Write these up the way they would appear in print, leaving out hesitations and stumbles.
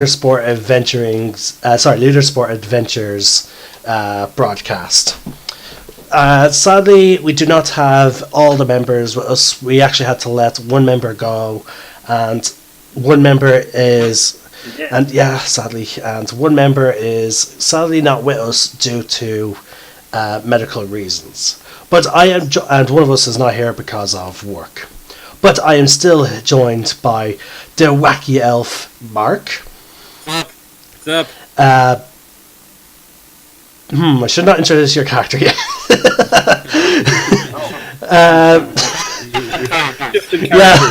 Sport Lunar Sport Adventures broadcast. Sadly, we do not have all the members with us. We actually had to let one member go, and one member is, and one member is sadly not with us due to medical reasons. But and one of us is not here because of work. But I am still joined by the wacky elf, Mark. What's up? I should not introduce your character yet.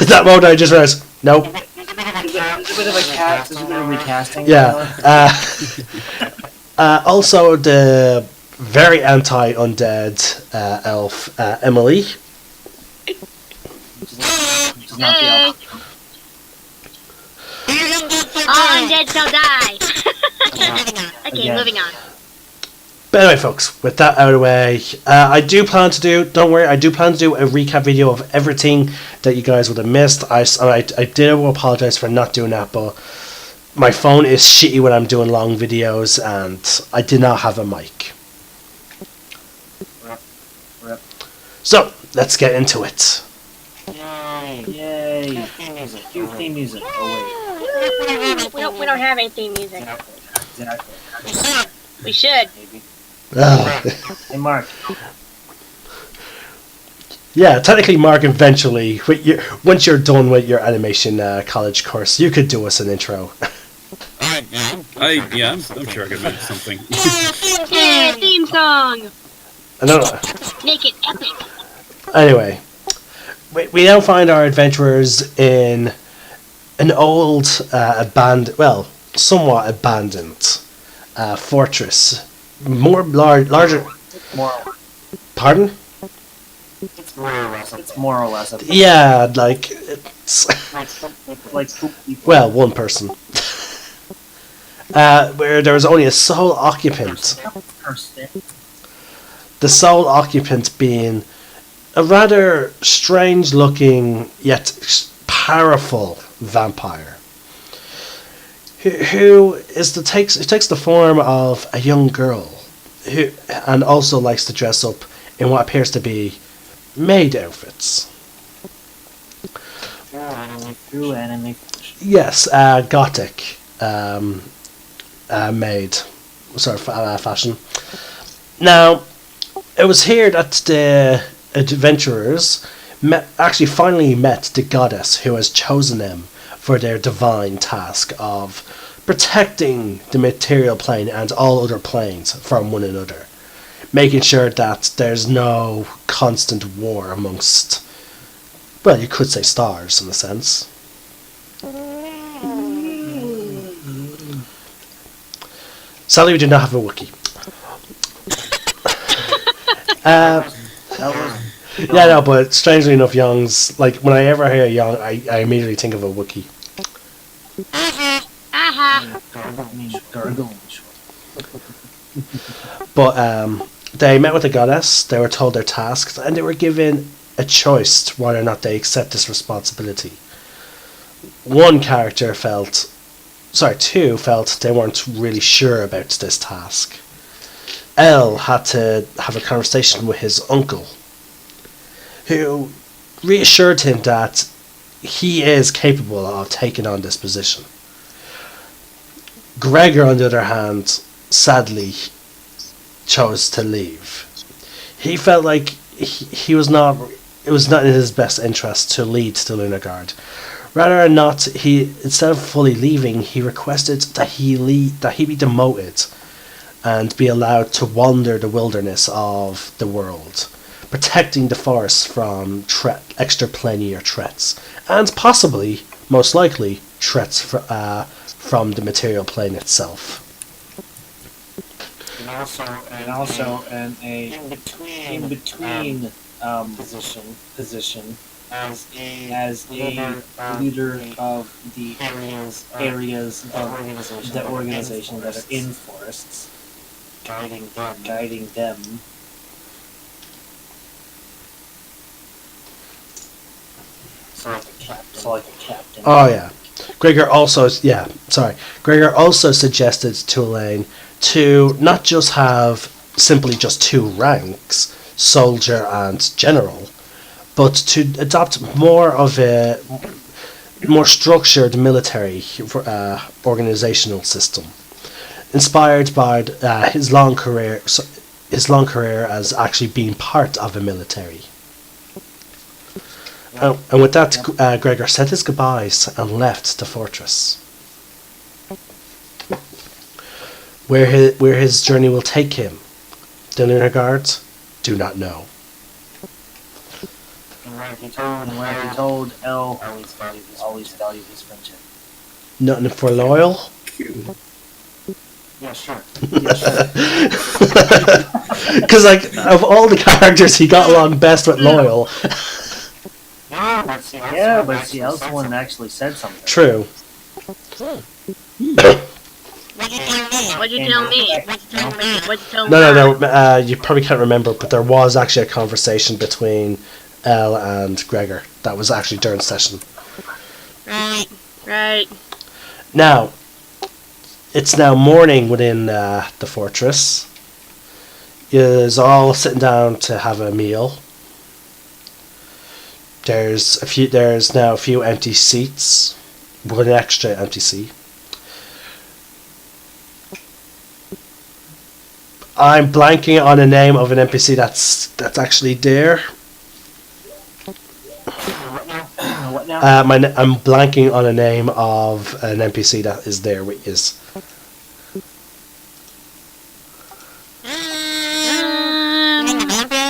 That moment I just realized. Nope. It's a bit of a cat. It's a bit of recasting. Yeah. Also, the very anti-undead elf, Emily. Which is not the elf. All undead shall die. Okay, moving on. But anyway, folks, with that out of the way, I do plan to do a recap video of everything that you guys would have missed. I do apologize for not doing that, but my phone is shitty when I'm doing long videos, and I did not have a mic. Rip. So, let's get into it. Yay! Cue theme music. Oh We don't have any theme music. wait. Exactly. We should. Maybe. Ugh. Hey, Mark. Yeah, technically, Mark, eventually, once you're done with your animation college course, you could do us an intro. I'm sure I could make something. Yeah, theme song. I don't know. Make it epic. Anyway, we now find our adventurers in an old, somewhat abandoned fortress. Larger. Pardon? It's more or less. Yeah, like it's Like two people. well, one person. Where there was only a sole occupant. The sole occupant being a rather strange-looking yet powerful vampire, who takes the form of a young girl, and also likes to dress up in what appears to be maid outfits. True anime. Yes, gothic maid sort of fashion. Now, it was here that the adventurers finally met the goddess who has chosen them for their divine task of protecting the material plane and all other planes from one another, making sure that there's no constant war amongst, well, you could say stars in a sense. Sadly, we do not have a Wookiee. Yeah, no, but strangely enough, Young's, like, when I ever hear Young, I immediately think of a Wookiee. But they met with the goddess, they were told their tasks, and they were given a choice whether or not they accept this responsibility. Two felt they weren't really sure about this task. Elle had to have a conversation with his uncle, who reassured him that he is capable of taking on this position. Gregor, on the other hand, sadly chose to leave. He felt like it was not in his best interest to lead the Lunar Guard. Rather than not, instead of fully leaving, he requested that he be demoted and be allowed to wander the wilderness of the world, protecting the forest from extraplanar threats, and possibly, most likely, threats from the material plane itself. And also in between position as a leader of the areas of the organization that are in forests, guiding them. So like a captain. Oh yeah. Gregor also suggested to Elaine to not just have simply just two ranks, soldier and general, but to adopt more of a more structured military organizational system, inspired by his long career as actually being part of a military. And with that, Gregor said his goodbyes and left the fortress. Where his journey will take him, the Lunar Guard do not know. And like he told Elle, always value his friendship. Nothing for loyal. Yeah, sure. Because like of all the characters, he got along best with loyal. Yeah, but see, Elle's the one that actually said something. True. What'd you tell me? No. You probably can't remember, but there was actually a conversation between Elle and Gregor. That was actually during session. Right. Now, it's now morning within the fortress. Is all sitting down to have a meal. There's now a few empty seats, one extra empty seat. I'm blanking on a name of an NPC that's actually there. What now? I'm blanking on a name of an NPC that is there. Which is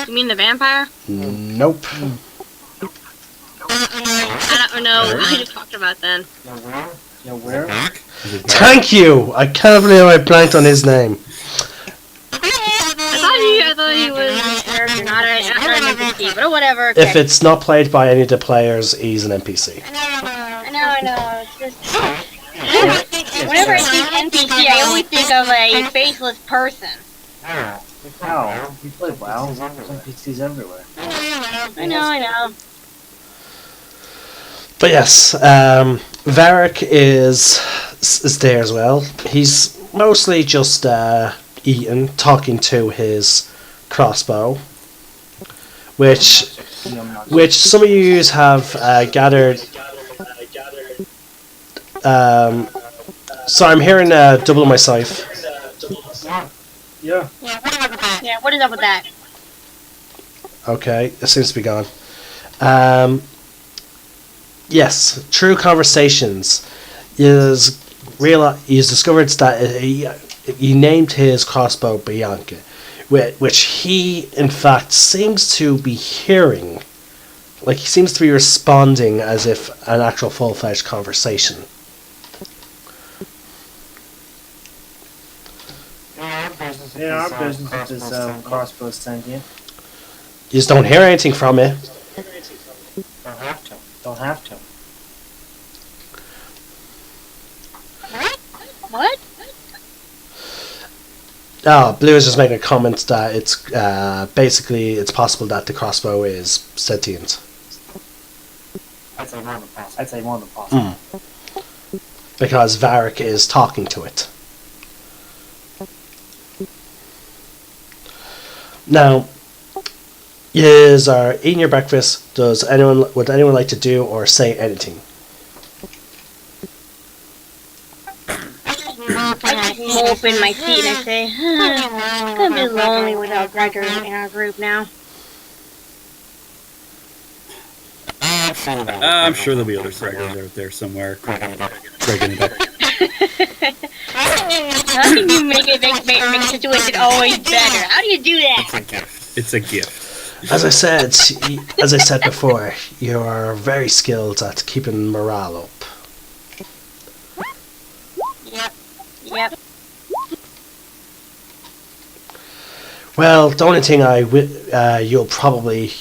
You mean the vampire? nope. I don't know what you talked about then. Yeah, where? Thank you. I can't believe I blanked on his name. I thought he was a character, not an NPC, but whatever. Okay. If it's not played by any of the players, he's an NPC. I know. It's just whenever I think NPC, I always think of a faceless person. Wow, you play WoW. There's NPCs everywhere. I know. But yes, Varric is there as well. He's mostly just eating, talking to his crossbow, which some of you have gathered. So I'm hearing double my scythe. Yeah. Yeah, what is up with that? Okay, it seems to be gone. Yes, through conversations, he's discovered that he named his crossbow Bianca, which he, in fact, seems to be hearing. Like, he seems to be responding as if an actual full-fledged conversation. In our business, this crossbow sentient. You just don't hear anything from it. Don't have to. What? Blue is just making a comment that it's basically it's possible that the crossbow is sentient. I'd say more than possible. Because Varric is talking to it. Now, yous are eating your breakfast. Would anyone like to do or say anything? I mope in my seat and I say, it's gonna be lonely without Gregor in our group now. I'm sure there'll be other Gregors out there somewhere. Dragging it up. How can you make the situation always better? How do you do that? It's a gift. As I said before, you are very skilled at keeping morale up. Yep. Well, the only thing you'll probably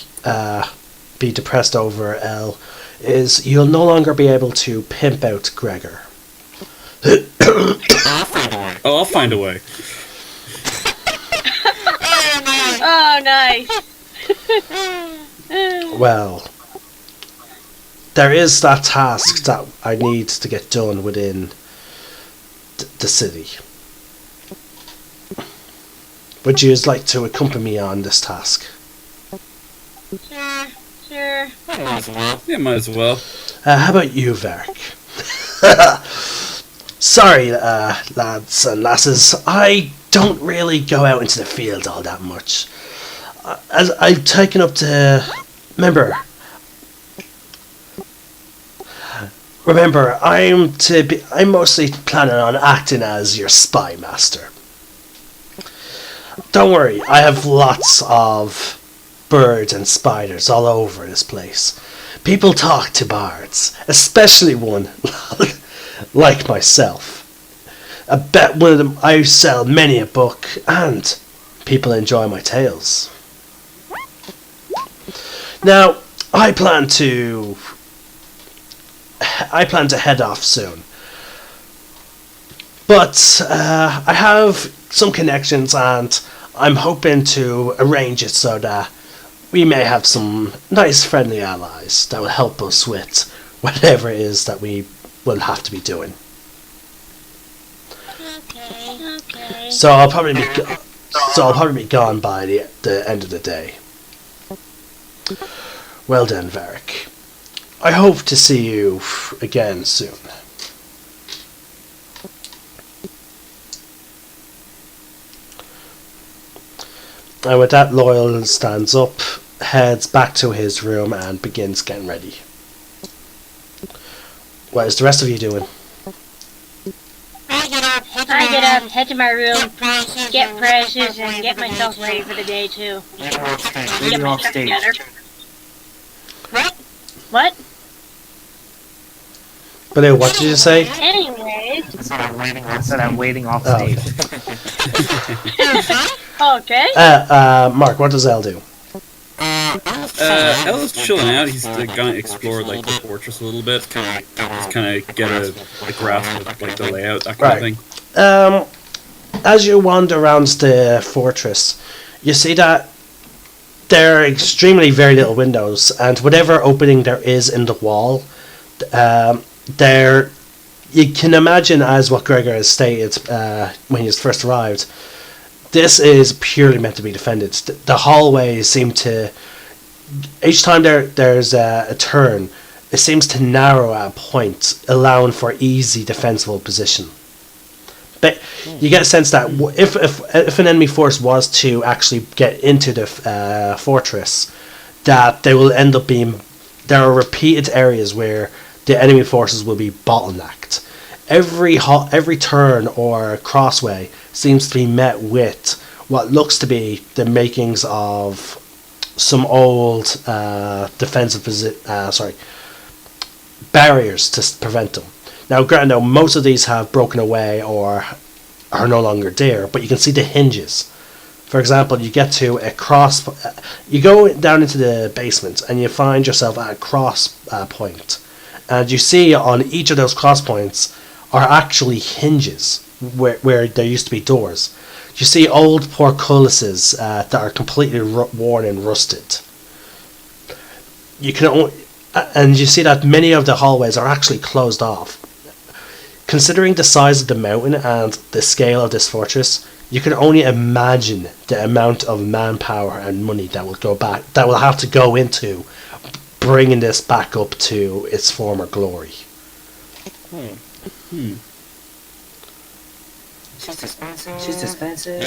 be depressed over, Elle, is you'll no longer be able to pimp out Gregor. I'll find a way. Oh, nice. Well, there is that task that I need to get done within the city. Would you like to accompany me on this task? Sure. Yeah, might as well. How about you, Varric? Sorry, lads and lasses, I don't really go out into the field all that much. As I've taken up to... Remember, I'm mostly planning on acting as your spy master. Don't worry, I have lots of birds and spiders all over this place. People talk to bards, especially one like myself. I bet one of them I sell many a book, and people enjoy my tales. Now, I plan to head off soon. But I have some connections, and I'm hoping to arrange it so that we may have some nice friendly allies that will help us with whatever it is that we will have to be doing. Okay. So I'll probably be gone by the end of the day. Well done, Varric. I hope to see you again soon. And with that, Loyal stands up, heads back to his room, and begins getting ready. What is the rest of you doing? I get up, head to my room, get precious, and get myself ready for the day too. Get my stuff together. What? But what did you say? Anyways. I said I'm waiting off stage. Okay. Mark, what does Elle do? Ella's chilling out. He's gonna explore like the fortress a little bit, just kind of get a grasp of like the layout, that kind of thing. As you wander around the fortress, you see that there are extremely very little windows, and whatever opening there is in the wall, there you can imagine, as what Gregor has stated when he first arrived. This is purely meant to be defended. The hallways seem to, each time there's a turn, it seems to narrow at a point, allowing for easy defensible position. But you get a sense that if an enemy force was to actually get into the fortress, that they will end up being, there are repeated areas where the enemy forces will be bottlenecked. Every turn or crossway seems to be met with what looks to be the makings of some old defensive barriers to prevent them. Now, granted, most of these have broken away or are no longer there, but you can see the hinges. For example, you get to you go down into the basement and you find yourself at a cross point, and you see on each of those cross points are actually hinges where there used to be doors. You see old portcullises that are completely worn and rusted. And you see that many of the hallways are actually closed off. Considering the size of the mountain and the scale of this fortress, you can only imagine the amount of manpower and money that will have to go into bringing this back up to its former glory. She's expensive.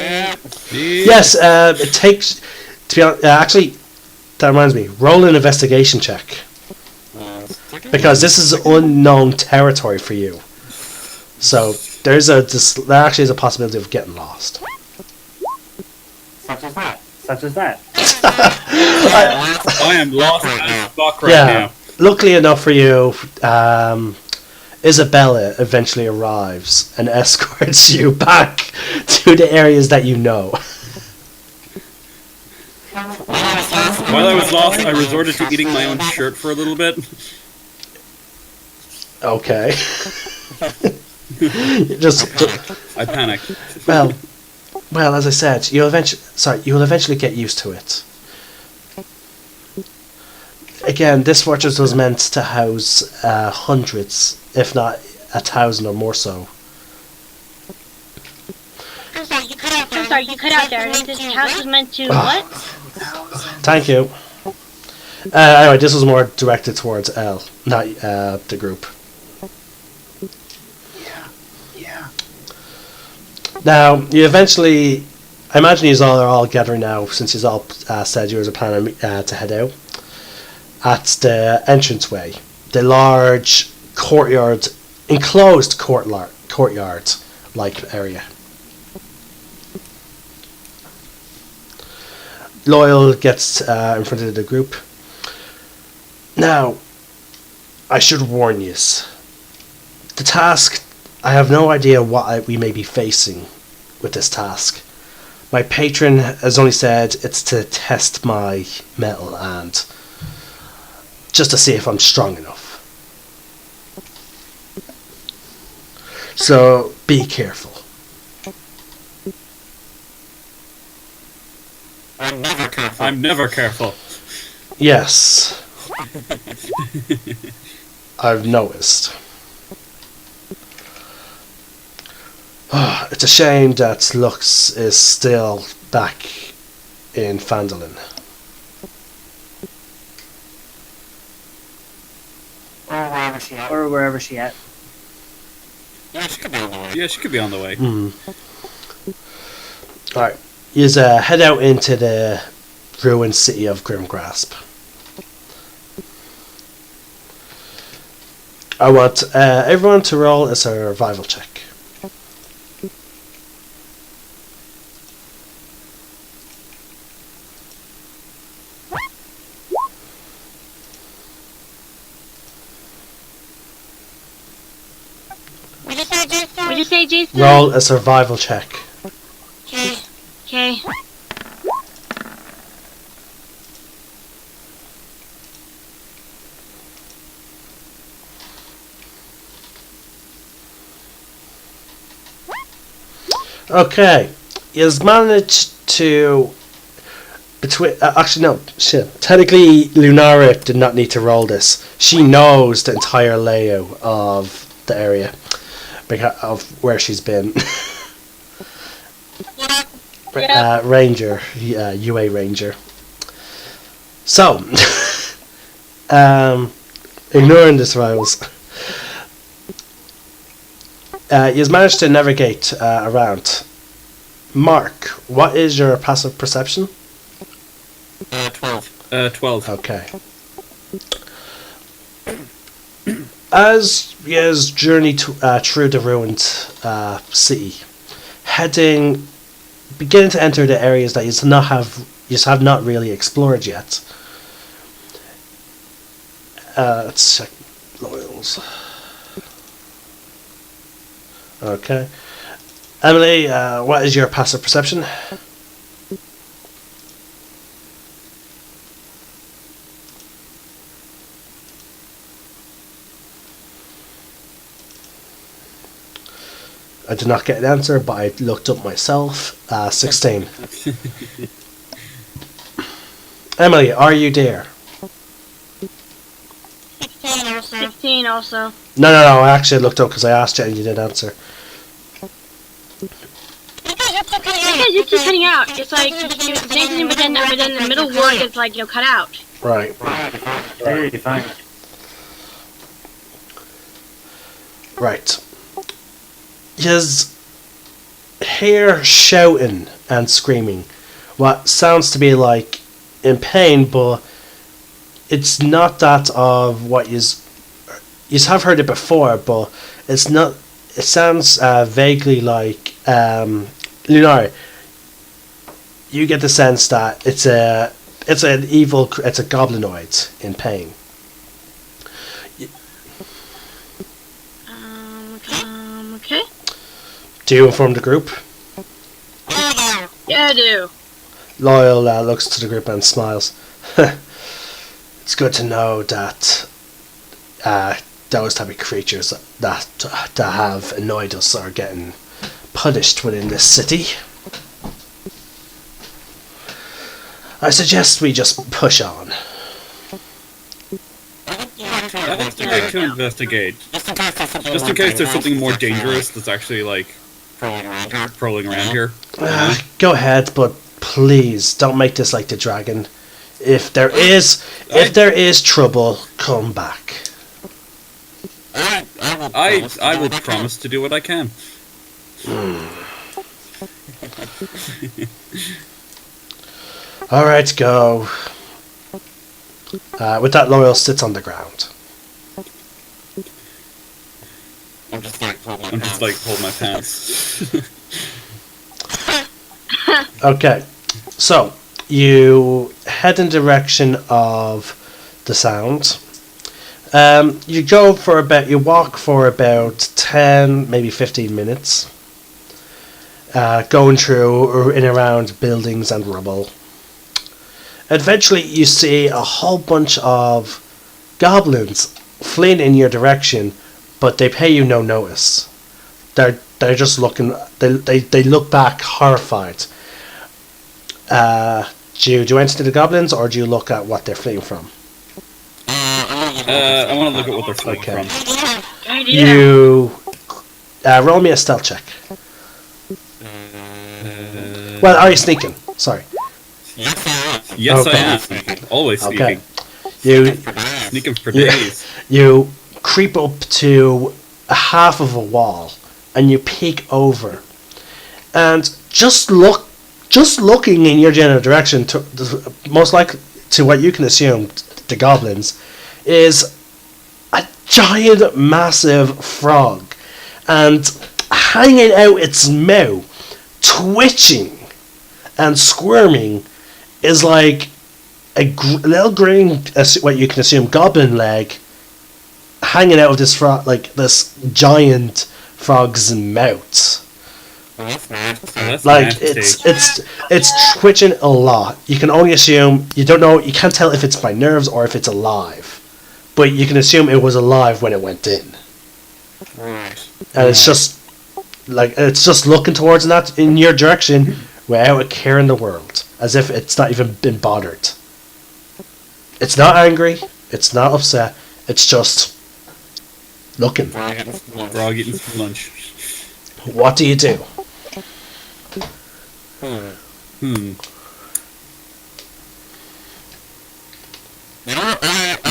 Yes, it takes. To be honest, actually, that reminds me. Roll an investigation check, because this is unknown territory for you. So there actually is a possibility of getting lost. Such as that. I am lost as fuck right now. Luckily enough for you, Isabella eventually arrives and escorts you back to the areas that you know. While I was lost, I resorted to eating my own shirt for a little bit. Okay. I panicked. Well, as I said, you will eventually get used to it. again, this fortress was meant to house hundreds, if not 1,000 or more so. I'm sorry, you cut out there. This house was meant to what? Thank you. Anyway, this was more directed towards L, not the group. Yeah. Now, you eventually... I imagine you all are all gathering now, since you all said you were planning to head out. At the entranceway, the large courtyard, enclosed courtyard-like area. Loyal gets in front of the group. Now, I should warn you. The task, I have no idea what we may be facing with this task. My patron has only said it's to test my mettle and just to see if I'm strong enough. So, be careful. I'm never careful. Yes. I've noticed. It's a shame that Lux is still back in Phandalin. Or wherever she at. Yeah, she could be on the way. Alright. You head out into the ruined city of Grimgrasp. I want everyone to roll a survival check. What'd you say, Jason? Roll a survival check. Okay. Okay. You've managed to... actually, no. Shit. Technically, Lunara did not need to roll this. She knows the entire layout of the area. Because of where she's been. Ranger. UA Ranger. So. Ignoring the survivals. You've managed to navigate around. Mark, what is your passive perception? 12. Okay. As you journey through the ruined city, beginning to enter the areas that you have not really explored yet. Let's check loyals. Okay. Emily, what is your passive perception? I did not get an answer, but I looked up myself. 16. Emily, are you there? 16 also. No, I actually looked up because I asked you and you didn't answer. Because you keep cutting out. It's like you say something, but then the middle word gets like cut out. Right. Very defined. Right. His hair shouting and screaming. What sounds to be like in pain, but it's not that of what you have heard it before, but it's not. It sounds vaguely like Lunar. You get the sense that it's a goblinoid in pain. Okay. Do you inform the group? Yeah, I do. Loyal looks to the group and smiles. It's good to know that those type of creatures that have annoyed us are getting punished within this city. I suggest we just push on. That's great to investigate. Just in case there's something more dangerous that's actually, like, prowling around here. Go ahead, but please don't make this like the dragon. If there is trouble, come back. I will promise to do what I can. All right, go. With that, Loyal sits on the ground. I'm just like hold my pants. Okay, so you head in the direction of the sound. You walk for about 10, maybe 15 minutes, going through or in around buildings and rubble. Eventually, you see a whole bunch of goblins fleeing in your direction, but they pay you no notice. They're just looking. They look back horrified. Do you do anything to the goblins, or do you look at what they're fleeing from? I want to look at what they're fleeing from. You roll me a stealth check. Well, are you sneaking? Sorry. Yes, Okay. I am. Always sneaking. Okay. You Sneaking for days. you creep up to a half of a wall, and you peek over, and just looking in your general direction, to most likely to what you can assume the goblins, is a giant, massive frog, and hanging out its mouth, twitching and squirming, is like a little green, what you can assume, goblin leg, hanging out of this frog, like this giant frog's mouth. That's Like nasty. it's twitching a lot. You can only assume, you can't tell if it's by nerves or if it's alive, but you can assume it was alive when it went in. And it's just looking towards that in your direction without a care in the world, as if it's not even been bothered. It's not angry, it's not upset, it's just looking. Frog eating some lunch. What do you do? You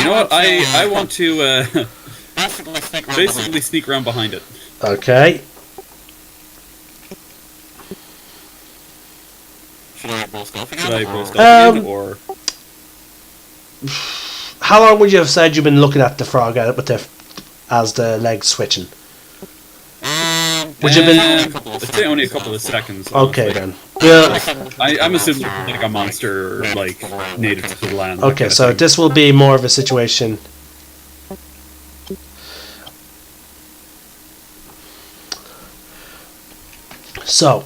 know what? I want to basically sneak around behind it. Okay. Should I roll stealth again, or How long would you have said you've been looking at the frog as the legs switching? Would you have been? I'd say only a couple of seconds. Okay honestly. then. Yeah. I'm assuming like a monster, like native to the land. Okay, so this will be more of a situation. So,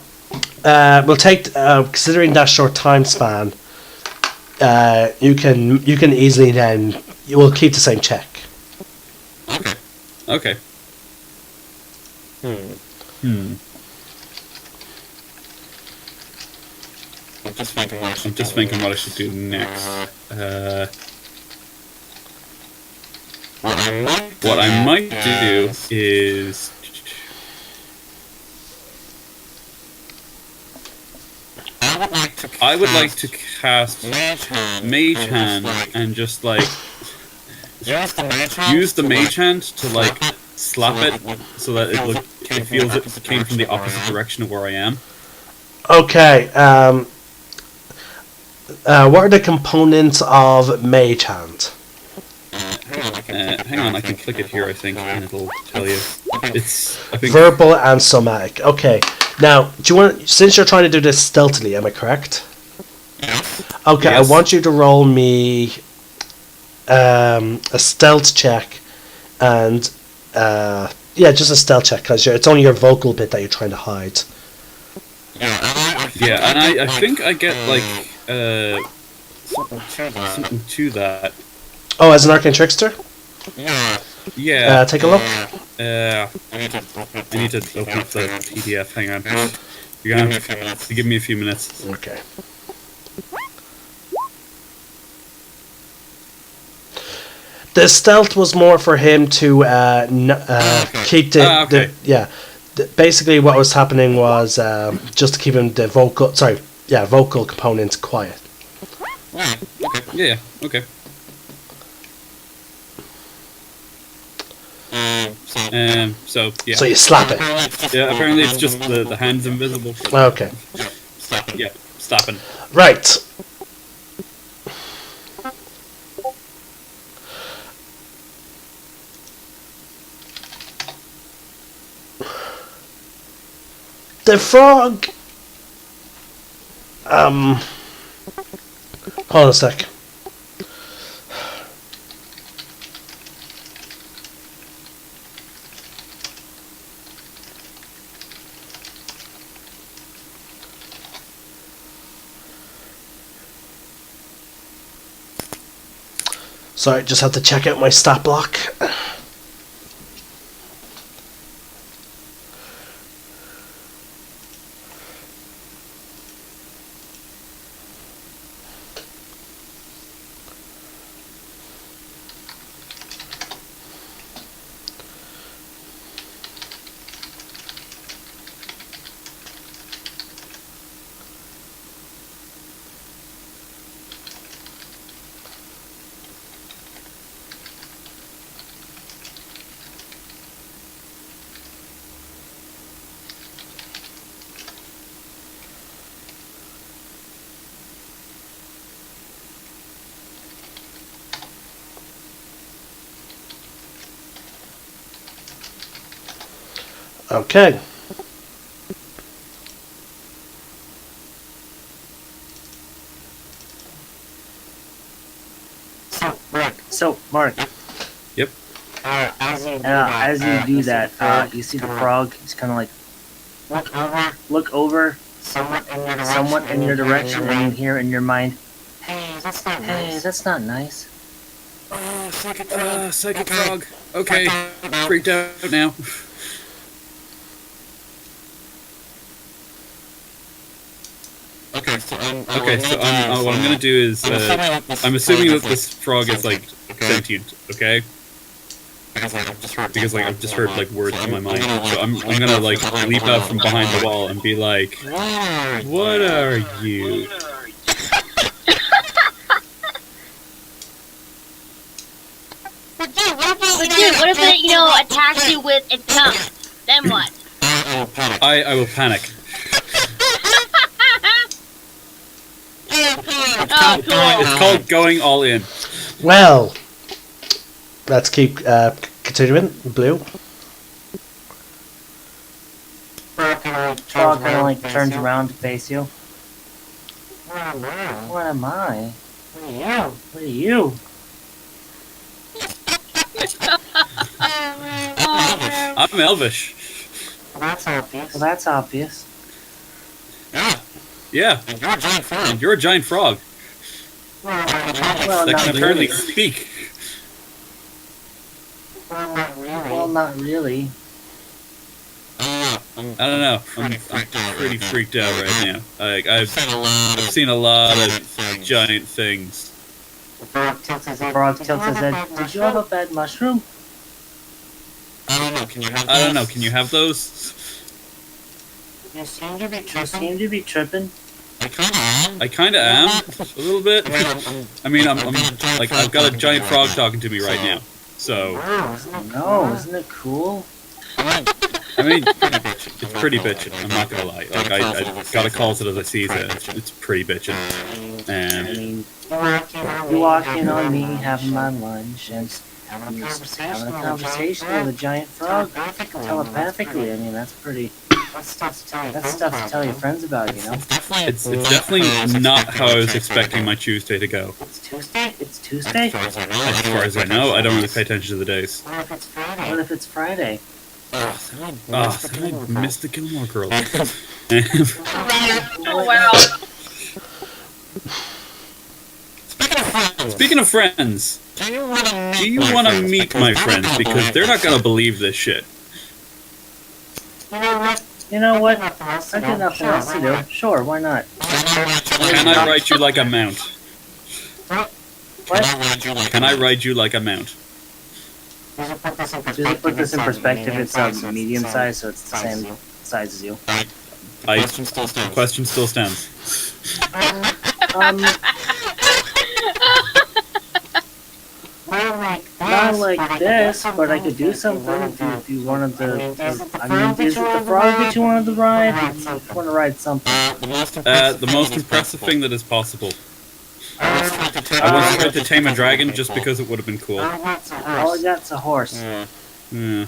we'll take considering that short time span. You can easily then you will keep the same check. Okay. I'm just thinking what I should do next. What I might do is I would like to cast Mage Hand and just like use the Mage Hand to like slap it so that it feels it came from the opposite direction of where I am. Okay. What are the components of Mage Hand? Hang on, I can click it here, I think, and it'll tell you. It's, I think, Verbal and somatic. Okay. Now, do you want? Since you're trying to do this stealthily, am I correct? Okay, Yes. I want you to roll me a stealth check, and just a stealth check because it's only your vocal bit that you're trying to hide. yeah, and I think I get like something to that. Oh, as an arcane trickster? Yeah. Take a look. I need to open up the PDF. Hang on. You're gonna have to give me a few minutes. Okay. The stealth was more for him to keep the basically what was happening was just to keep him the vocal component quiet. Yeah. Okay. So yeah. So you slap it. Yeah. Apparently, it's just the hand's invisible. Okay. Yeah. Slapping. Right. The frog. Hold on a sec. Sorry, just have to check out my stat block. Okay. So, Mark. Yep. As you do that, you see the frog. It's kind of like look over, somewhat in your direction, and you hear in your mind, "Hey, that's not nice." Oh, psychic frog. Okay, freaked out now. Okay, so what I'm gonna do is I'm assuming that this frog is like sentient, okay? Because I've just heard like words in my mind. So I'm gonna like leap out from behind the wall and be like, "What are you?" But dude, what if it, attacks you with its tongue? Then what? I will panic. Oh, cool. It's called going all in. Well, let's keep continuing. Blue. Frog kind of like turns around to face you. What am I? What are you? I'm elvish. Well, that's obvious. Yeah. And you're a giant frog. Well, That can apparently speak. Well, not really. I don't know. I'm pretty freaked out right now. Like I've seen a lot of giant things. The frog tilts his head. Did you have a bad mushroom? I don't know. Can you have those? You seem to be tripping. I kinda am a little bit. I mean, I'm like I've got a giant frog talking to me right now. So. No, isn't it cool? I mean, it's pretty bitchin'. I'm not gonna lie. Like I gotta call it as I see it. It's pretty bitchin'. I mean, you walk in on me having my lunch and having a conversation with a giant frog telepathically. I mean, that's pretty. That's stuff to tell your friends about, It's definitely not how I was expecting my Tuesday to go. It's Tuesday? As far as I know, I don't really pay attention to the days. What if it's Friday? I missed the Gilmore Girls. Oh, wow. Speaking of friends, do you want to meet my friends? Because they're not going to believe this shit. You know what? I got nothing else to do. Sure, why not? Can I ride you like a mount? What? Can I ride you like a mount? Just to put this in perspective, it's medium size, so it's the same size as you. Question still stands. Not like this, but I could do something if you wanted to. I mean, is it the frog that you wanted to ride? You want to ride something? The most impressive thing that is possible. I once tried to tame a dragon just because it would have been cool. All I got's a horse. Yeah.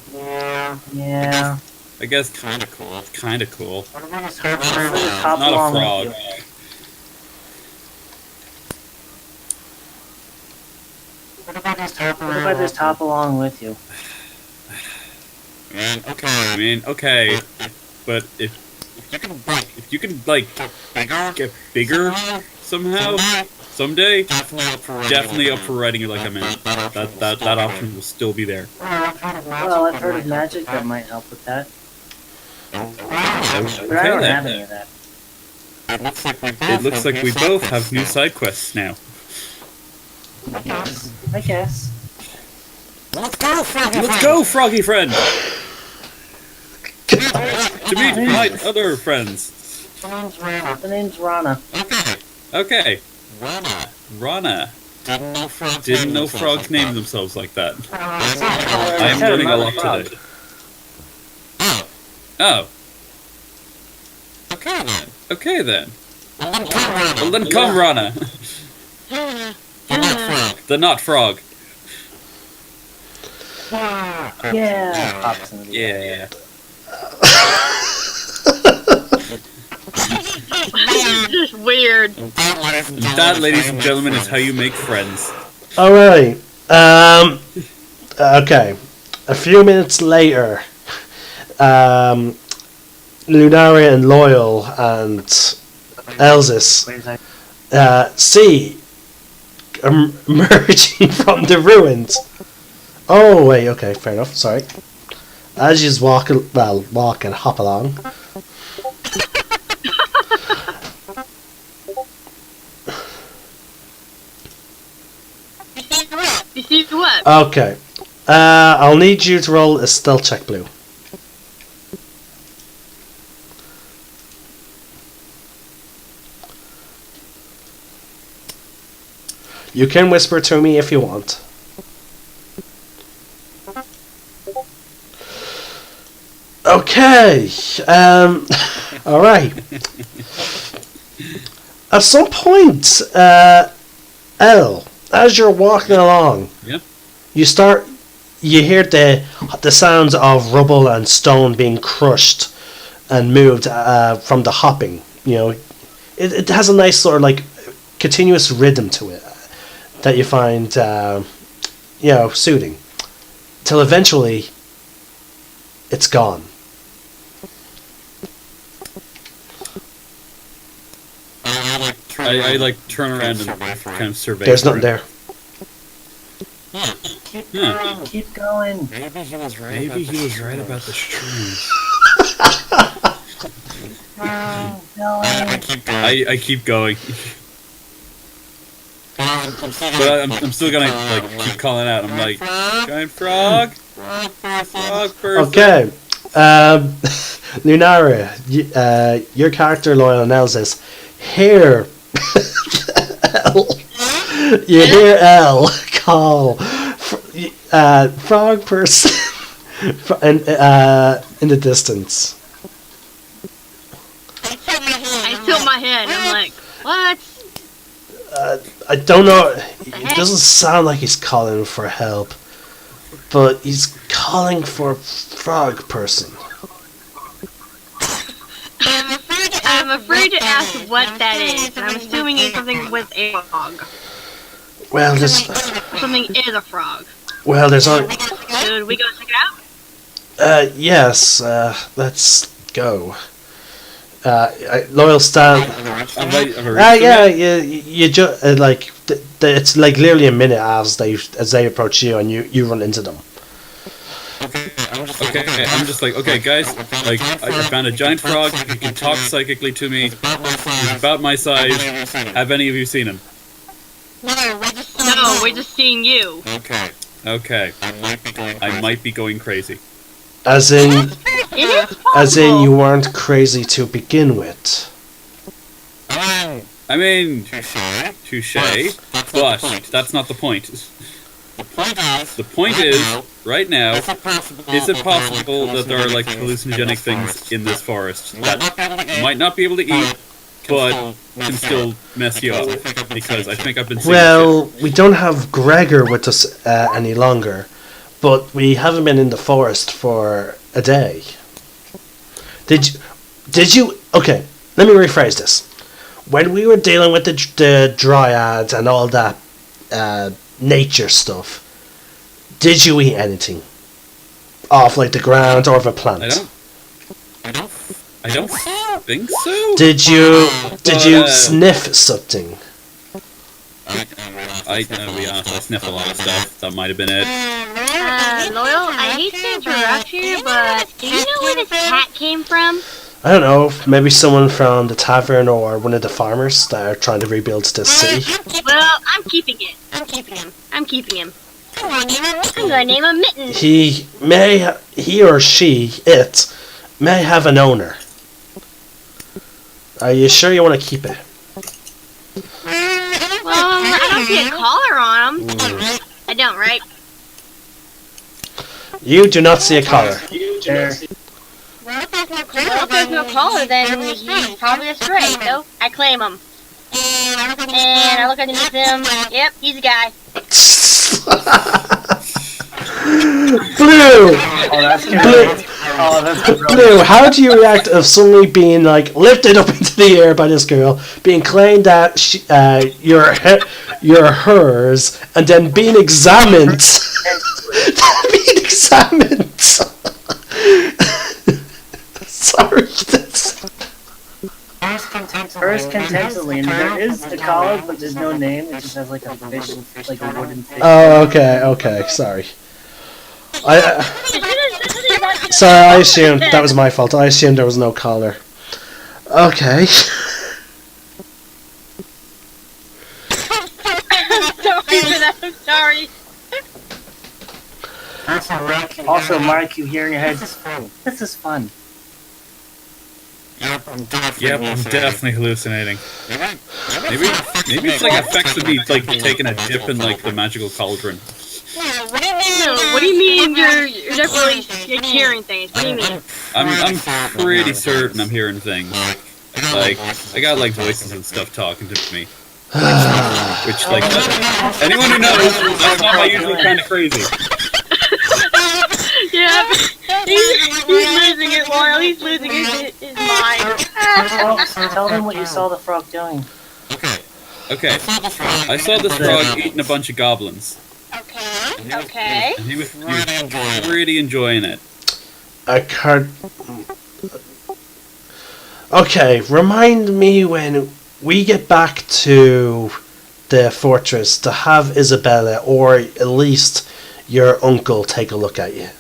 Yeah. I guess kinda cool. Kinda cool. Hop Not a along frog. with you. What if I just hop along with you? I mean, okay, but if you can like get bigger somehow, someday, definitely up for riding it like I'm in. That option will still be there. Well, I've heard of magic that might help with that. But I Okay don't have then. any of that. It looks like we both have new side quests now. I guess. Let's go, froggy friend! To meet my other friends. The name's Rana. Okay. Rana. Didn't know frogs named themselves like that. I am learning a lot today. Oh. Okay then. Well then come, Rana. The not frog. Yeah. Pops into the Yeah. This is just weird. That, ladies and gentlemen, is how you make friends. Alright. Okay. A few minutes later, Lunaria and Loyal and Elsis Wait a second. see emerging from the ruins. Oh, wait, okay, fair enough, sorry. As you walk and hop along. You see what? Okay. I'll need you to roll a stealth check, Blue. You can whisper to me if you want. Okay. Alright. At some point, Elle, as you're walking along, Yep. you hear the sounds of rubble and stone being crushed and moved from the hopping. You know, it has a nice sort of like continuous rhythm to it that you find, soothing. Till eventually, it's gone. I like turn around and kind of survey. There's nothing there. Keep going. Maybe he was right about the shrooms. I keep going. But I'm still gonna like keep calling out. I'm like, giant frog, frog person. Okay. Lunaria, your character Loyal and Elsis hear you hear Elle call frog person in the distance. I tilt my head. I'm like, what? I don't know. It doesn't sound like he's calling for help, but he's calling for frog person. I'm afraid to ask what that is. I'm assuming it's something with a frog. Well, Something is a frog. well, there's only. Should we go check it out? Yes. Let's go. Loyal stand. You just like it's like literally a minute as they approach you and you run into them. Okay, I'm just like, okay, guys, like, I found a giant frog. He can talk psychically to me. He's about my size. Have any of you seen him? No, we're just seeing you. Okay. I might be going crazy. As in, It is as in, possible. you weren't crazy to begin with. I mean, touche, but that's not the point. The point is, right now, is it possible that there are like hallucinogenic things in this forest that might not be able to eat, but can still mess you up? Because I think I've been seeing Well, we don't have Gregor with us any longer, but we haven't been in the forest for a day. Did you? Okay, let me rephrase this. When we were dealing with the dryads and all that nature stuff, did you eat anything off like the ground or of a plant? I don't think so. Did you But, sniff something? I sniff a lot of stuff. That might have been it. Loyal, I hate to interrupt you, but do you know where this cat came from? I don't know. Maybe someone from the tavern or one of the farmers that are trying to rebuild this city. Well, I'm keeping it. I'm keeping him. I'm gonna name him Mitten. He or she, it, may have an owner. Are you sure you want to keep it? Well, I don't see a collar on him. I don't, right? You do not see a collar. There. Well, if there's no collar, then he's probably a stray, so I claim him. And I look underneath him. Yep, he's a guy. Blue! Oh, that's Blue. good. Oh, that's good. Blue, how do you react of suddenly being like lifted up into the air by this girl, being claimed that you're hers, and then being examined? Being examined. Sorry. First contentedly, and there is the collar, but there's no name. It just has like a fish, like a wooden fish. Oh, okay. Sorry. Sorry, I assumed that was my fault. I assumed there was no collar. Okay. I'm sorry. Also, Mark, you hear in your head, this is fun. Yep, I'm definitely hallucinating. Maybe it's like effects of me like taking a dip in like the magical cauldron. No, what do you mean you're definitely hearing things? What do you mean? I'm pretty certain I'm hearing things. Like I got like voices and stuff talking to me. Which like anyone who knows, that's not my usual kind of crazy. Yeah, he's losing it, Loyal. He's losing his mind. Tell them what you saw the frog doing. Okay. I saw this frog eating a bunch of goblins. Okay. And he was really enjoying it. I can't. Okay, remind me when we get back to the fortress to have Isabella or at least your uncle take a look at you.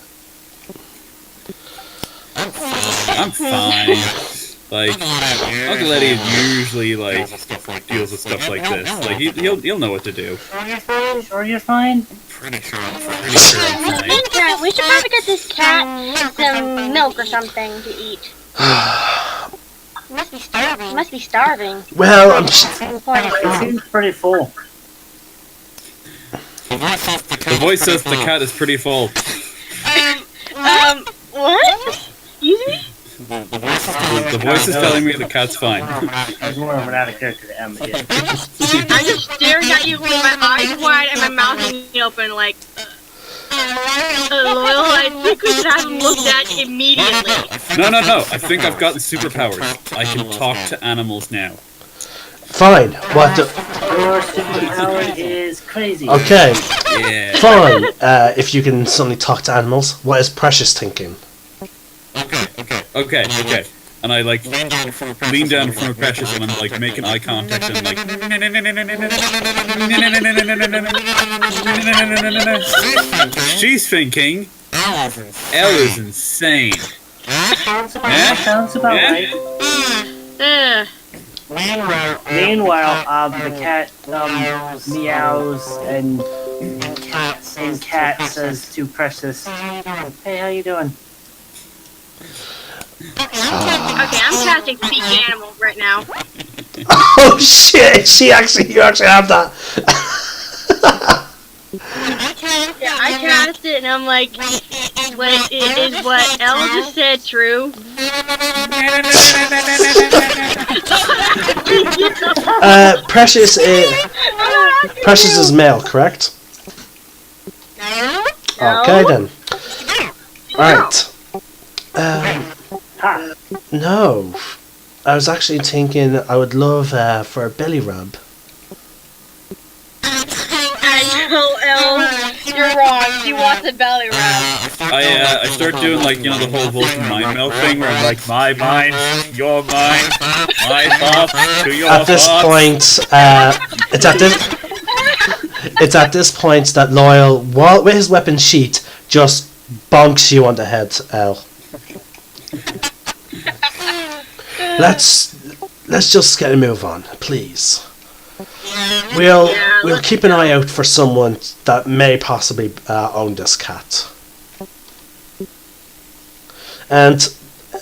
I'm fine. Like, Uncle Eddie usually like deals with stuff like this. Like he'll know what to do. Sure you're fine? Pretty sure I'm fine. Yeah, we should probably get this cat some milk or something to eat. Must be starving. Well, It seems pretty full. The voice says the cat is pretty full. What? Excuse me? The voice is telling me the cat's fine. That's more of an out of character to Emma. Yeah. I'm just staring at you with my eyes wide and my mouth hanging open like... Loyal, I think we should have him looked at immediately. No. I think I've gotten superpowers. I can talk to animals now. fine. What the... Your superpower is crazy. Okay, Yeah. fine. If you can suddenly talk to animals, what is Precious thinking? Okay. And I like lean down from a Precious and I'm like making eye contact and like she's thinking Ella's insane. That sounds about right. Meanwhile, the cat meows and and Cat says to Precious, "Hey, how you doing?" Okay, I'm casting speak animal right now. Oh shit! You actually have that. Yeah, I cast it and I'm like, wait, is what Elle just said true? Precious is male, correct? No. Okay then. Alright. No. I was actually thinking I would love for a belly rub. You're wrong. She wants a belly rub. I start doing like the whole Vulcan mind melt thing where I'm like my mind, your mind, my thoughts to your At this thoughts. point, it's at this point that Loyal, with his weapon sheath, just bonks you on the head, Elle. Let's just get a move on, please. We'll keep an eye out for someone that may possibly own this cat. And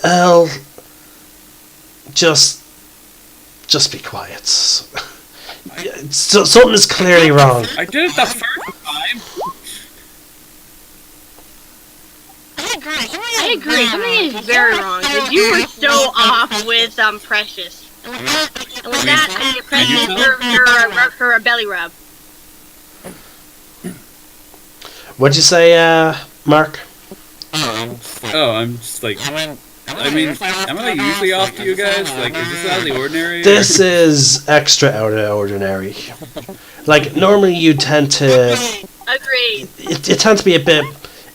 Elle, just be quiet. Something is clearly wrong. I did it the first time. I agree. Something is very wrong. Because you were so off with Precious. And with that, I get Precious for a belly rub. What'd you say, Mark? Oh, I'm just like. I mean, am I usually off to you guys? Like, is this out of the ordinary? This is extra out of the ordinary. Like, normally you tend to... Agreed. You tend to be a bit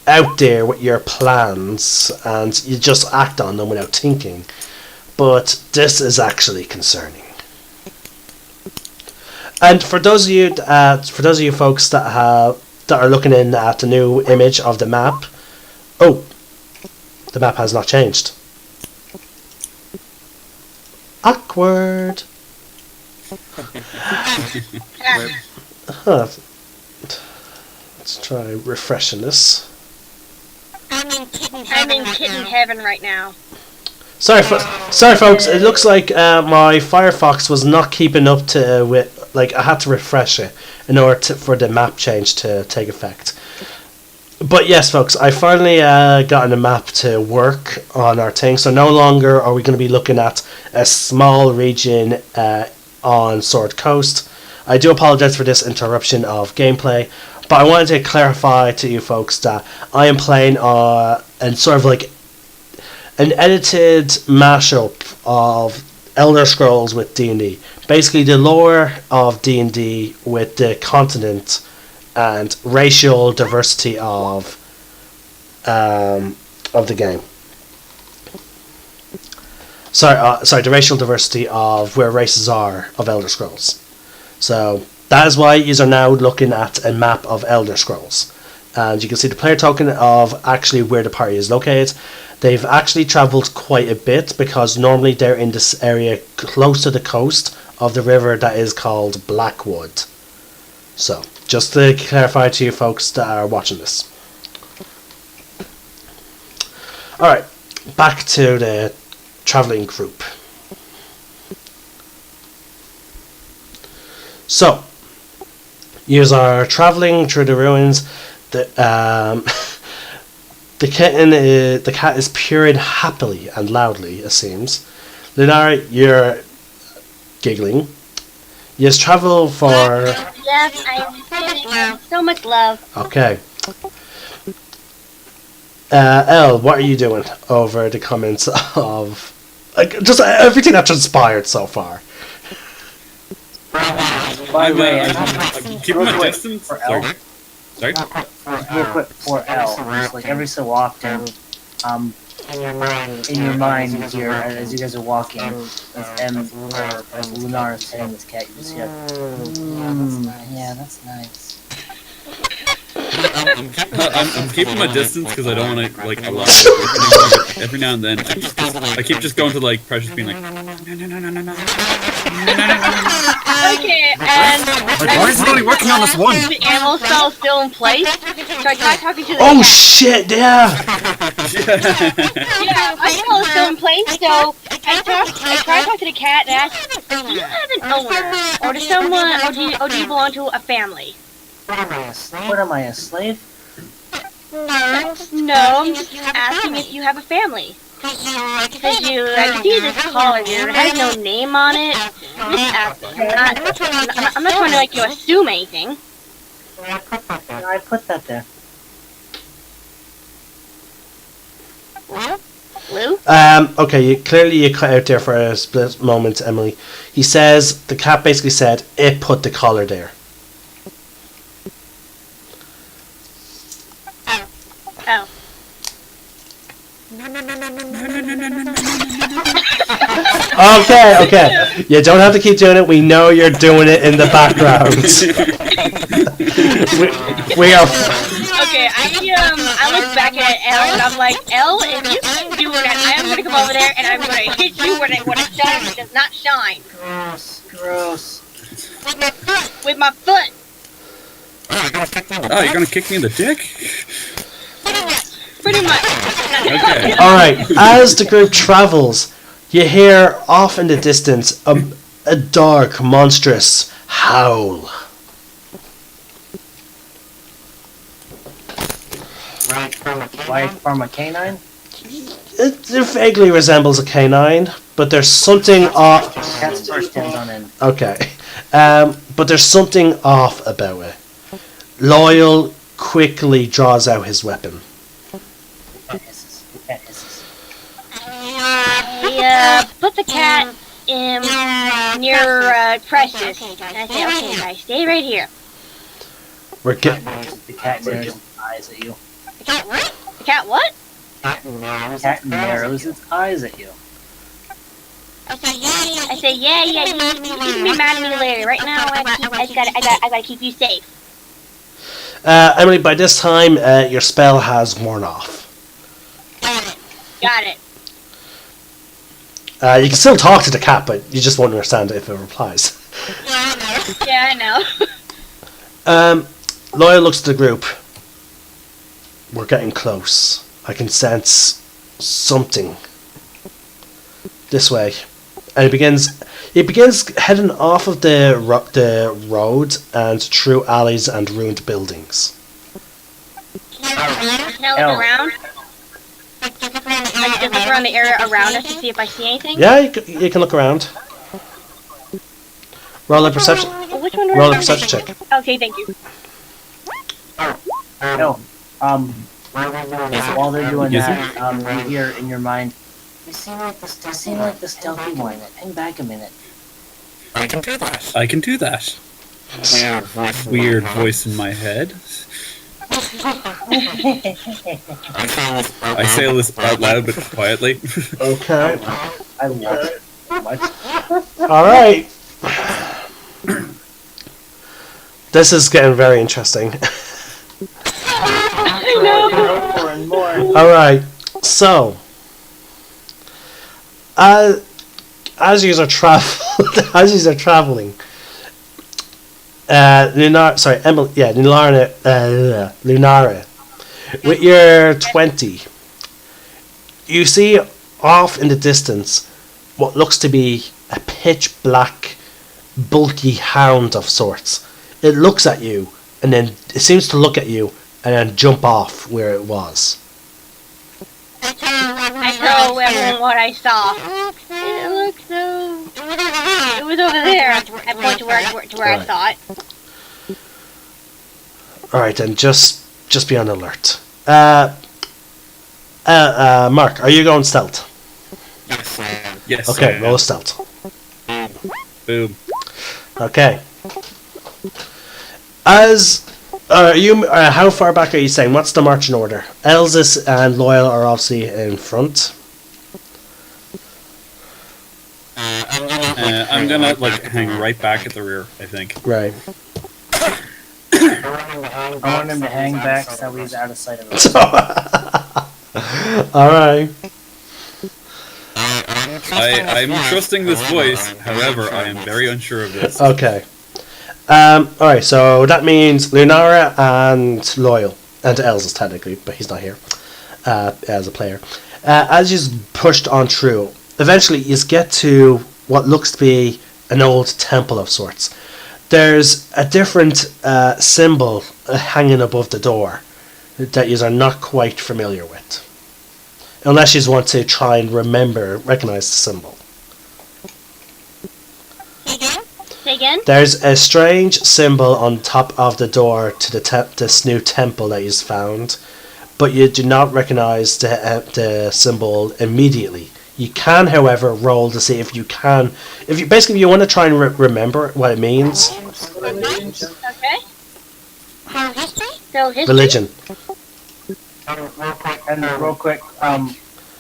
out there with your plans, and you just act on them without thinking. But this is actually concerning. And for those of you folks that are looking in at the new image of the map, oh, the map has not changed. Awkward. Huh. Let's try refreshing this. I'm in kitten heaven right now. Sorry, folks. It looks like my Firefox was not keeping up to with. Like, I had to refresh it in order for the map change to take effect. But yes, folks, I finally gotten a map to work on our thing. So no longer are we going to be looking at a small region on Sword Coast. I do apologize for this interruption of gameplay, but I wanted to clarify to you folks that I am playing and sort of like an edited mashup of Elder Scrolls with D&D. Basically the lore of D&D with the continent and racial diversity of the game. Sorry, the racial diversity of where races are of Elder Scrolls. So that is why you are now looking at a map of Elder Scrolls, and you can see the player token of actually where the party is located. They've actually travelled quite a bit because normally they're in this area close to the coast of the river that is called Blackwood. So, just to clarify to you folks that are watching this. Alright, back to the travelling group. So, you are travelling through the ruins. The cat is purring happily and loudly, it seems. Lunar, you're giggling. You just travel for... Yes, I'm feeling so much love. Okay. Elle, what are you doing over the comments of... Like, just everything that transpired so far? By the way, I'm keeping my distance. For Elle. Sorry? Real quick for Elle, just like every so often, in your mind, here, as you guys are walking, as Lunar is petting this cat, you just hear, yeah, that's nice. I'm keeping my distance because I don't want to like allow every now and then. I keep just going to like Precious being like, Okay, and Why is it only working on this one? the animal cell still in place. So I tried talking to the Oh cat. shit! Yeah. Yeah, my cell is still in place. So I tried to talk to the cat and asked, "Do you have an owner, or does someone, or do you belong to a family?" What am I, a slave? No, I'm just asking if you have a family. Because I can see this collar here. It has no name on it. I'm just asking. I'm not trying to like assume anything. I put that there. Lou? Okay, clearly you cut out there for a split moment, Emily. He says, the cat basically said, it put the collar there. Oh. Okay. You don't have to keep doing it. We know you're doing it in the background. we are... Okay, I look back at Elle and I'm like, Elle, if you keep doing that, I am gonna come over there and I'm gonna hit you when it does not shine. Gross. With my foot. Oh, you're gonna kick me in the dick? Pretty much. Okay. Alright, as the group travels, you hear off in the distance a dark, monstrous howl. Like from a canine? It vaguely resembles a canine, but there's something off. Cat's first hands on end. Okay, but there's something off about it. Loyal quickly draws out his weapon. Cat hisses. I put the cat near Precious. And I say, okay, guys, stay right here. We're get. The cat narrows its eyes at you. The cat what? The cat what? The cat narrows its eyes at you. I say, yeah, you can be mad at me later. Right now, I gotta keep you safe. Emily, by this time, your spell has worn off. Got it. You can still talk to the cat, but you just won't understand if it replies. Yeah, I know. Loyal looks at the group. We're getting close. I can sense something. This way. And it begins heading off of the road and through alleys and ruined buildings. Can I look around? Like, just look around the area around us to see if I see anything? Yeah, you can look around. Roll a perception. Which one? Roll a perception check. Okay, thank you. No. While they're doing that, you hear in your mind, they seem like the stealthy one. Hang back a minute. I can do that. I can do that. Weird voice in my head. I say this out loud but quietly. Okay. I love it so much. Alright. This is getting very interesting. More and more. Alright, so as you are traveling, Lunara, with your 20, you see off in the distance what looks to be a pitch black, bulky hound of sorts. It looks at you, and then it seems to look at you, and then jump off where it was. I tell everyone what I saw. It looked so... It was over there. I point to where I saw it. Alright then, just be on alert. Mark, are you going stealth? Yes, I am. Yes. Okay, roll a stealth. Boom. Okay. How far back are you saying? What's the marching order? Elsis and Loyal are obviously in front. I'm gonna like hang right back at the rear, I think. Right. I want him to hang back so he's out of sight of us. Alright. I'm I'm trusting this voice. However, I am very unsure of this. Okay. Alright, so that means Lunara and Loyal. And Elzas, technically, but he's not here as a player. As you pushed on through, eventually you get to what looks to be an old temple of sorts. There's a different symbol hanging above the door that you are not quite familiar with. Unless you want to try and recognize the symbol. Say again? There's a strange symbol on top of the door to this new temple that you've found, but you do not recognize the symbol immediately. You can, however, roll to see if you can. If you want to try and remember what it means. Okay. So history? Religion. Real quick,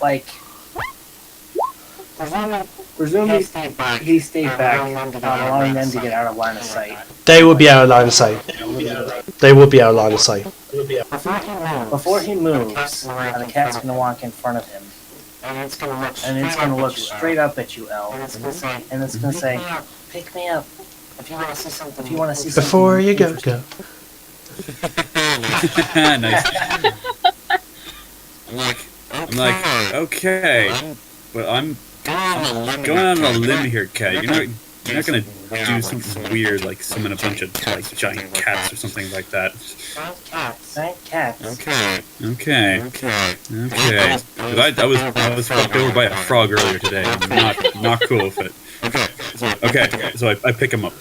like, presumably he stayed back, allowing them to get out of line of sight. They will be out of line of sight. They will be out of line of sight. Before he moves, and the cat's gonna walk in front of him, and it's gonna look straight up at you, El, and it's gonna say, "Pick me up if you want to see something." Before you go. Nice. I'm like, okay, but I'm going out on a limb here, cat. You're not gonna do something weird like summon a bunch of like giant cats or something like that. Giant cats. Okay. I was fucked over by a frog earlier today. I'm not cool with it. Okay. So I pick him up.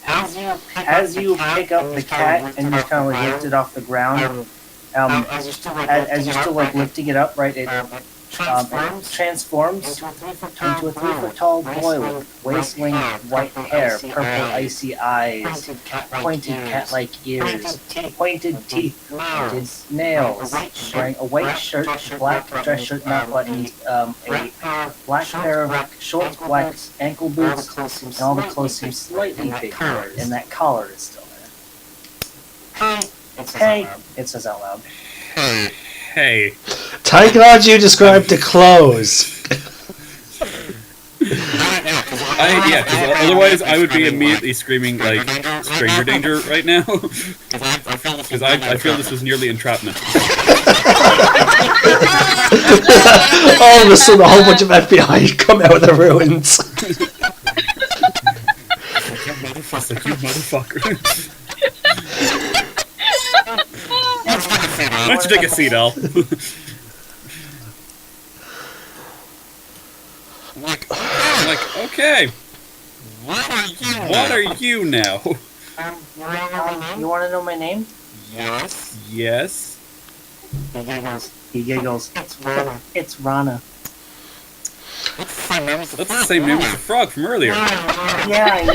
As you pick up the cat and you kind of like lift it off the ground, as you're still like lifting it up, right? It transforms into a 3-foot tall boy with waist-length white hair, purple icy eyes, pointed cat-like ears, pointed teeth, pointed nails, wearing a white shirt, black dress shirt not buttoned, a black pair of short black ankle boots, and all the clothes seem slightly bigger, and that collar is still there. Hey, it says out loud. Hey. Thank God you described the clothes. Because otherwise I would be immediately screaming like stranger danger right now. Because I feel this is nearly entrapment. All of a sudden, a whole bunch of FBI come out of the ruins. You motherfucker. Why don't you take a seat, Al? like, okay. What are you now? You want to know my name? Yes. He giggles. It's Rana. That's the same name as the frog from earlier. Yeah, I know.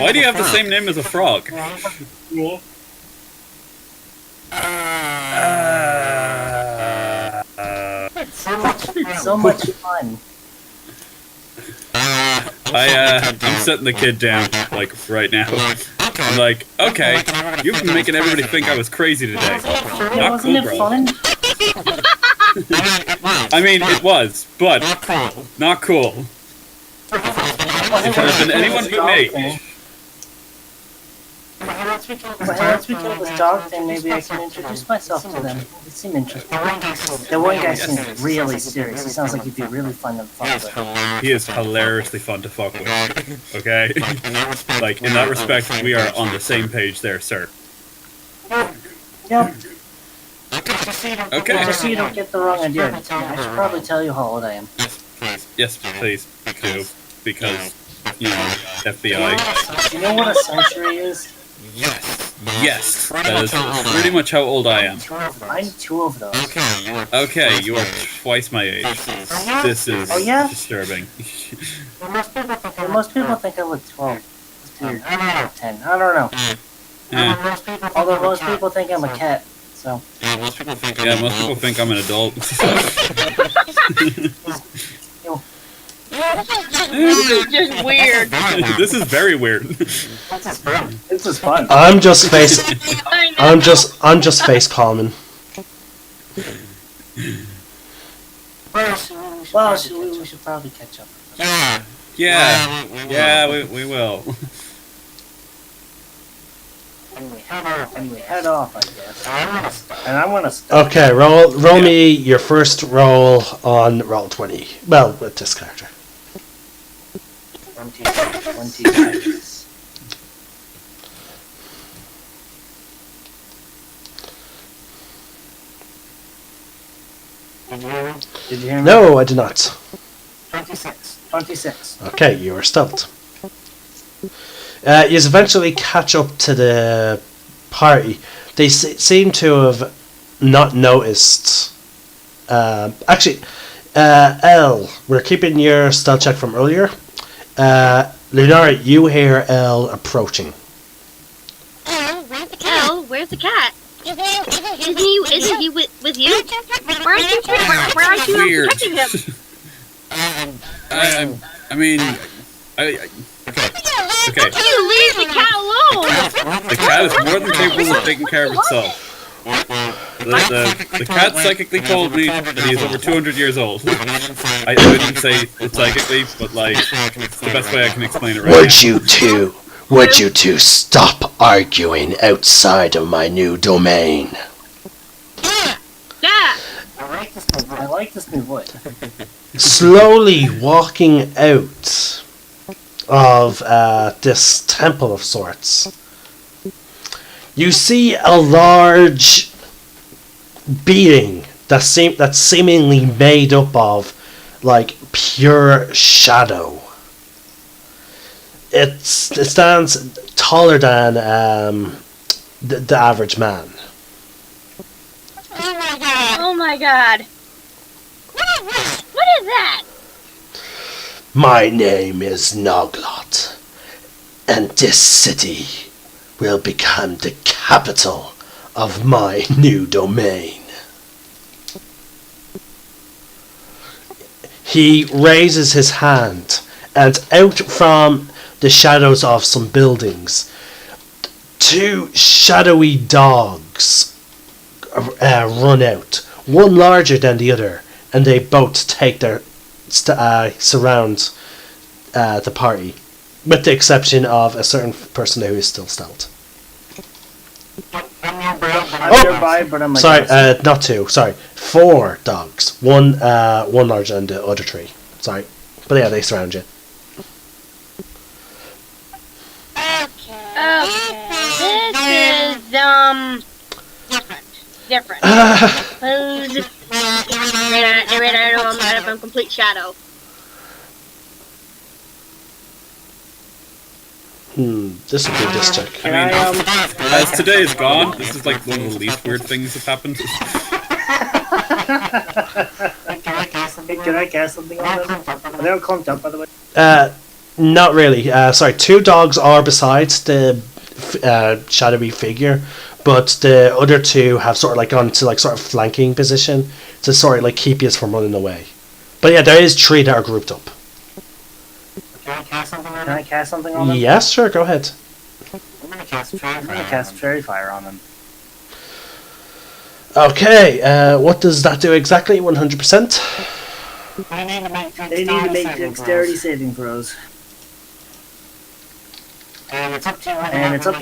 Why do you have the same name as a frog? Me? So much fun. I'm setting the kid down, like, right now. I'm like, okay, you've been making everybody think I was crazy today. Not cool, bro. Wasn't it fun? I mean, it was, but not cool. If it had been anyone but me. Well, let's begin with this dog thing. Maybe I can introduce myself to them. They seem interesting. The one guy seems really serious. He sounds like he'd be really fun to fuck with. He is hilariously fun to fuck with. Okay? Like, in that respect, we are on the same page there, sir. Yep. Okay. Just so you don't get the wrong idea, I should probably tell you how old I am. Yes, please do. Because, you know, FBI. You know what a century is? Yes, that is pretty much how old I am. I'm 2 of those. Okay, you are twice my age. This is disturbing. Most people think I look 12. It's weird. 10. I don't know. Although most people think I'm a cat, so. Yeah, most people think I'm an adult. This is just weird. This is very weird. This is fun. I'm just face palming. Well, we should probably catch up. Yeah, we will. And we head off, I guess. And I'm gonna start. Okay, roll me your first roll on roll 20. Well, with this character. 20 dice. Did you hear me? No, I did not. 26. Okay, you are stumped. You eventually catch up to the party. They seem to have not noticed. Actually, Elle, we're keeping your stealth check from earlier. Lunar, you hear Elle approaching. Elle, where's the cat? Isn't he with you? Why aren't you Weird. protecting him? Okay. You leave the cat alone! The cat is more than capable of taking care of itself. The cat psychically told me that he's over 200 years old. I wouldn't say it psychically, but like, it's the best way I can explain it right now. Would you two stop arguing outside of my new domain? Yeah! I like this new voice. Slowly walking out of this temple of sorts, you see a large being that's seemingly made up of like pure shadow. It stands taller than the average man. Oh my god. What is that? My name is Noglot, and this city will become the capital of my new domain. He raises his hand, and out from the shadows of some buildings, two shadowy dogs run out, one larger than the other, and they both take their surround the party, with the exception of a certain person who is still stealth. I'm nearby, but I'm like... Sorry, not two. Sorry, 4 dogs. One larger than the other 3. Sorry, but yeah, they surround you. Okay. This is, different. Who's... I'm out of complete shadow. This would be this check. I mean, as today is gone, this is like one of the least weird things that happened. Can I cast something on them? Are they all clumped up, by the way? Not really. Sorry, 2 dogs are besides the shadowy figure, but the other 2 have sort of like gone to like sort of flanking position to sort of like keep you from running away. But yeah, there is 3 that are grouped up. Can I cast something on them? Yes, sure, go ahead. I'm gonna cast Fairy Fire on them. Okay, what does that do exactly? 100%? They need to make dexterity saving throws. And it's up to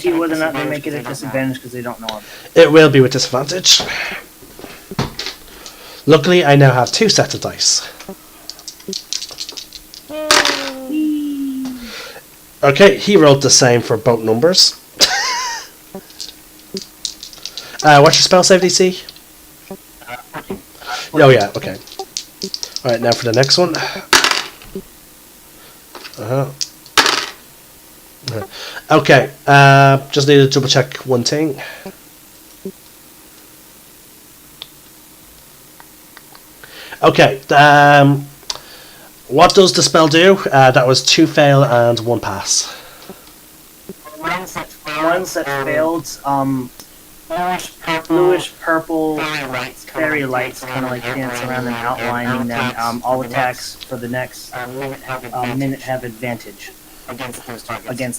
you whether or not they make it a disadvantage because they don't know him. It will be with disadvantage. Luckily, I now have 2 sets of dice. Okay, he rolled the same for both numbers. What's your spell save DC? Oh yeah, okay. Alright, now for the next one. Okay, just need to double check one thing. Okay, what does the spell do? That was 2 fail and 1 pass. Ones that failed, bluish purple fairy lights kind of like dance around and outlining them. All attacks for the next minute have advantage against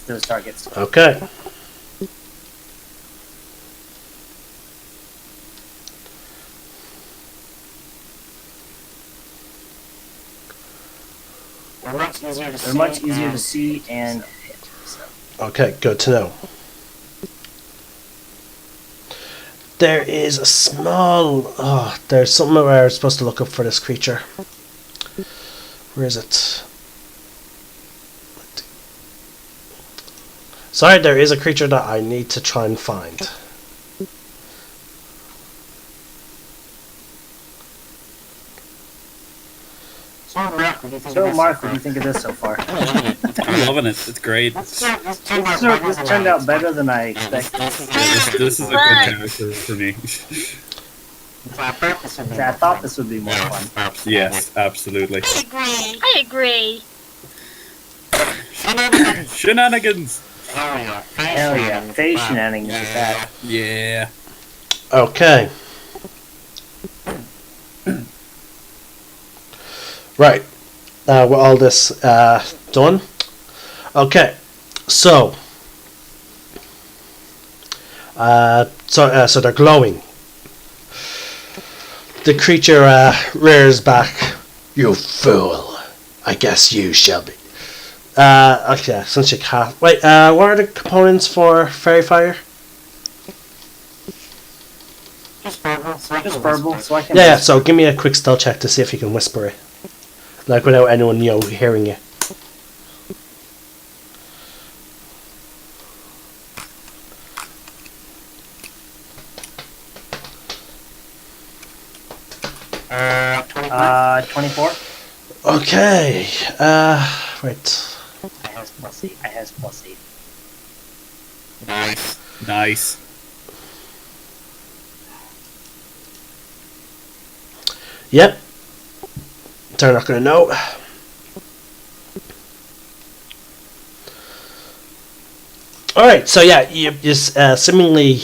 those targets. Okay. They're much easier to see and hit. So. Okay, good to know. There is a small... Oh, there's something where I'm supposed to look up for this creature. Where is it? Sorry, there is a creature that I need to try and find. So, Mark, what do you think of this so far? I'm loving it. It's great. This turned out better than I expected. This is a good character for me. I thought this would be more fun. Yes, absolutely. I agree. Shenanigans! Hell yeah, face shenanigans with that. Yeah. Okay. Right. With all this done. Okay. So. So they're glowing. The creature rears back. You fool! I guess you shall be. Okay, since you cast. Wait, what are the components for Fairy Fire? Just verbal, so I can. Yeah, so give me a quick stealth check to see if you can whisper it. Like without anyone, hearing you. Uh, 24. Okay. Right. I has +8. I has +8. Nice. Nice. Yep. They're not gonna know. All right. So yeah, you seemingly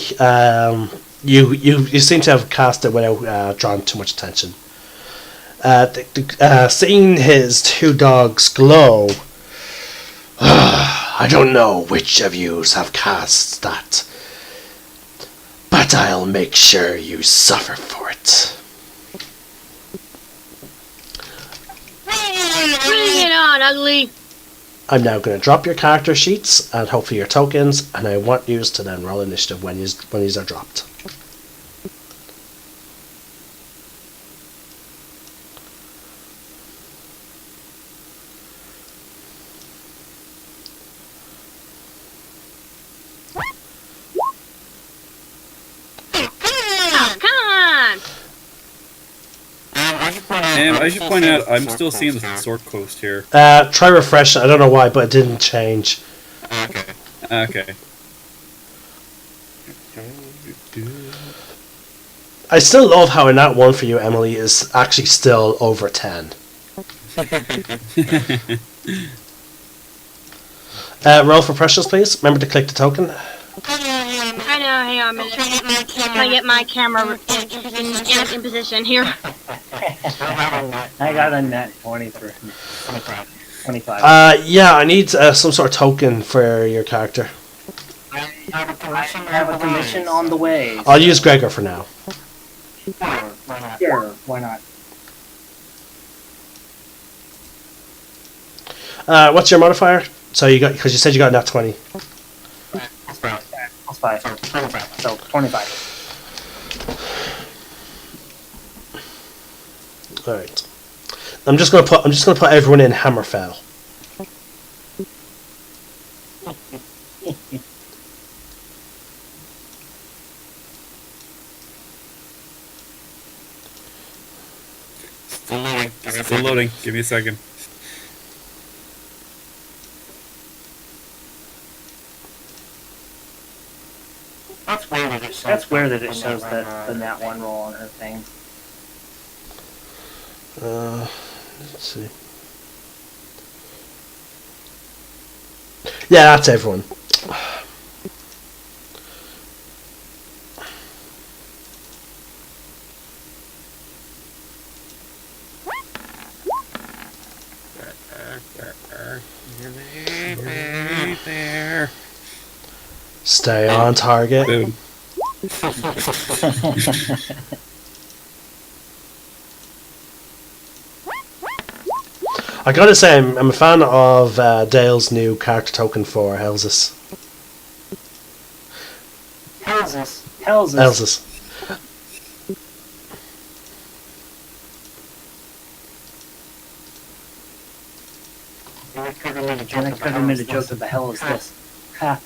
you seem to have cast it without drawing too much attention. Seeing his two dogs glow. I don't know which of yous have cast that, but I'll make sure you suffer for it. Bring it on, ugly. I'm now going to drop your character sheets and hopefully your tokens, and I want yous to then roll initiative when yous are dropped. I should point out, I'm still seeing the sword coast here. Try refresh. I don't know why, but it didn't change. Okay. Okay. I still love how in that one for you, Emily, is actually still over 10. Roll for precious, please. Remember to click the token. I know, hang on a minute. I get my camera in position here. I got a net 20 for 25. Yeah, I need some sort of token for your character. I have a commission on the way. I'll use Gregor for now. Sure, why not? What's your modifier? So you got, because you said you got nat 20. Plus 5. So 25. All right. I'm just gonna put everyone in Hammerfell. Still loading. Give me a second. That's weird that it shows that the nat 1 roll on her thing. Let's see. Yeah, that's everyone. There. Stay on target. Boom. I gotta say, I'm a fan of Dale's new character token for Elsis. Elsis. And I could have made a joke of the hell is this? Ha.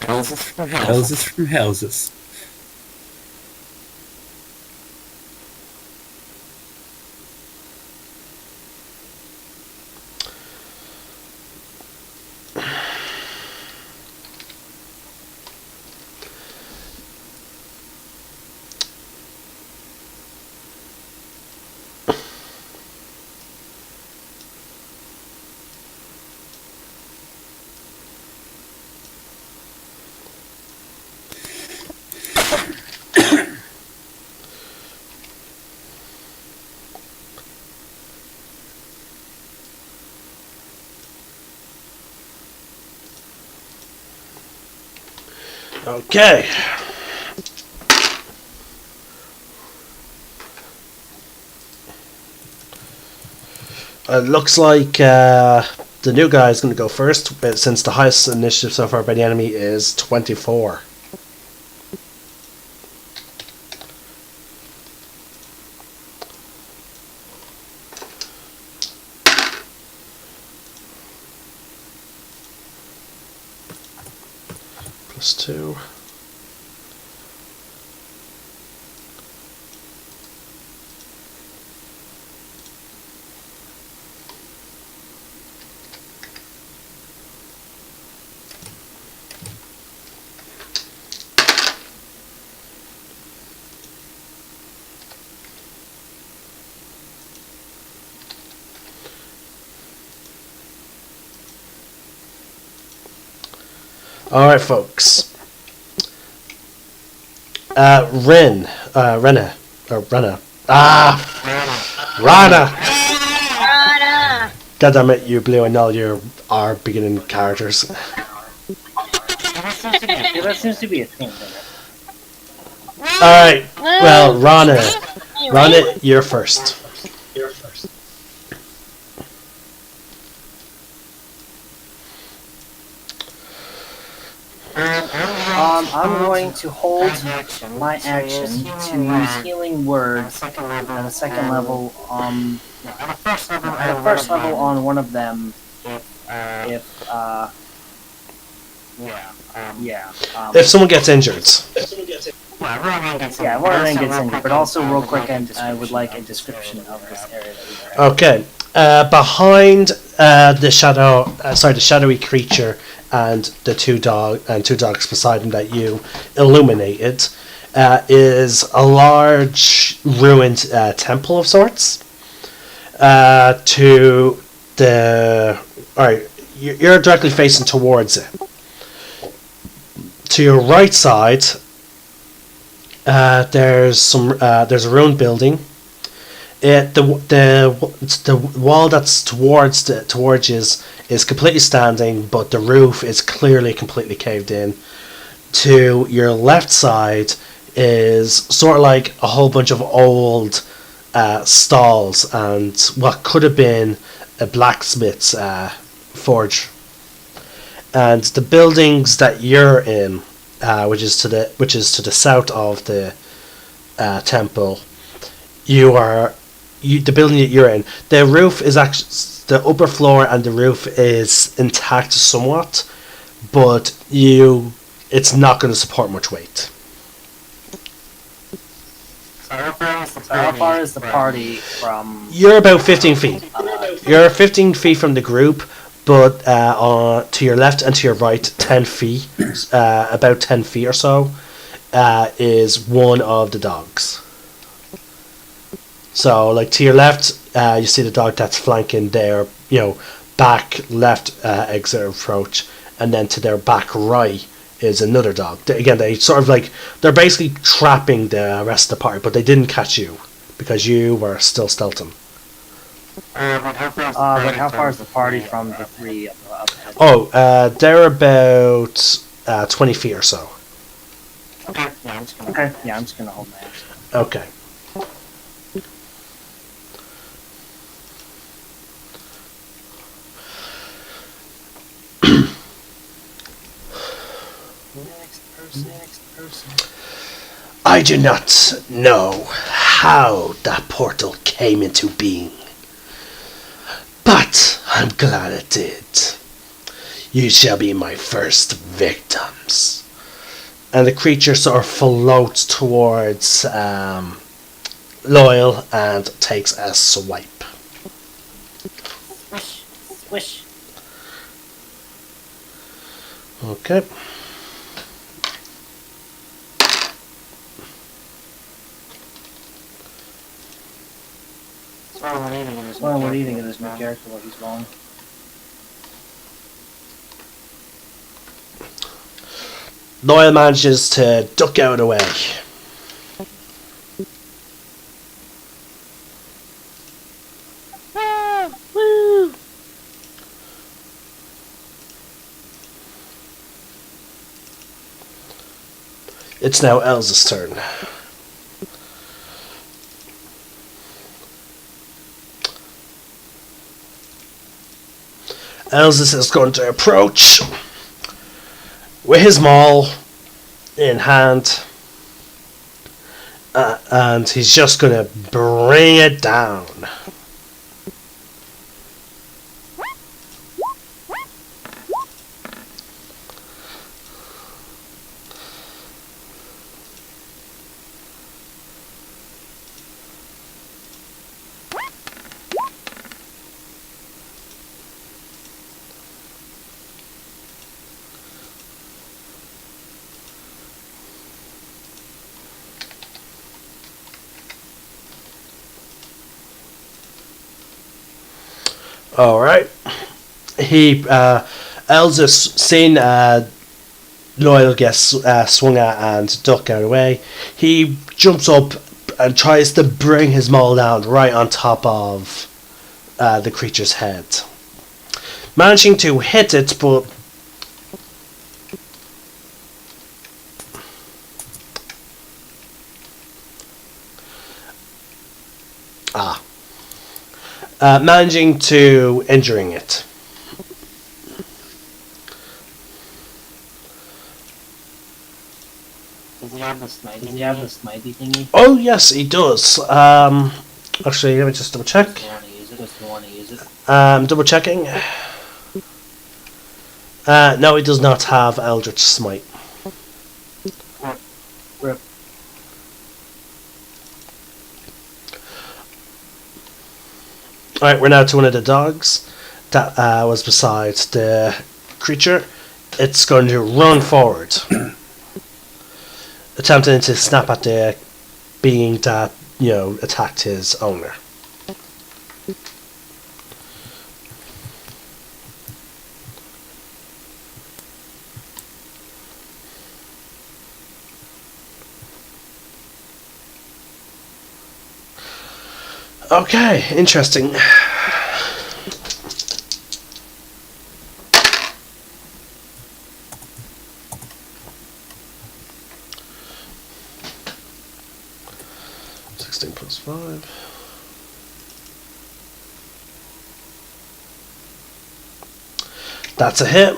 Houses from Houses from houses. Okay. It looks like the new guy is going to go first, since the highest initiative so far by the enemy is 24. +2. Alright, folks. Rena. Rana. Rana! God damn it, you blew in all our beginning characters. Yeah, that seems to be a thing. Alright, well, Rana. Rana, you're first. I'm going to hold my action to use healing words at a second level. At a first level on one of them. If If someone gets injured. Yeah, one of them gets injured. But also, real quick, I would like a description of this area that we are. Okay. Behind the shadowy creature and the two dogs beside him that you illuminated, is a large ruined temple of sorts. You're directly facing towards it. To your right side, there's a ruined building. The wall that's towards you is completely standing, but the roof is clearly completely caved in. To your left side is sort of like a whole bunch of old stalls and what could have been a blacksmith's forge. And the buildings that you're in, which is to the south of the temple, the building that you're in, the roof is actually, the upper floor and the roof is intact somewhat, but it's not going to support much weight. How far is the party from? You're about 15 feet. You're 15 feet from the group, but to your left and to your right, 10 feet, about 10 feet or so, is one of the dogs. So, like, to your left, you see the dog that's flanking their, back left exit approach, and then to their back right is another dog. They sort of like, they're basically trapping the rest of the party, but they didn't catch you because you were still stealthing. But how far is the party from the three up ahead? They're about 20 feet or so. Okay, yeah, I'm just gonna hold my action. Okay. I do not know how that portal came into being, but I'm glad it did. You shall be my first victims. And the creature sort of floats towards Loyal and takes a swipe. Swish, swish. Okay. Well, we're eating in this new character while he's wrong. Loyal manages to duck out of the way. Woo! It's now Elsa's turn. Elsa is going to approach with his maul in hand, and he's just going to bring it down. Alright. Elsa's seen Loyal gets swung at and duck out of the way. He jumps up and tries to bring his maul down right on top of the creature's head. Managing to hit it, but managing to injuring it. Does he have the smitey thingy? Oh yes, he does. Actually, let me just double check. Does he want to use it? Double checking. No, he does not have Eldritch Smite. Rip. Alright, we're now to one of the dogs that was beside the creature. It's going to run forward, attempting to snap at the being that, attacked his owner. Okay, interesting. +5. That's a hit.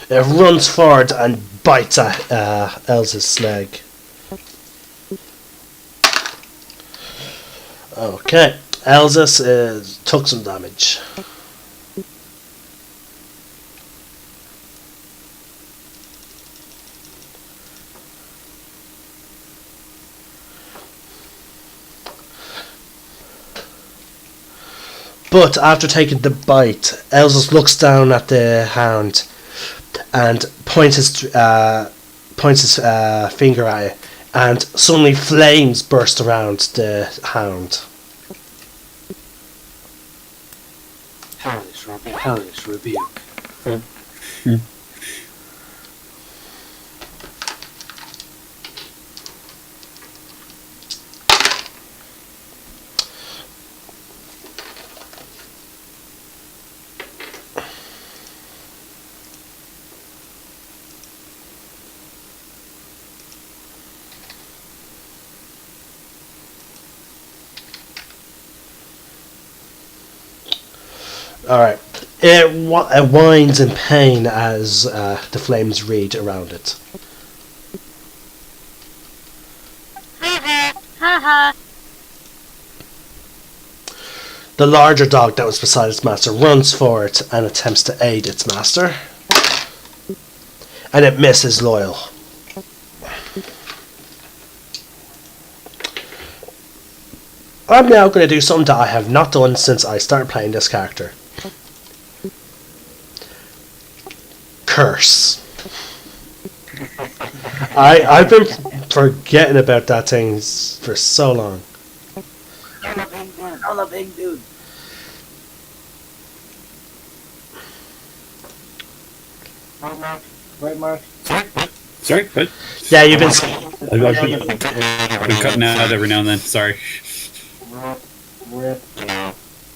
It runs forward and bites at Elsa's leg. Okay, Elsa took some damage. But after taking the bite, Elsa looks down at the hound and points his finger at it, and suddenly flames burst around the hound. Hellish rebuke. Alright, It whines in pain as the flames read around it. Haha. The larger dog that was beside its master runs for it and attempts to aid its master. And it misses Loyal. I'm now going to do something that I have not done since I started playing this character. Curse. I've been forgetting about that thing for so long. I'm a big dude. Right, Mark? Sorry, what? Yeah, you've been. I've been cutting out every now and then. Sorry. Rip.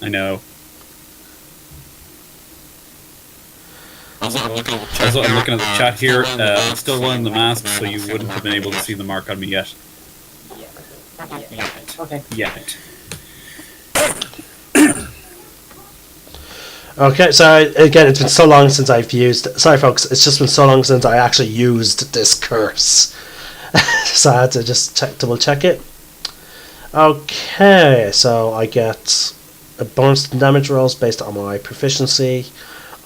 I know. Also, I'm looking at the chat here. I'm still wearing the mask, so you wouldn't have been able to see the mark on me yet. Okay. Yet. Okay, so again, it's been so long since I've used. Sorry, folks, it's just been so long since I actually used this curse. So I had to just double check it. Okay, so I get a bonus to damage rolls based on my proficiency.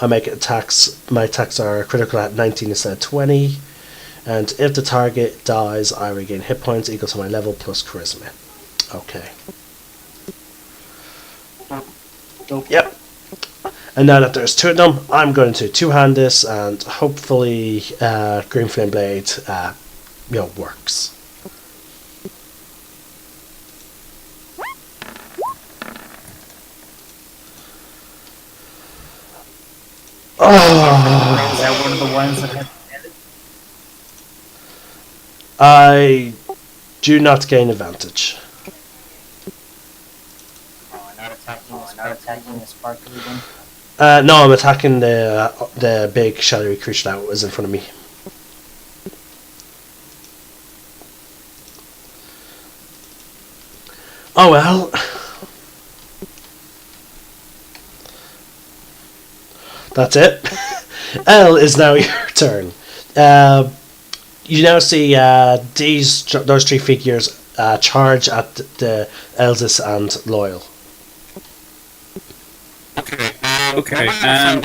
I make attacks. My attacks are critical at 19 instead of 20. And if the target dies, I regain hit points equal to my level plus charisma. Okay. Yep. And now that there's two of them, I'm going to two-hand this, and hopefully Green Flame Blade works. Oh. Is that one of the ones that have I do not gain advantage. not attacking the sparkly one? No, I'm attacking the big shadowy creature that was in front of me. Oh well. That's it. Elle, is now your turn. You now see those three figures charge at the Elsis and Loyal. Okay,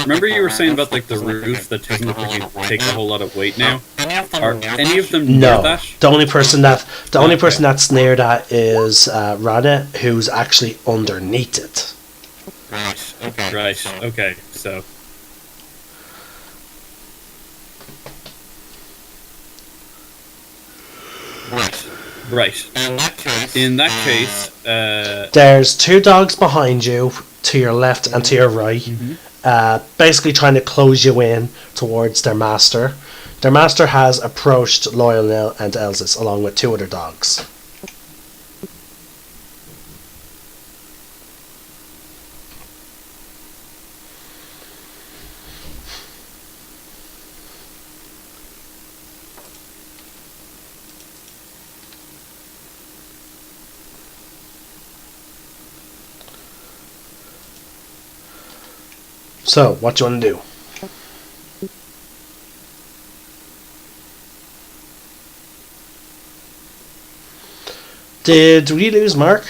remember you were saying about like the roof that doesn't look like you take a whole lot of weight now? Are any of them near No. that? The only person that's near that is Rana, who's actually underneath it. Right, okay, so... Right. In that case, There's two dogs behind you, to your left and to your right, basically trying to close you in towards their master. Their master has approached Loyal and Elsis along with two other dogs. So, what do you want to do? Did we lose Mark?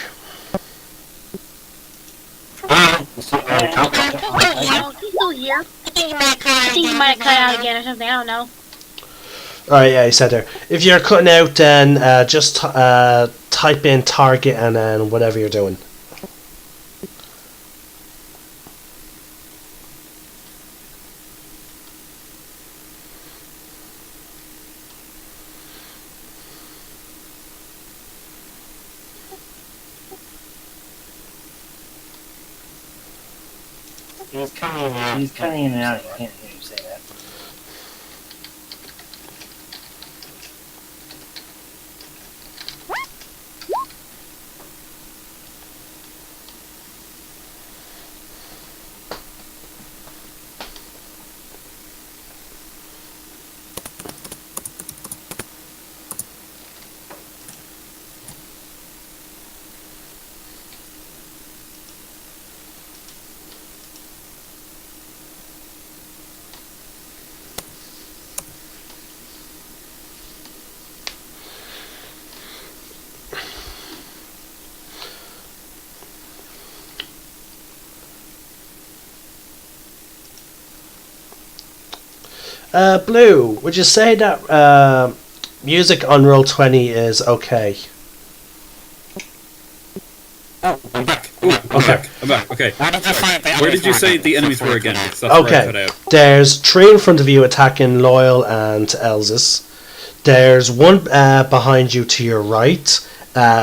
He's still here. I think he might have cut out again or something. I don't know. Alright, yeah, he said there. If you're cutting out, then just type in target and then whatever you're doing. He's cutting in and out. I can't hear you say that. Blue, would you say that music on roll 20 is okay? Oh, I'm back. Ooh, Okay. I'm back. Okay. Where did you find the Where did you say the enemies were again? Because that's where I cut Okay, out. there's 3 in front of you attacking Loyal and Elsis. There's one behind you to your right,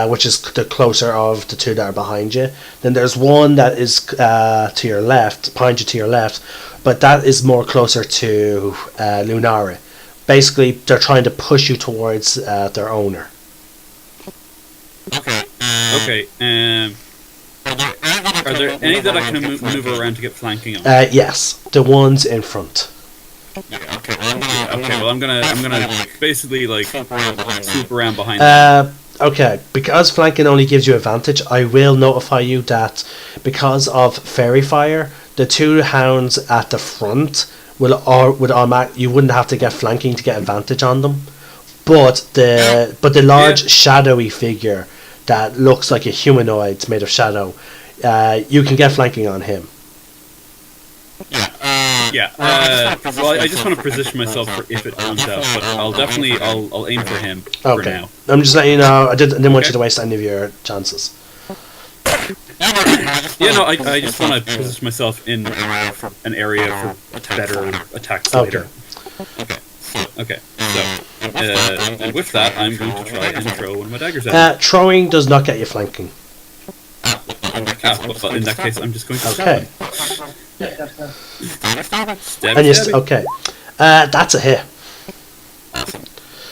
which is the closer of the 2 that are behind you. Then there's one that is to your left, behind you to your left, but that is more closer to Lunara. Basically, they're trying to push you towards their owner. Okay. Okay. Are there any that I can move around to get flanking on? Yes, the ones in front. Yeah, okay. Well, I'm gonna basically like swoop around behind swoop around behind them. Okay, because flanking only gives you advantage, I will notify you that because of Fairy Fire, the 2 hounds at the front would automatic. You wouldn't have to get flanking to get advantage on them, but the large shadowy figure that looks like a humanoid made of shadow, you can get flanking on him. Yeah. Well, I just want to position myself for if it turns out, but I'll aim for him for Okay, now. I'm just letting you know. I didn't want you to waste any of your chances. Yeah, no, I just want to position myself in an area for better attacks later. Okay. So, and with that, I'm going to try and throw one of my daggers at him. Throwing does not get you flanking. Well, in that case, I'm just going to Okay. stab And you stabby. okay. That's a hit.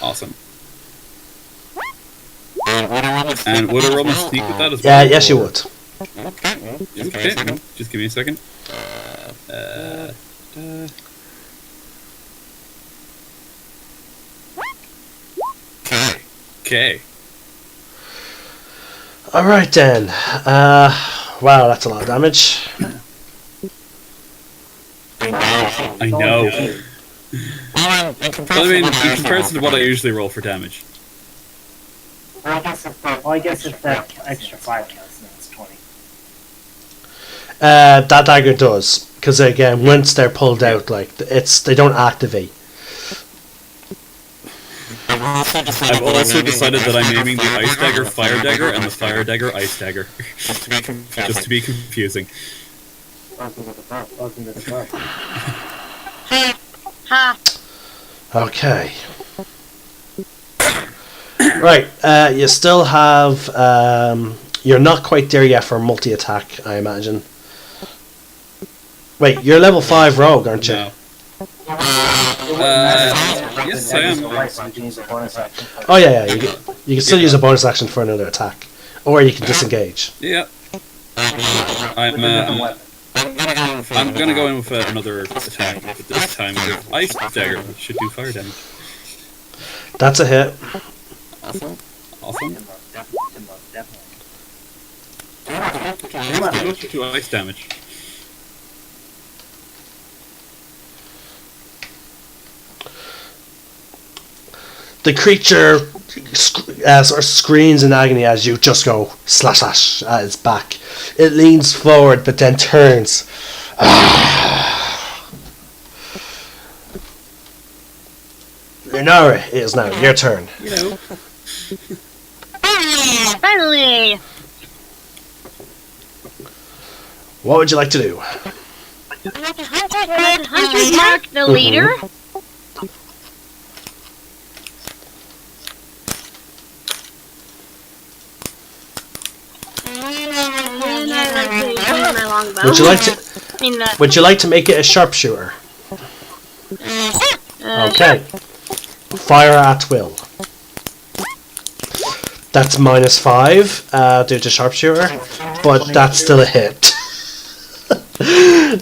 Awesome. And would I roll my sneak with that as well? Yes, you would. Okay, just give me a second. Okay. Alright then. Wow, that's a lot of damage. I know. Well, I mean, in comparison to what I usually roll for damage. Well, I guess if that extra 5 counts, then it's 20. That dagger does. Because again, once they're pulled out, like, they don't activate. I've also decided that I'm naming the ice dagger fire dagger and the fire dagger ice dagger. Just Just to be confusing. Welcome to the club. Ha! Okay. Right, you still have... you're not quite there yet for multi-attack, I imagine. Wait, you're level 5 rogue, aren't you? No. Yes, I am. Oh yeah, you can still use a bonus action for another attack. Or you can disengage. Yeah. I'm gonna go in with another attack, but this time with ice dagger, which should do fire damage. That's a hit. Awesome. Definitely. To ice damage. The creature sort of screams in agony as you just go slash slash at its back. It leans forward but then turns. Lunara, it is now your turn. You know. Finally! What would you like to do? Would Hunters mark the leader? Would you like to? Would you like to make it a sharpshooter? Okay. Fire at will. That's -5 due to sharpshooter, but that's still a hit.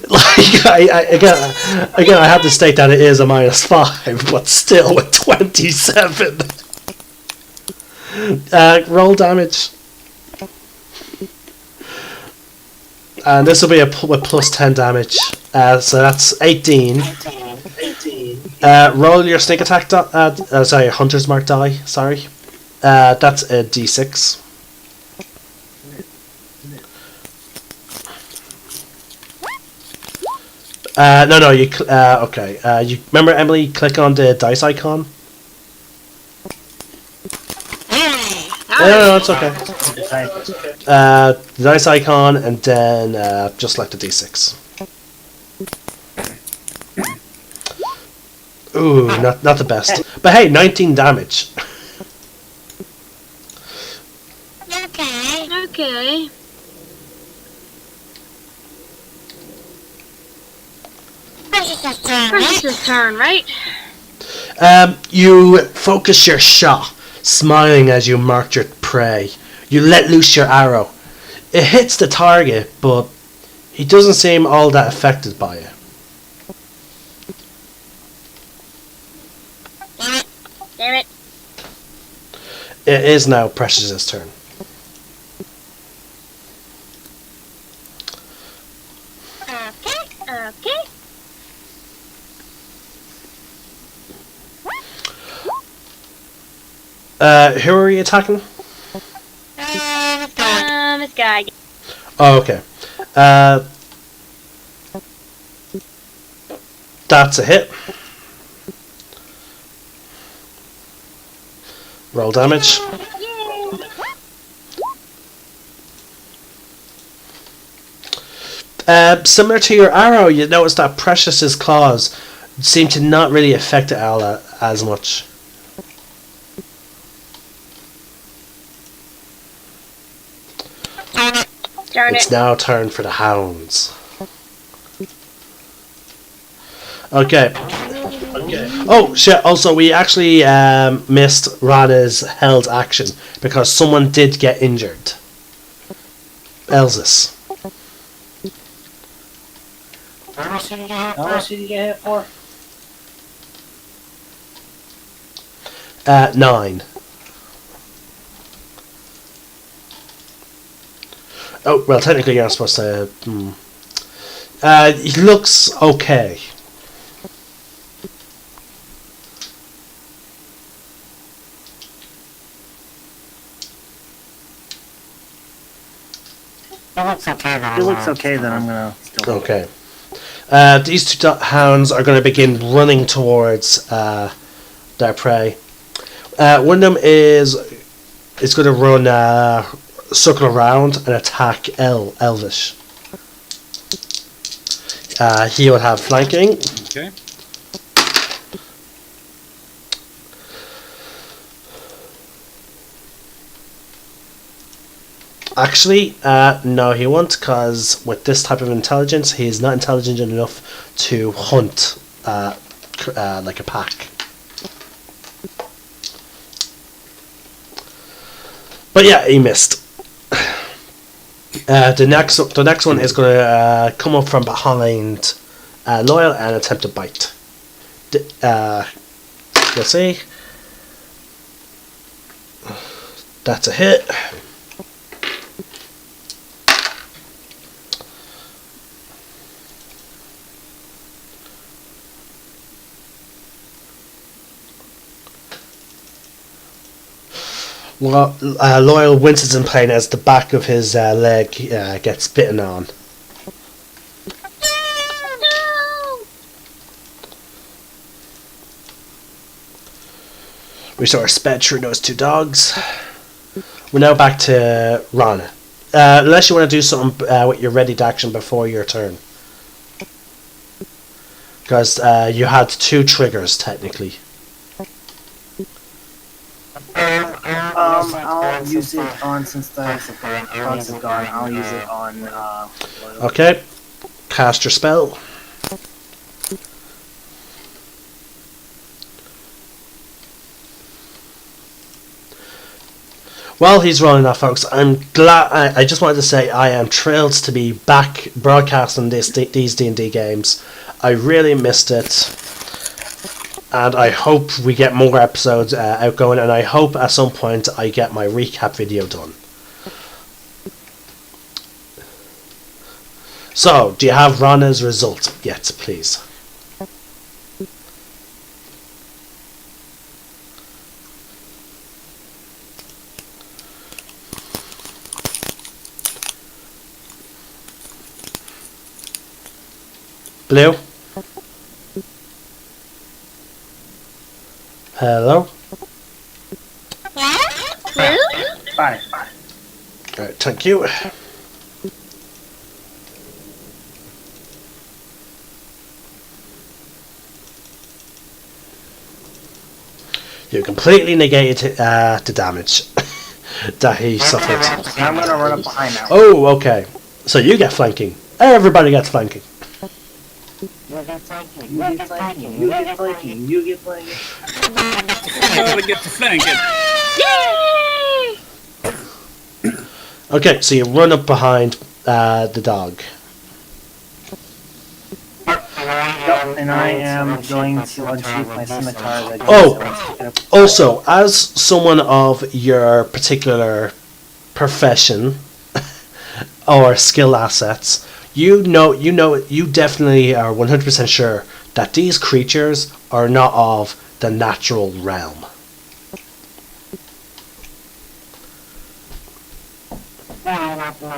Like again, I have to state that it is a -5, but still with 27. Roll damage. And this will be with plus 10 damage. So that's 18. Roll your sneak attack sorry, hunter's mark die. Sorry. That's a d6. No, you. Okay. You remember Emily? Click on the dice icon. No, it's okay. The dice icon, and then just like the d6. Ooh, not the best. But hey, 19 damage. Okay. Precious' turn, right? You focus your shot, smiling as you mark your prey. You let loose your arrow. It hits the target, but he doesn't seem all that affected by it. Damn it. It is now Precious's turn. Okay. Who are you attacking? This guy. Oh, okay. That's a hit. Roll damage. Similar to your arrow, you notice that Precious's claws seem to not really affect Ella as much. Darn It's it. now turn for the hounds. Okay. Oh shit! Also, we actually missed Rana's held action because someone did get injured. Elsis. How much did you get hit for? 9. Oh well, technically you're not supposed to. He looks okay. It looks okay, then I'm gonna still. Okay. These two hounds are going to begin running towards their prey. One of them is going to run circle around and attack Elvish. He will have flanking. Okay. Actually, no, he won't, because with this type of intelligence, he is not intelligent enough to hunt like a pack. But yeah, he missed. The next one is going to come up from behind Loyal and attempt to bite. Let's see. That's a hit. Loyal winces in pain as the back of his leg gets bitten on. We sort of sped through those two dogs. We're now back to Rana. Unless you want to do something with your ready to action before your turn. Because you had 2 triggers, technically. I'll use it on, since the dogs have gone, I'll use it on, Okay. Cast your spell. While he's rolling that, folks, I'm glad. I just wanted to say I am thrilled to be back broadcasting these D&D games. I really missed it, and I hope we get more episodes outgoing. And I hope at some point I get my recap video done. So, do you have Rana's result yet, please? Blue? Hello? Fine. Alright, thank you. You completely negated the damage that he suffered. I'm gonna run up behind now. Oh, okay. So you get flanking. Everybody gets flanking. You get flanking. You get flanking. You get flanking. You get flanking. I gotta get to flanking. Yay! Okay, so you run up behind the dog. Yep, and I am going to unsheath my scimitar. Oh, also, as someone of your particular profession or skill assets, you definitely are 100% sure that these creatures are not of the natural realm.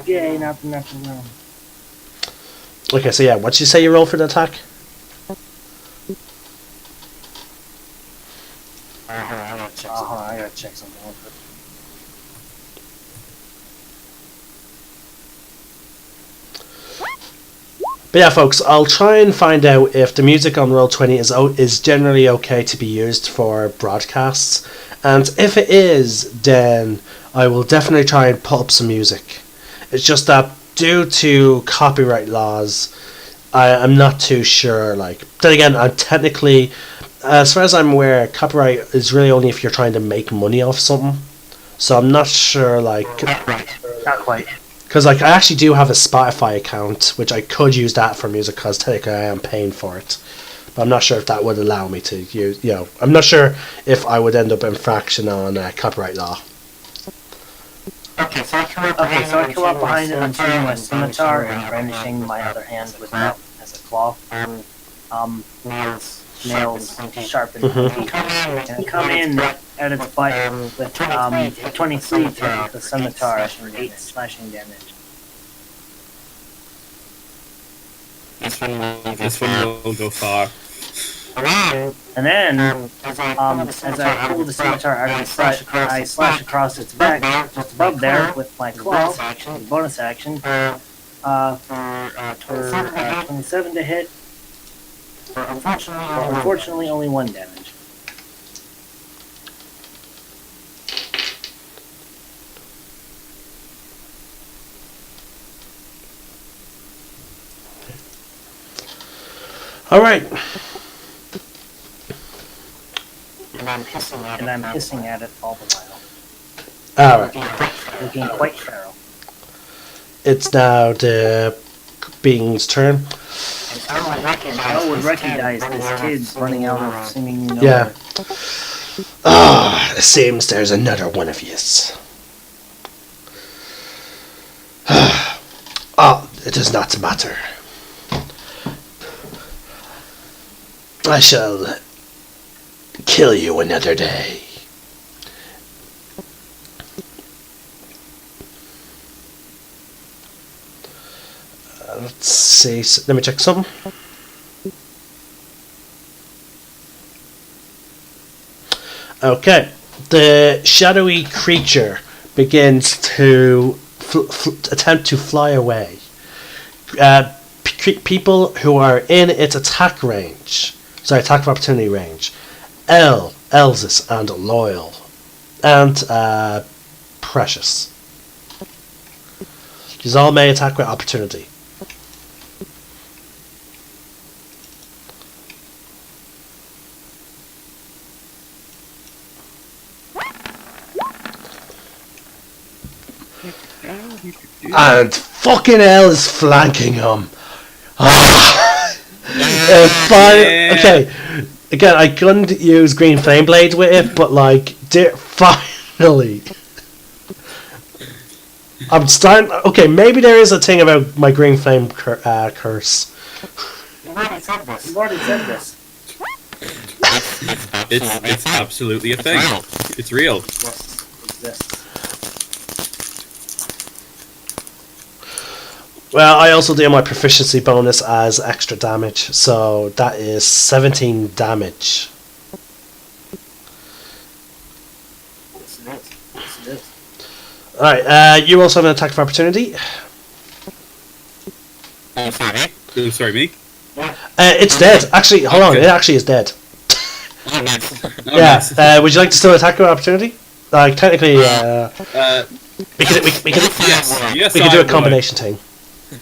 Yay, not the natural realm. Okay, so yeah, what'd you say you roll for the attack? I gotta check something real quick. But yeah, folks, I'll try and find out if the music on Roll20 is generally okay to be used for broadcasts. And if it is, then I will definitely try and put up some music. It's just that due to copyright laws, I'm not too sure. Then again, I'm technically, as far as I'm aware, copyright is really only if you're trying to make money off something. So I'm not sure, Not quite. because I actually do have a Spotify account, which I could use that for music, because technically I am paying for it. But I'm not sure if that would allow me to use, I'm not sure if I would end up infraction on copyright law. Okay, so I come up behind it, unshooting my scimitar and brandishing my other hand with that as a claw. Nails sharpened teeth. And I come in at its butt with 23 to the scimitar for 8 slashing damage. This one will go far. And then, as I pull the scimitar out of its butt, I slash across its back, just above there, with my claw, bonus action, for 27 to hit, for unfortunately only 1 damage. Alright. And I'm hissing at it all the while. Alright. Looking quite feral. It's now the being's turn. I would recognize this kid running out of seeming nowhere. Yeah. Ah, it seems there's another one of yous. Oh, it does not matter. I shall kill you another day. Let's see. Let me check something. Okay. The shadowy creature begins to attempt to fly away. People who are in its attack range, attack of opportunity range, Elsis, and Loyal, and Precious. These all may attack with opportunity. And fucking hell is flanking him. Okay, again, I couldn't use Green Flame Blade with it, but finally. I'm starting. Okay, maybe there is a thing about my Green Flame curse. You've already said this. It's absolutely a thing. It's real. Yes, it exists. Well, I also do my proficiency bonus as extra damage, so that is 17 damage. Yes, it is. Yes, it is. Alright, you also have an attack of opportunity. Sorry. Ooh, sorry, me? It's dead. Actually, hold on, Okay. it actually is dead. Oh, nice. Oh, Yeah, nice. would you like to still attack of opportunity? Like, technically, we could Yes, do I a would. combination thing.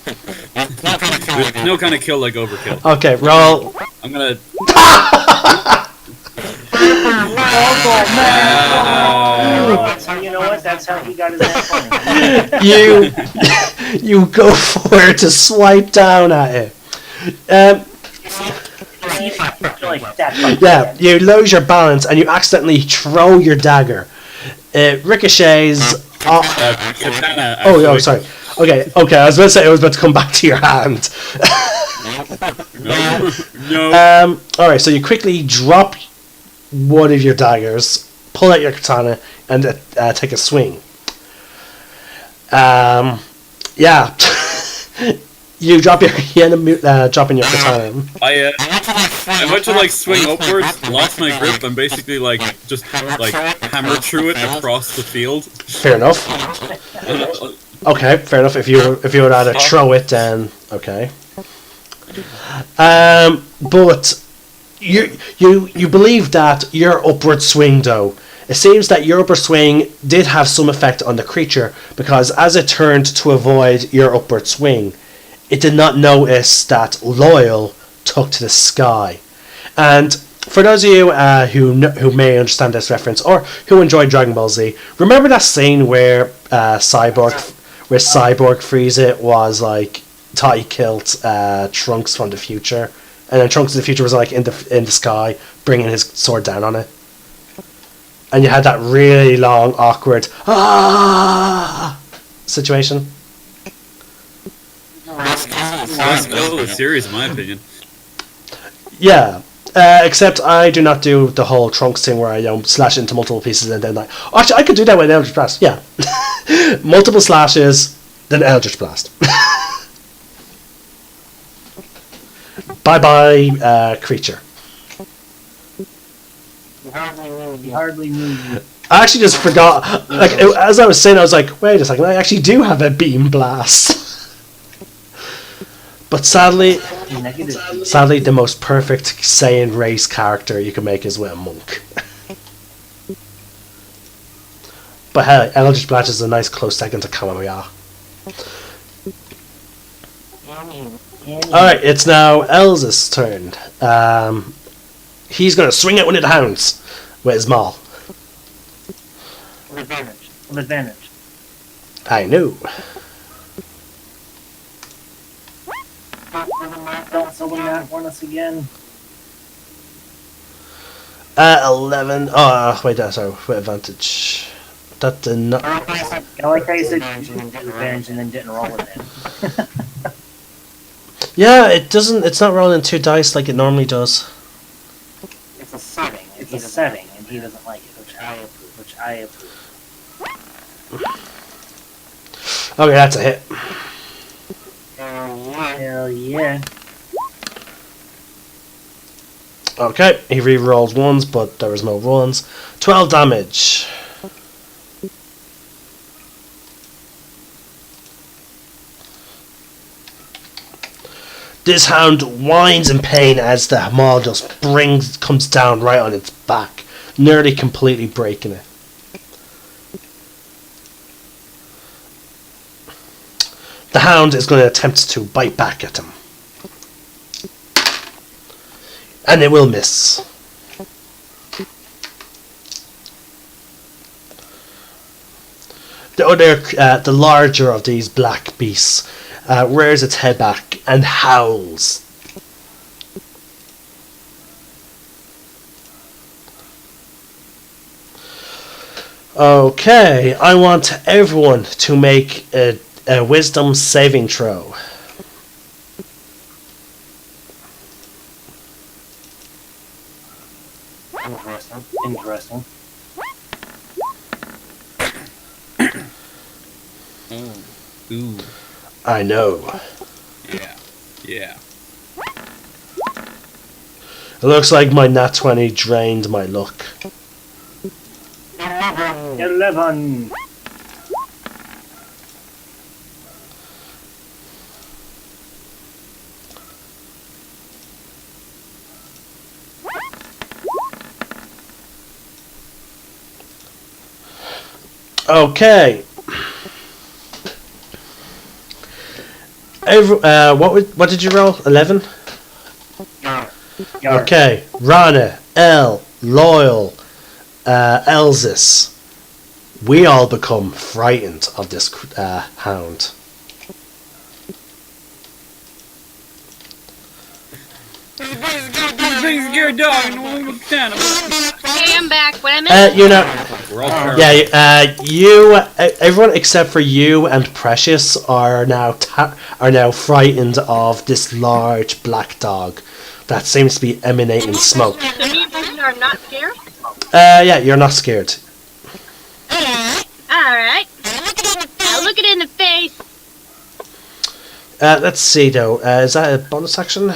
Not gonna kill There's again. no kind of kill like overkill. Okay, roll. I'm gonna. So you know what? That's how he got his ass funny. You go for to swipe down at it. See if I feel like that. Yeah, you lose your balance and you accidentally throw your dagger. It ricochets. Katana. Oh, actually. sorry. Okay. I was about to say it was about to come back to your hand. No. All right. So you quickly drop one of your daggers, pull out your katana, and take a swing. Yeah. You drop you end up dropping your katana. I went to like swing upwards, lost my grip, and basically like just like hammer through it across the field. Fair enough. Okay, fair enough. If you would rather throw it, then okay. But you believe that your upward swing, though, it seems that your upward swing did have some effect on the creature, because as it turned to avoid your upward swing, it did not notice that Loyal took to the sky. And for those of you who may understand this reference or who enjoy Dragon Ball Z, remember that scene where Cyborg Frieza was like thought he killed Trunks from the future, and then Trunks in the future was like in the sky, bringing his sword down on it, and you had that really long, awkward situation. That's still a series, in my opinion. Yeah. Except I do not do the whole Trunks thing where I slash into multiple pieces and then actually I could do that with Eldritch Blast. Yeah. Multiple slashes, then Eldritch Blast. Bye bye, creature. He hardly knew you. I actually just forgot. Like as I was saying, I was like, wait a second, I actually do have a beam blast. But sadly, the most perfect Saiyan race character you can make is with a monk. But hey, Eldritch Blast is a nice close second to Kamehameha. Alright, it's now Elza's turn. He's going to swing at one of the hounds with his maul. With advantage. I knew. Don't someone not warn us again. 11. Oh, wait, sorry, with advantage. That did not. I like how you said advantage and then didn't roll with it. Yeah, it doesn't. It's not rolling 2 dice like it normally does. It's a setting. It's a setting, and he doesn't like it, which I approve. Okay, that's a hit. Hell yeah. Okay, he re-rolled ones, but there was no runs. 12 damage. This hound whines in pain as the maul just comes down right on its back, nearly completely breaking it. The hound is going to attempt to bite back at him. And it will miss. The larger of these black beasts rears its head back and howls. Okay, I want everyone to make a wisdom saving throw. Interesting. Ooh. I know. Yeah. Yeah. It looks like my nat 20 drained my luck. 11. Okay. What did you roll? 11? Okay. Rana, El, Loyal, Elsis. We all become frightened of this hound. Hey, I'm back. What I missed? You know, We're all paralyzed. everyone except for you and Precious are now frightened of this large black dog that seems to be emanating smoke. So me and Preston are not scared? Yeah, you're not scared. Alright. I'll look it in the face. Let's see though. Is that a bonus action?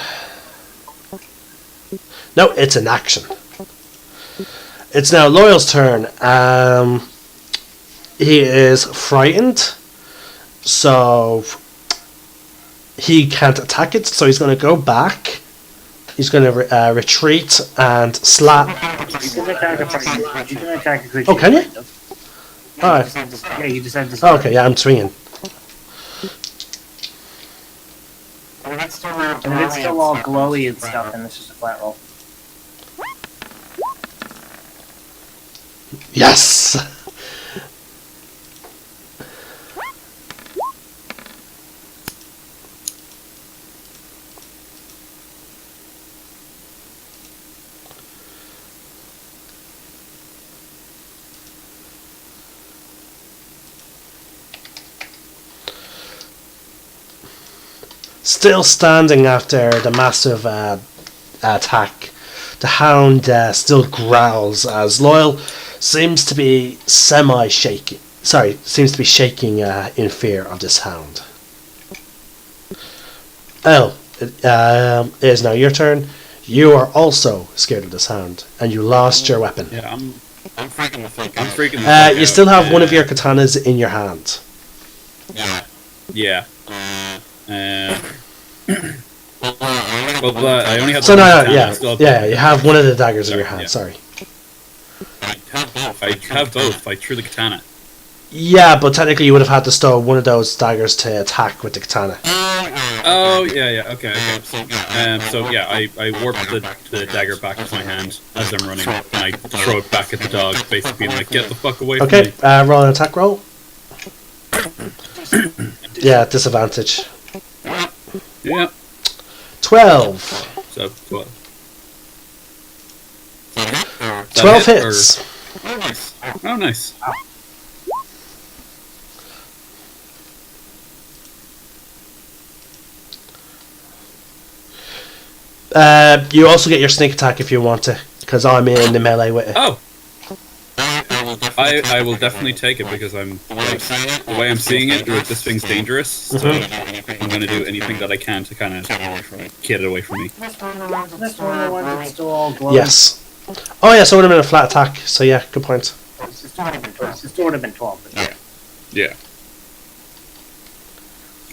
No, it's an action. It's now Loyal's turn. He is frightened, so he can't attack it. So he's going to go back. He's going to retreat and slap. You can attack a frightened. You can attack a creature. Oh, can you? Alright. Yeah, you just have to. Oh, okay, yeah, I'm swinging. And if it's still all glowy and stuff, then it's just a flat roll. Yes! Still standing after the massive attack, the hound still growls as Loyal seems to be shaking in fear of this hound. El, it is now your turn. You are also scared of this hound, and you lost your weapon. Yeah, I'm freaking the fuck I'm out. freaking the fuck You out. still have one of your katanas in your hand. Yeah. Yeah. Uh, Well, I only have So the no, katana. I yeah, still have yeah, you have one of the daggers in your hand. Yeah. Sorry. I have both. I have both. I drew the katana. Yeah, but technically you would have had to stow one of those daggers to attack with the katana. Oh, yeah, okay. So, yeah. So yeah, I warp the dagger back into my hand as I'm running, and I throw it back at the dog, basically being like, get the fuck away from Okay, me. roll an attack roll. Yeah, disadvantage. Yeah. 12. So, what? 12 hit, hits. Oh, nice. Oh, nice. You also get your sneak attack if you want to, because I'm in the melee with it. Oh, I I will definitely take it because I'm The way I'm seeing it. the way I'm seeing it. This thing's dangerous, so Mm-hmm. I'm gonna do anything that I can to kind of Get away from it. get it away from me. This one, the one that's still all glowy. Yes. Oh yeah, so it would have been a flat attack, so yeah, good point. It still would have been 12. It still would have been 12. But Yeah. Yeah.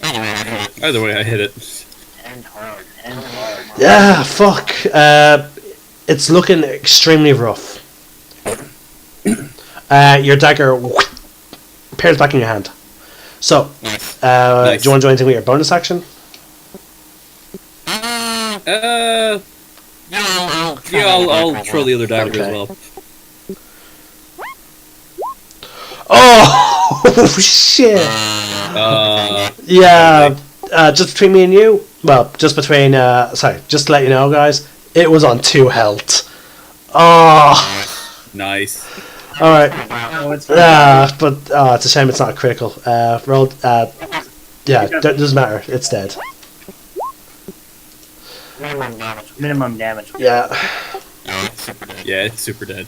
Either way, I hit it. Either way, I hit it. And hard. And hard. Yeah, fuck. It's looking extremely rough. Your dagger appears back in your hand. So, Nice. Nice. do you want to do anything with your bonus action? Yeah, I'll throw the other dagger as Okay. well. Oh shit! Yeah, just between me and you. Well, just between. Sorry, just to let you know, guys. It was on 2 health. Oh, Nice. all right. Oh, it's But it's a shame it's not critical. Rolled. Yeah, doesn't matter. It's dead. minimum damage. Minimum damage. Yeah. Oh, it's super dead. Yeah, it's super dead.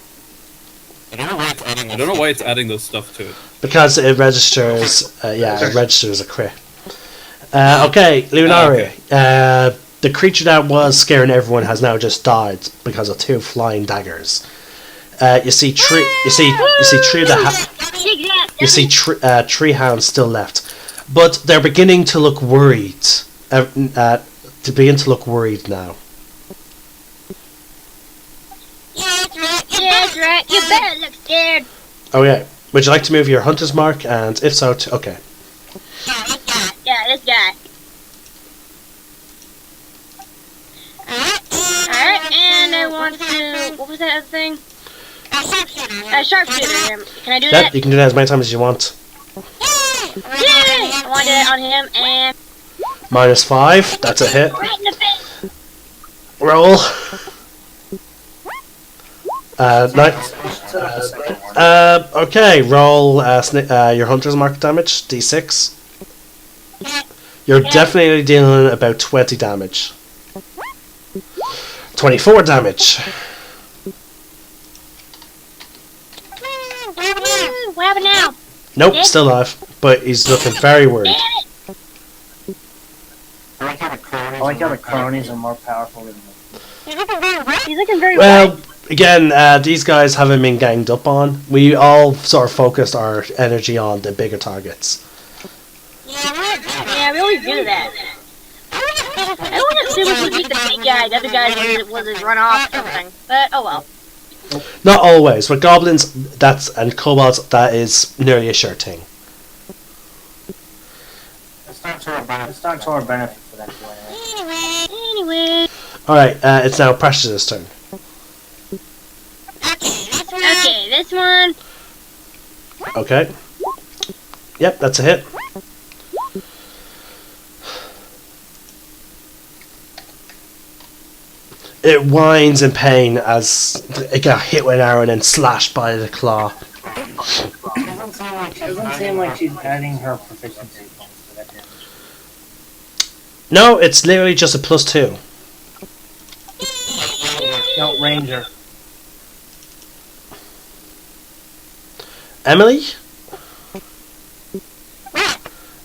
I don't know why it's adding. I don't know why it's adding those stuff to it. Because it registers. Yeah, it registers a crit. Okay, Lunari. The creature that was scaring everyone has now just died because of 2 flying daggers. You see three of the tree hounds still left, but they're beginning to look worried. Now. Yeah, that's right. You better look scared. Okay. Would you like to move your hunter's mark? And if so, okay. Yeah, this guy. Alright, and I want to... What was that other thing? Sharpshooter. Can I do that? You can do that as many times as you want. Yay! I want to do it on him, and... -5. That's a hit. Right in the face. Roll. Okay, roll your hunter's mark damage, d6. You're definitely dealing about 20 damage. 24 damage. What happened now? Nope, still alive, but he's looking very worried. I like how the cronies are more powerful than me. He's looking very Well, again, these guys haven't been ganged up on. We all sort of focused our energy on the bigger targets. Yeah, we always do that. I want to assume if we beat the big guy, the other guy was run off or something. But, oh well. Not always. With goblins and kobolds, that is nearly a sure thing. It's not to our benefit for that boy. Anyway. Alright, it's now Precious's turn. Okay, this one. Okay. Yep, that's a hit. It whines in pain as it got hit with an arrow and then slashed by the claw. It doesn't seem like she's adding her proficiency points to that damage. No, it's literally just a +2. No, Ranger. Emily?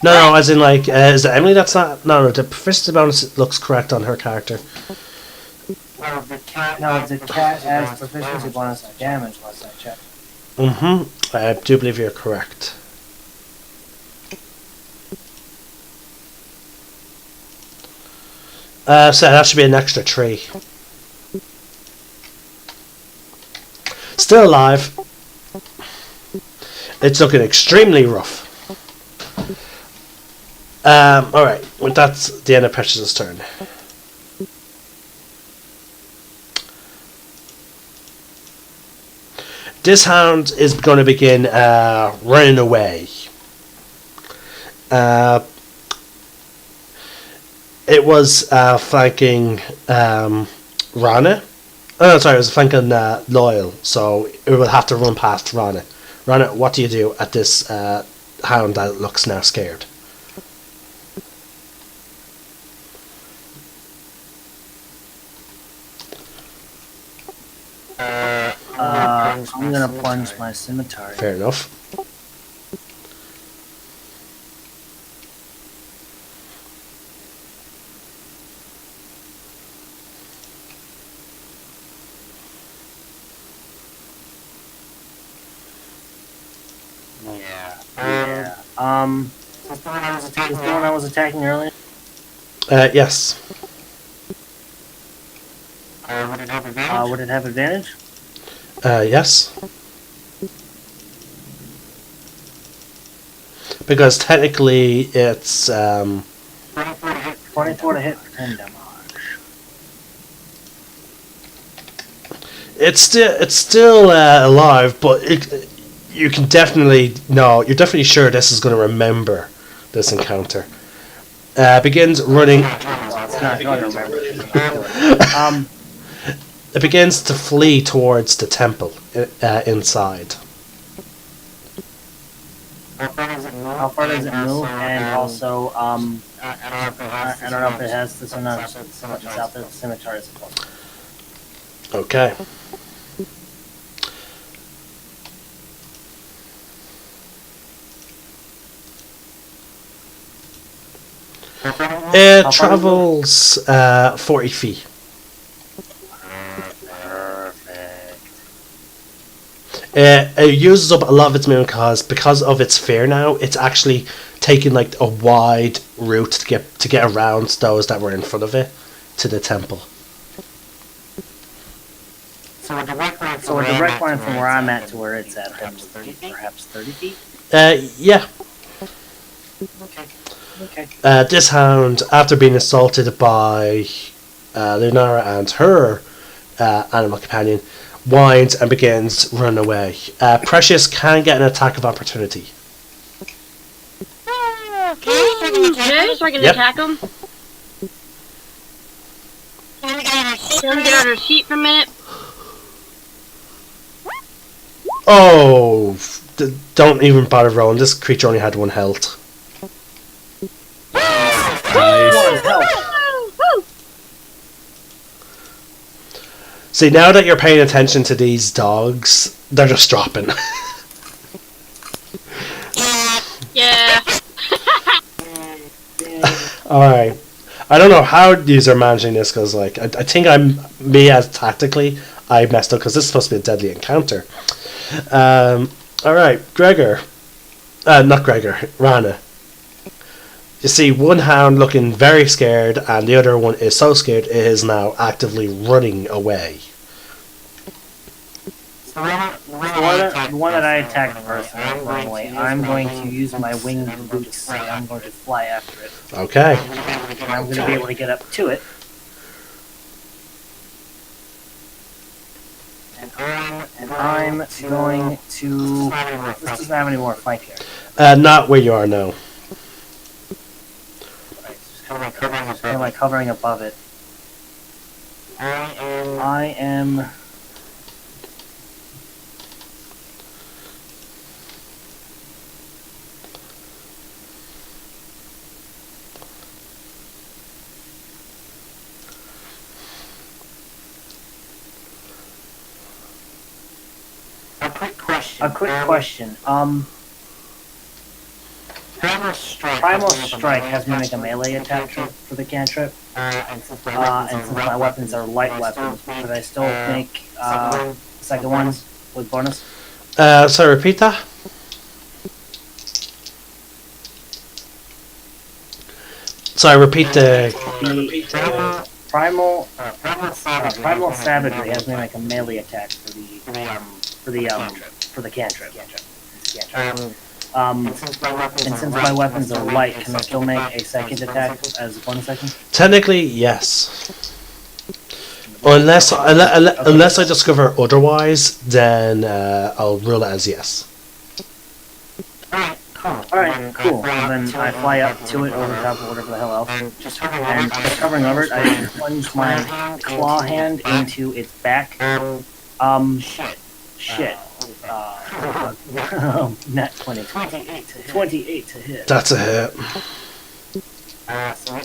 No, as in like, is it Emily that's not... No, the proficiency bonus looks correct on her character. No, the cat has proficiency bonus to damage last I checked. I do believe you're correct. So that should be an extra 3. Still alive. It's looking extremely rough. Alright, well, that's the end of Precious's turn. This hound is going to begin running away. It was flanking Rana. Oh, sorry, it was flanking Loyal, so it will have to run past Rana. Rana, what do you do at this hound that looks now scared? I'm gonna plunge my scimitar. Fair enough. Yeah. Is the one I was attacking earlier? Yes. Would it have advantage? Yes. Because technically it's 24 to hit for 10 damage. it's still alive, but you can definitely you're definitely sure this is going to remember this encounter. Begins running. It's not going to remember. It begins to flee towards the temple inside. How far does it move? And also, I don't know if it has this or not. It's out there. The scimitar is close. Okay. It How far travels 40 feet. It uses up a lot of its movement because of its fear now. It's actually taking like a wide route to get around those that were in front of it to the temple. So a direct line from where I'm at to where it's at, perhaps 30 feet? Yeah. Okay. This hound, after being assaulted by Lunara and her animal companion, whines and begins to run away. Precious can get an attack of opportunity. Okay, so I can Yep. attack him. Can we get out of her seat for a minute? Oh, don't even bother rolling. This creature only had 1 health. Nice. Woo! See, now that you're paying attention to these dogs, they're just dropping. Yeah. Alright. I don't know how these are managing this, because like, I think as tactically, I messed up, because this is supposed to be a deadly encounter. Alright, Gregor. Not Gregor, Rana. You see one hound looking very scared, and the other one is so scared it is now actively running away. The one that I attacked first, normally, I'm going to use my winged boots, and I'm going to fly after it. Okay. And I'm going to be able to get up to it. And I'm going to... This doesn't have any more fight here. Not where you are now. Am I covering above it? I am... A quick question. Primal Strike has me make a melee attack for the cantrip. And since my weapons are light weapons, could I still make second ones with bonus? Sorry, repeat that? Sorry, repeat the... Primal Savagery has me make a melee attack for the cantrip. And since my weapons are light, can I still make a second attack as a bonus action? Technically, yes. Unless I discover otherwise, then I'll rule it as yes. Alright, cool. Then I fly up to it over the top of whatever the hell else. And covering over it, I plunge my claw hand into its back. Shit. Net 20. 28 to hit. That's a hit. So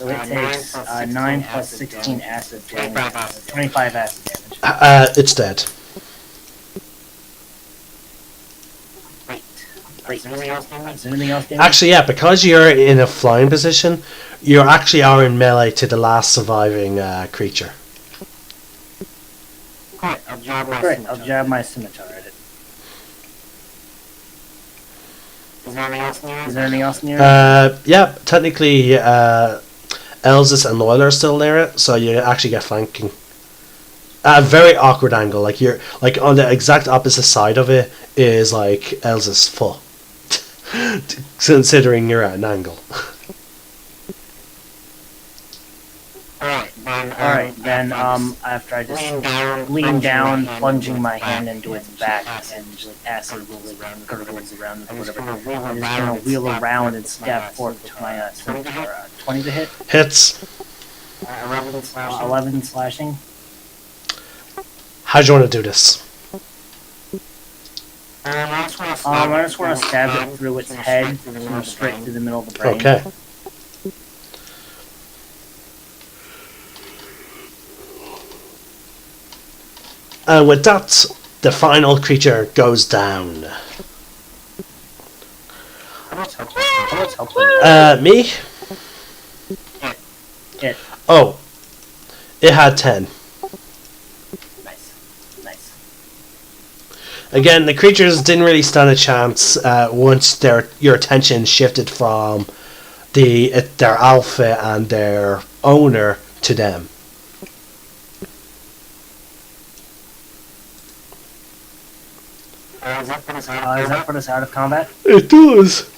it takes 9 plus 16 acid damage. 25 acid damage. It's dead. Great. Is there anything else damage? Actually, yeah, because you're in a flying position, you actually are in melee to the last surviving creature. Great, I'll jab my scimitar at it. Is there anything else near it? Yeah, technically, Elsis and Loyal are still near it, so you actually get flanking. At a very awkward angle, like you're like on the exact opposite side of it is like Elsis' foot, considering you're at an angle. Alright, then after I just lean down, plunging my hand into its back, and just acid gurgles around it or whatever, I'm just gonna wheel around and stab forth to my scimitar. 20 to hit? Hits. 11 slashing. How do you want to do this? I just want to stab it through its head, straight through the middle of the brain. Okay. And with that, the final creature goes down. Let's help them. Me? It. Oh, it had 10. Nice. Nice. Again, the creatures didn't really stand a chance once your attention shifted from their alpha and their owner to them. Is that put us out of combat? It does.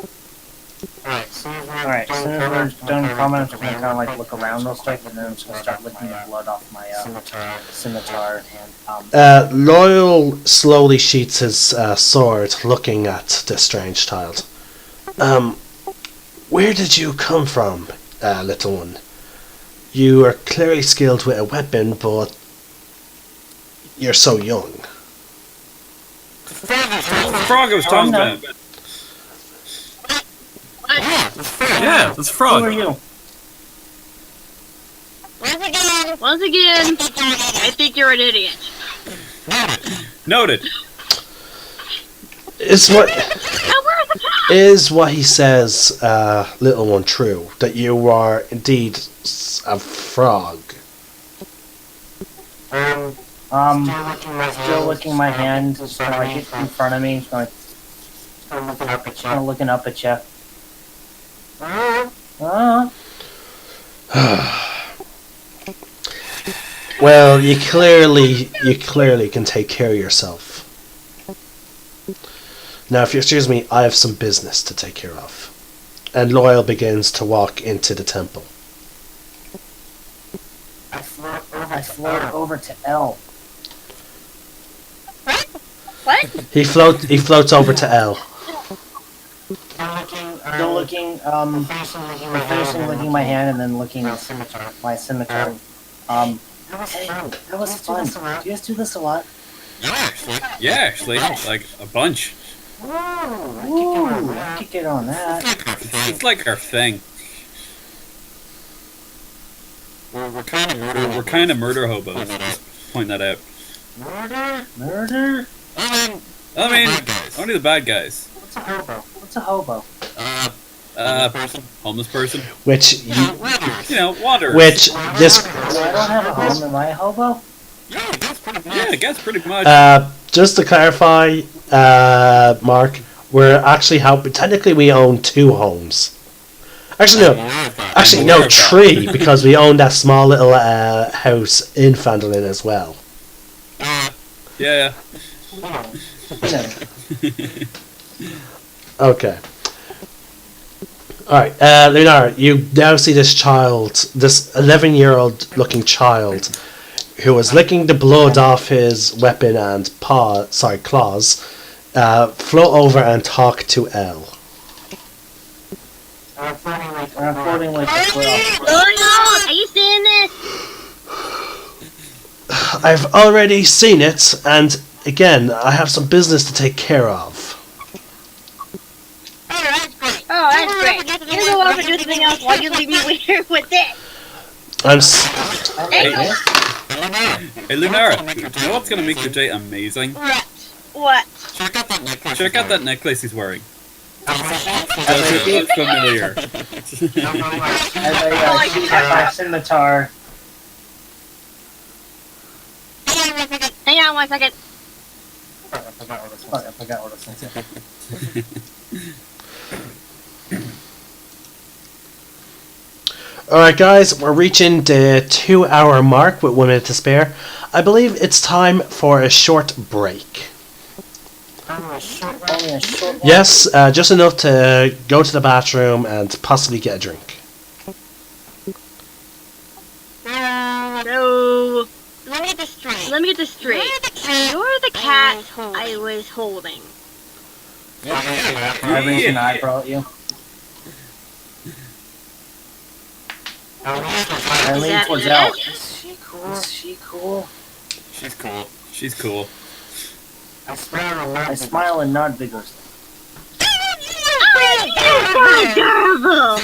Alright, as soon as we're done combat, I'm just gonna kinda like look around real quick, and then I'm just gonna start licking the blood off my scimitar and Loyal slowly sheaths his sword, looking at the strange child. Where did you come from, little one? You are clearly skilled with a weapon, but you're so young. The frog I was talking about. Yeah, that's a frog. Who are you? Once again, I think you're an idiot. Noted. Is what he says, little one, true? That you are indeed a frog? Still licking my hand, just kinda like it in front of me, just kinda looking up at you. Well, you clearly can take care of yourself. Now, if you excuse me, I have some business to take care of. And Loyal begins to walk into the temple. I float over to L. What? He floats over to L. Still looking, finishing licking my hand and then looking at my scimitar. Hey, that was fun. Do you guys do this a lot? Yeah, actually. Like a bunch. Ooh, I could get on that. It's like our thing. We're kind of murder. We're kind of murder hobos. Just point that out. Murder? I mean, only the bad guys. What's a hobo? What's a hobo? Homeless person. Which Wanderers. this I don't have a home. Am I a hobo? Yeah, I guess pretty much. just to clarify, Mark, we're actually technically we own 2 homes. Actually no, 3, because we own that small little house in Fandolin as well. Yeah. Okay. Alright, Lunar, you now see this child, this 11-year-old looking child, who was licking the blood off his weapon and claws, float over and talk to L. I'm floating like a squirrel. Loyal, are you seeing this? I've already seen it, and again, I have some business to take care of. Oh, that's great. You go off and do something else while you leave me here with this. Hey, Lunara, you know what's gonna make your day amazing? What? Check out that necklace he's wearing. Does it look familiar? As I shoot at my scimitar. Hang on 1 second. I forgot what it was. Alright guys, we're reaching the 2-hour mark with 1 minute to spare. I believe it's time for a short break. Only a short one. Yes, just enough to go to the bathroom and possibly get a drink. No. Let me get this straight. You're the cat I was holding. I raise an eyebrow at you. I lean towards yes? L. Is she cool? She's cool. I smile and nod vigorously. Oh, terrible!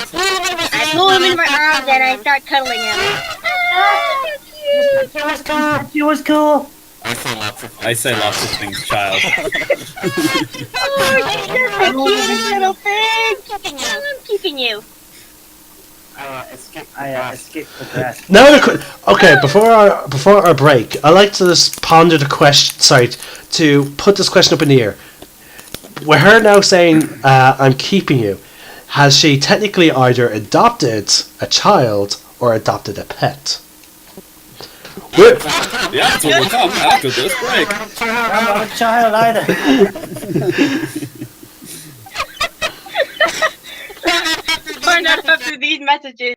I pull him in my arms and I start cuddling him. She was cool. I say lots of things, child. Oh, you're such a cute little thing. I'm keeping you. I escaped the grass. Now okay, before our break, I like to just ponder the question. Sorry, to put this question up in the air. With her now saying, "I'm keeping you," has she technically either adopted a child or adopted a pet? We're- The answer will come after this break. I'm not a child either. Find out after these messages.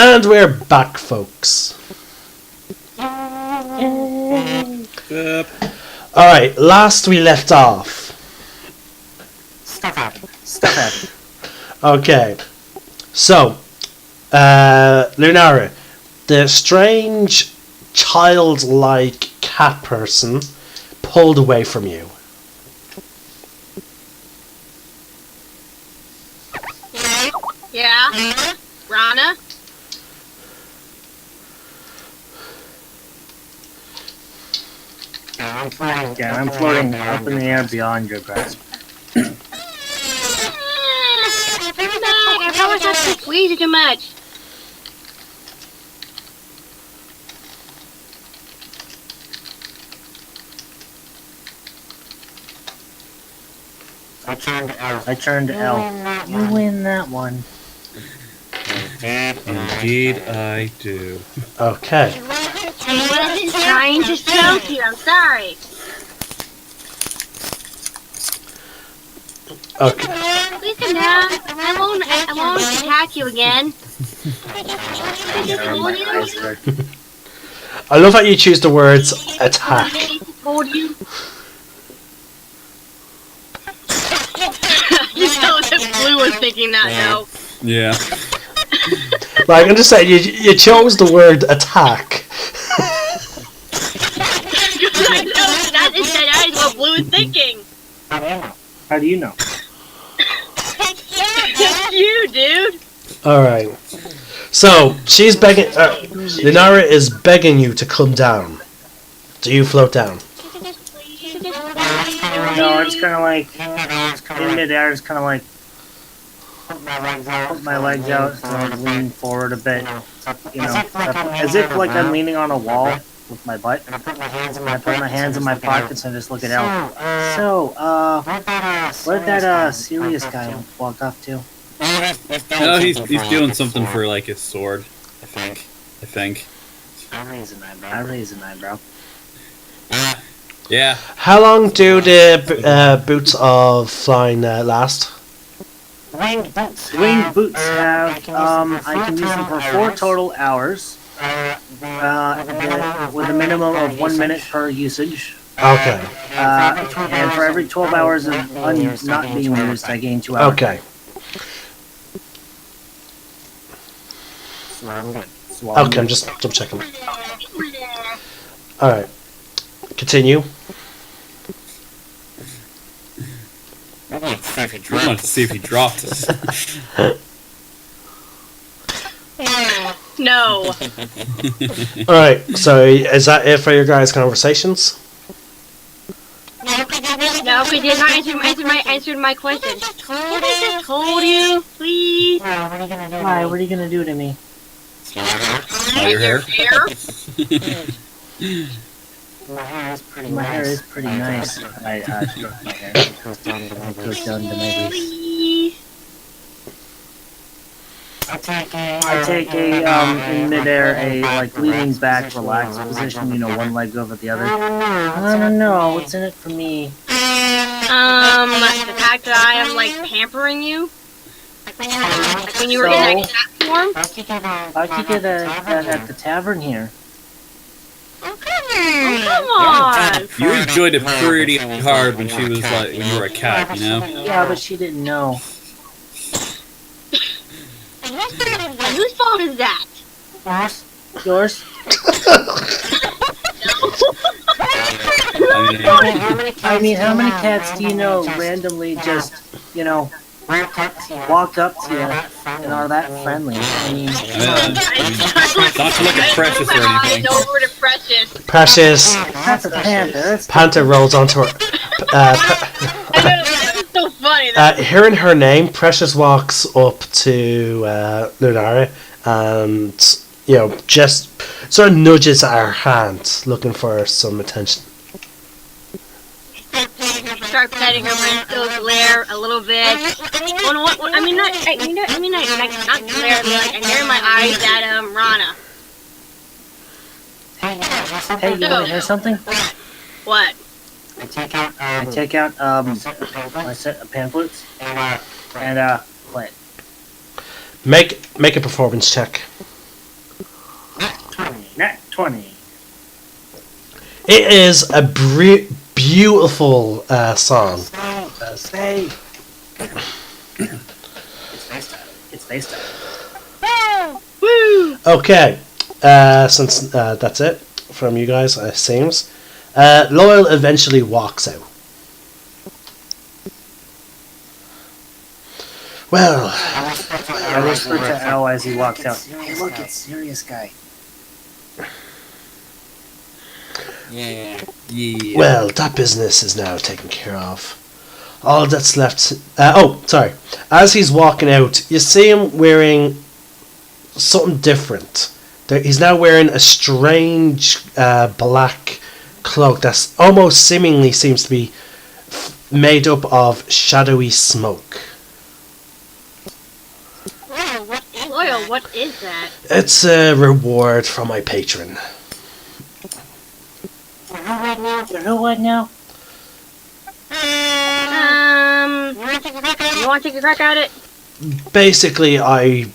And we're back, folks. Yep. Alright, last we left off. Stuff happened. Okay. So, Lunara, the strange, childlike cat person pulled away from you. Yeah? Rana? Yeah, I'm floating up in the air beyond your grasp. I promise not to squeeze you too much. I turned to L. You win that one. Indeed, I do. Okay. I wasn't trying to choke you, I'm sorry. Okay. Please come down. I won't attack you again. I love how you choose the words attack. Hold you. You know that Blue was thinking that, though. Yeah. Like, I'm just saying, you chose the word attack. I know that is what Blue is thinking. How do you know? It's you, dude. Alright. So, she's begging... Lunara is begging you to come down. Do you float down? No, it's kind of like in midair. It's kind of like put my legs out, and I lean forward a bit. You know, as if like I'm leaning on a wall with my butt. And I put my hands in my pockets and just look at Elle. So, where did that serious guy walk off to? No, he's doing something for like his sword. I think. I raise an eyebrow. Yeah. How long do the boots of flying last? Winged boots have, I can use them for 4 total hours, with a minimum of 1 minute per usage. Okay. And for every 12 hours of not being used, I gain 2 hours. Okay. Okay, I'm just double checking. Alright. Continue. I want to see if he We want to see if he dropped us. No. Alright, so is that it for your guys' conversations? No, because you not answered my question. Can I just hold you, please? Why? What are you gonna do to me? Smell your hair? My hair is pretty nice. I stroke my hair. It goes down to my waist. Please. I take a in midair a like leaning back, relaxed position. You know, one leg over the other. I don't know what's in it for me. The fact that I am like pampering you. Like when you were in that cat form. How'd you get that at the tavern here? Oh, come on. You enjoyed it pretty hard when she was like when you were a cat, you know? Yeah, but she didn't know. And whose fault is that? Yours? I mean, how many cats do you know randomly just, you know, walk up to you and are that friendly? I mean, Not to look at Precious or anything. Over to Precious. Precious. that's a panther. Panther rolls onto her. I know, that's so funny. Hearing her name, Precious walks up to Lunara and, you know, just sort of nudges at her hand, looking for some attention. Start petting her wrinkles, glare a little bit. I mean, not glare, but like I narrow my eyes at Rana. Hey, you want to hear something? What? I take out my set of pamphlets and play it. Make a performance check. 20. It is a beautiful song. Say. It's face time. Woo! Okay, since that's it from you guys, it seems. Loyal eventually walks out. Well, I whispered to Al as he walked out. Hey, look, it's Serious Guy. Yeah. Yeah. well, that business is now taken care of. All that's left. Sorry. As he's walking out, you see him wearing something different. He's now wearing a strange black cloak that's almost seemingly seems to be made up of shadowy smoke. Loyal, what is that? It's a reward from my patron. Who what now? You want to take a crack at it? Basically, I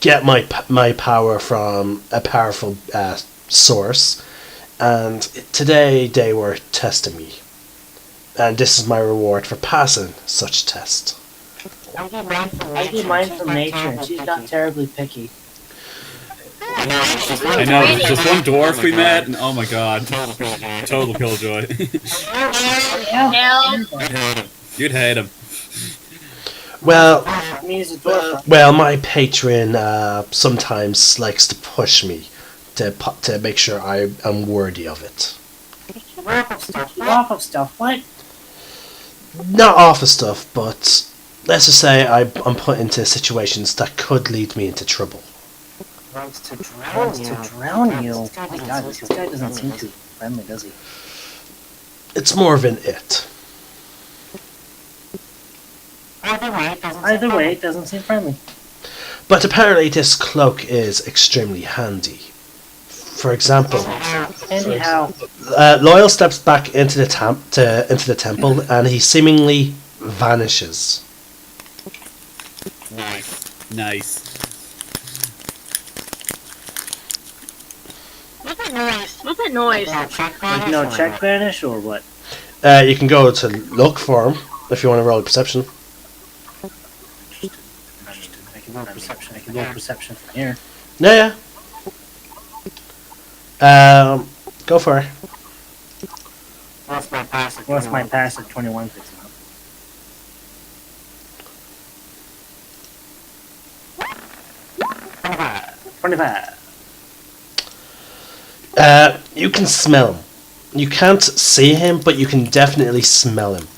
get my power from a powerful source, and today they were testing me, and this is my reward for passing such test. I do mine from nature, and she's not terribly picky. I know, there's just one dwarf we met, and oh my god. Total killjoy. Hell. You'd hate him. Well, He's a dwarf. well, my patron sometimes likes to push me to make sure I am worthy of it. Off of stuff. What? Not awful stuff, but let's just say I'm put into situations that could lead me into trouble. Wants to drown you. Oh my god, this guy doesn't seem too friendly, does he? It's more of an it. Either way, it doesn't seem friendly. But apparently this cloak is extremely handy. For example, Anyhow, Loyal steps back into the temple and he seemingly vanishes. Nice. What's that noise? like no check vanish or what? You can go to look for him if you want to roll a perception. I can roll perception. I can roll perception from here. Yeah. Go for it. What's my pass at 21 picks him up? You can smell him. You can't see him, but you can definitely smell him.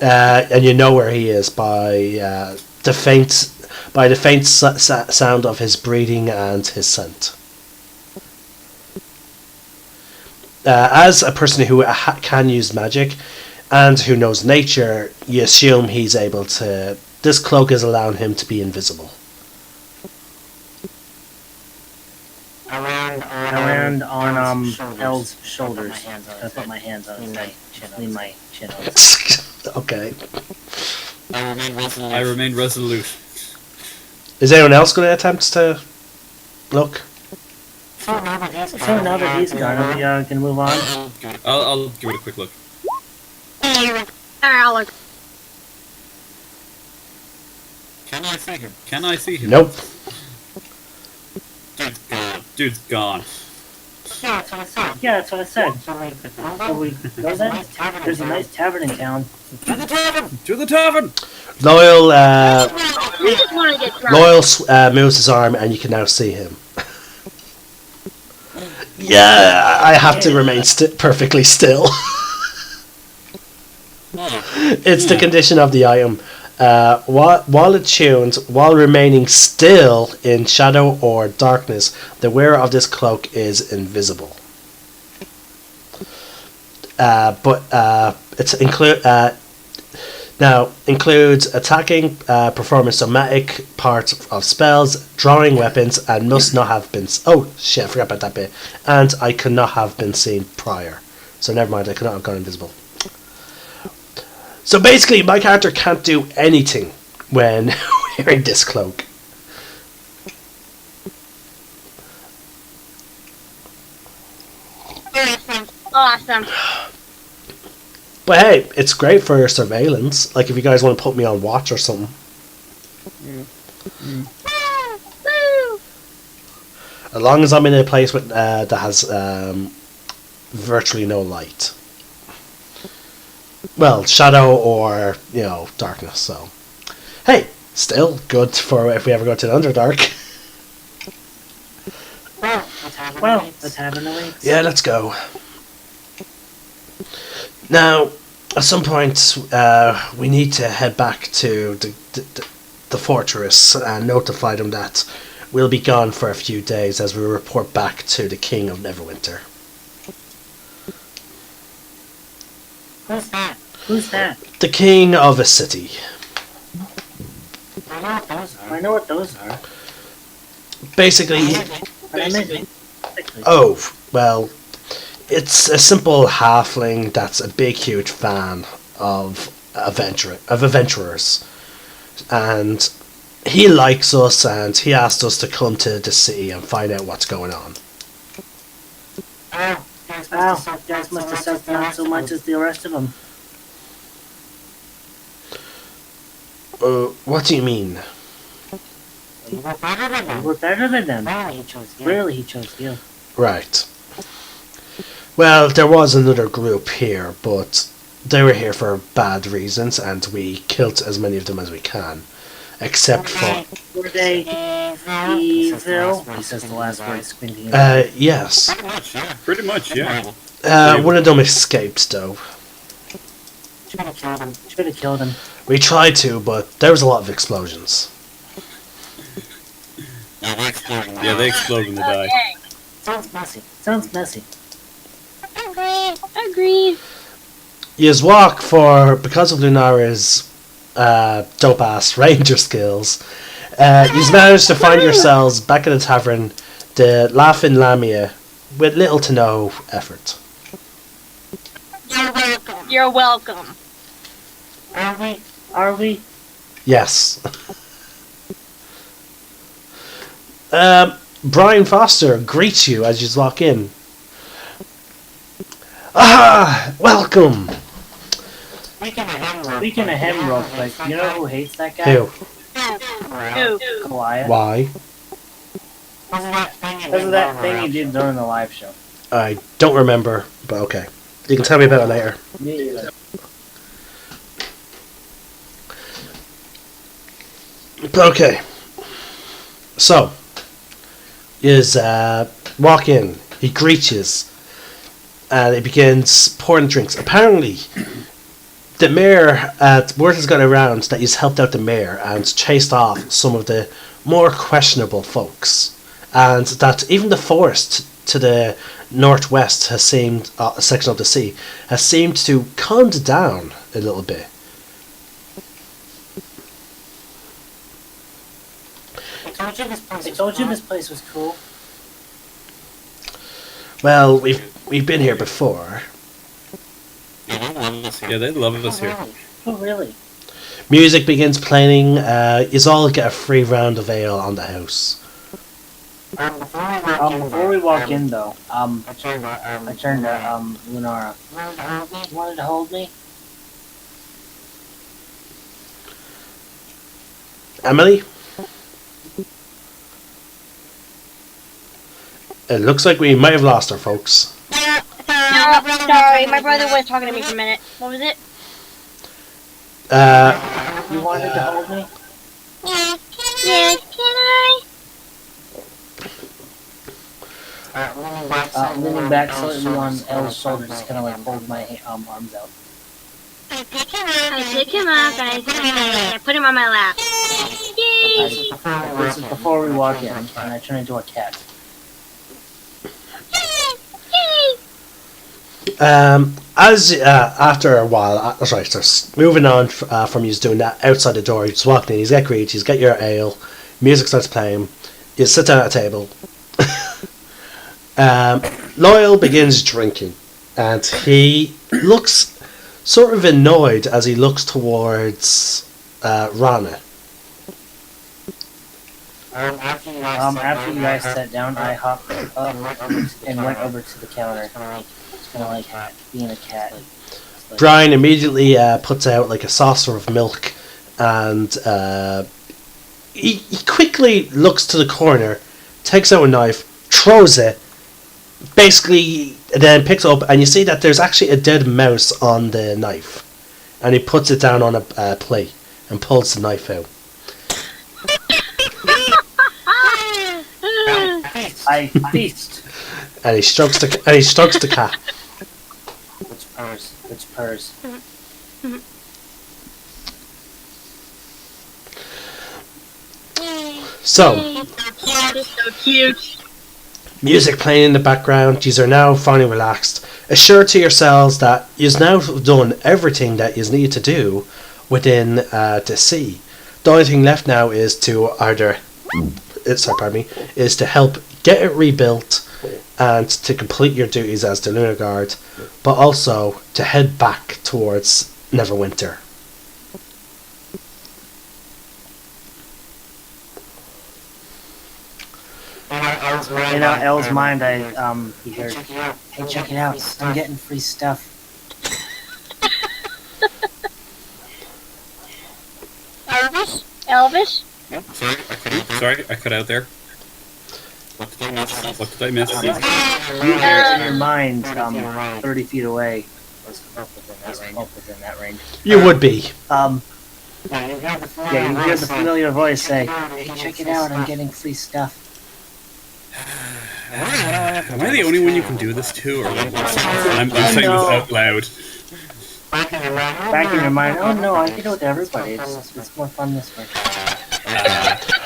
And you know where he is by the faint sound of his breathing and his scent. As a person who can use magic and who knows nature, you assume he's able to. This cloak is allowing him to be invisible. Around on El's shoulders. I put my hands on his neck. Lean my chin on his Okay. I remain resolute. Is anyone else going to attempt to look? So now that he's gone, we can move on. I'll give it a quick look. I'll look. Can I see him? Can I see him? Nope. Dude's gone. Yeah, that's what I said. So we go then? There's a nice tavern in town. To the tavern! To the tavern! Loyal, We just want to get drunk. Loyal moves his arm, and you can now see him. Yeah, I have to remain perfectly still. It's the condition of the item. While attuned, while remaining still in shadow or darkness, the wearer of this cloak is invisible. Includes attacking, performing somatic parts of spells, drawing weapons, and must not have been. Oh shit! I forgot about that bit. And I could not have been seen prior. So never mind. I could not have gone invisible. So basically, my character can't do anything when wearing this cloak. Awesome. But hey, it's great for surveillance. Like if you guys want to put me on watch or something. Woo! As long as I'm in a place with that has virtually no light. Well, shadow or, darkness, so. Hey, still good for if we ever go to the Underdark. Well, the tavern awaits. Yeah, let's go. Now, at some point, we need to head back to the fortress and notify them that we'll be gone for a few days as we report back to the King of Neverwinter. Who's that? Who's that? The King of a city. I know what those are. Basically, But I meant oh, well, it's a simple halfling that's a big, huge fan of adventurers. And he likes us and he asked us to come to the city and find out what's going on. Wow, guys must have sucked not so much as the rest of them. What do you mean? We're better than them. Really, he chose you. Right. Well, there was another group here, but they were here for bad reasons, and we killed as many of them as we can. Except for... Were they evil? He says the last word, squinting. Yes. Pretty much, yeah. One of them escaped, though. Should have killed him. We tried to, but there was a lot of explosions. Yeah, they explode when they die. Okay. Sounds messy. Agreed. Yous walk for, because of Lunara's dope-ass ranger skills, yous managed to find yourselves back at the tavern, the Laughing Lamia, with little to no effort. You're welcome. You're welcome. Are we? Yes. Brian Foster greets you as you walk in. Ah, welcome. Speaking of him real quick, you know who hates that guy? Who? Ooh. Goliath. Why? Because of that thing he did during the live show. I don't remember, but okay. You can tell me about it later. Me either. Okay. So, is walk in. He greets you, and he begins pouring drinks. Apparently, the mayor, word has got around that he's helped out the mayor and chased off some of the more questionable folks, and that even the forest to the northwest has seemed, a section of the sea, has seemed to calmed down a little bit. I told you this place was cool. Well, we've been here before. Yeah, they love us here. Oh, really? Music begins playing. You all get a free round of ale on the house. Before we walk in, though, I turned to Lunara. You wanted to hold me? Emily? It looks like we might have lost her, folks. No, sorry. My brother was talking to me for a minute. What was it? You wanted to hold me? Yeah, can I? Leaning back slightly on Elle's shoulder, just kind of like hold my arms out. I pick him up and I put him on my lap. Yay! This is before we walk in, and I turn into a cat. As after a while, sorry, so moving on from you doing that outside the door, you just walk in, you get greeted, you get your ale, music starts playing, you sit down at a table. Loyal begins drinking, and he looks sort of annoyed as he looks towards Rana. After you guys sat down, I hopped up and went over to the counter. kind of like being a cat. Like, Brian immediately puts out like a saucer of milk, and he quickly looks to the corner, takes out a knife, throws it, basically, then picks it up, and you see that there's actually a dead mouse on the knife, and he puts it down on a plate and pulls the knife out. I feast. And he strokes the cat. Which purrs? Which purrs? So, It's so cute. music playing in the background. Yous are now finally relaxed. Assure to yourselves that you've now done everything that you need to do within the sea. The only thing left now is to is to help get it rebuilt and to complete your duties as the Lunar Guard, but also to head back towards Neverwinter. In Elle's mind, he heard, "Hey, check it out! I'm getting free stuff." Elvis? Sorry, I cut out there. What did I miss? You hear in your mind, 30 feet away. Was within that range. You would be. Yeah, you hear the familiar voice say, "Hey, check it out! I'm getting free stuff." Am I the only one you can do this to, or I'm saying this out loud? Back in your mind, oh no, I can do it with everybody. It's more fun this way.